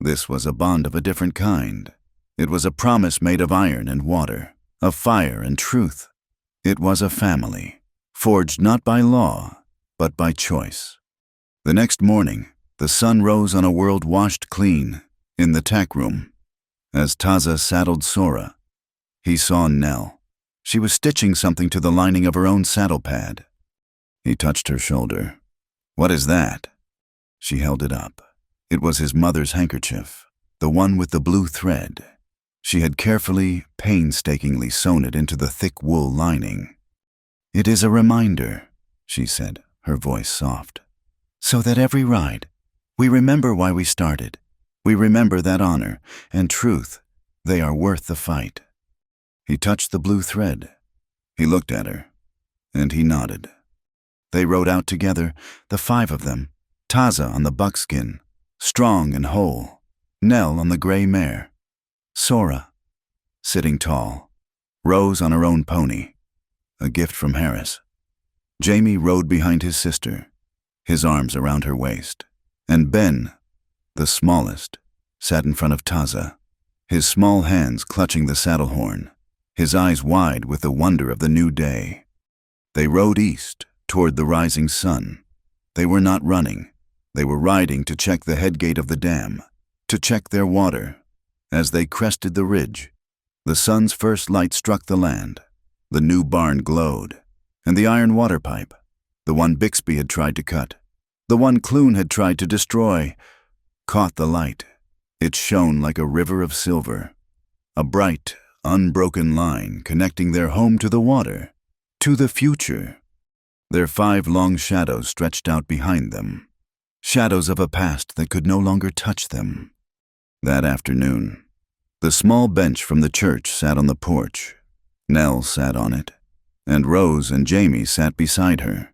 This was a bond of a different kind. It was a promise made of iron and water, of fire and truth. It was a family, forged not by law, but by choice. The next morning, the sun rose on a world washed clean, in the tack room. As Taza saddled Sora, he saw Nell. She was stitching something to the lining of her own saddle pad. He touched her shoulder. "What is that?" She held it up. It was his mother's handkerchief, the one with the blue thread. She had carefully, painstakingly sewn it into the thick wool lining. "It is a reminder," she said, her voice soft. "So that every ride, we remember why we started. We remember that honor and truth, they are worth the fight." He touched the blue thread. He looked at her, and he nodded. They rode out together, the 5 of them, Taza on the buckskin, strong and whole, Nell on the gray mare. Sora, sitting tall, Rose on her own pony, a gift from Harris. Jamie rode behind his sister, his arms around her waist, and Ben, the smallest, sat in front of Taza, his small hands clutching the saddle horn, his eyes wide with the wonder of the new day. They rode east, toward the rising sun. They were not running. They were riding to check the headgate of the dam, to check their water. As they crested the ridge, the sun's first light struck the land. The new barn glowed, and the iron water pipe, the one Bixby had tried to cut, the one Clune had tried to destroy, caught the light. It shone like a river of silver, a bright, unbroken line connecting their home to the water, to the future. Their 5 long shadows stretched out behind them, shadows of a past that could no longer touch them. That afternoon, the small bench from the church sat on the porch. Nell sat on it, and Rose and Jamie sat beside her.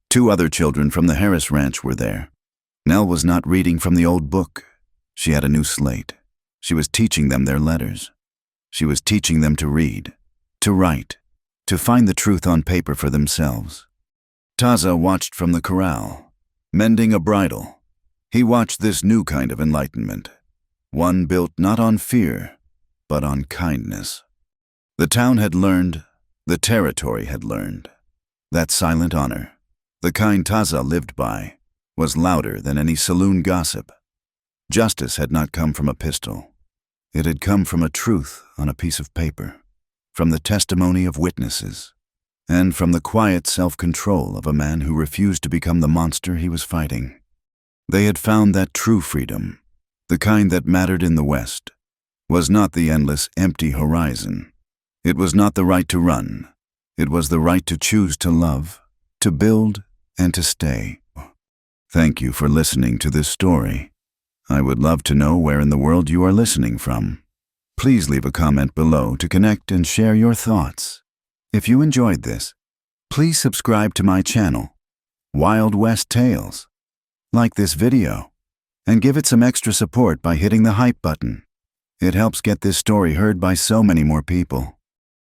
2 other children from the Harris Ranch were there. Nell was not reading from the old book. She had a new slate. She was teaching them their letters. She was teaching them to read, to write, to find the truth on paper for themselves. Taza watched from the corral, mending a bridle. He watched this new kind of enlightenment, one built not on fear, but on kindness. The town had learned, the territory had learned, that silent honor, the kind Taza lived by, was louder than any saloon gossip. Justice had not come from a pistol. It had come from a truth on a piece of paper, from the testimony of witnesses, and from the quiet self-control of a man who refused to become the monster he was fighting. They had found that true freedom, the kind that mattered in the West, was not the endless, empty horizon. It was not the right to run. It was the right to choose to love, to build, and to stay. Thank you for listening to this story. I would love to know where in the world you are listening from. Please leave a comment below to connect and share your thoughts. If you enjoyed this, please subscribe to my channel, Wild West Tales. Like this video, and give it some extra support by hitting the hype button. It helps get this story heard by so many more people.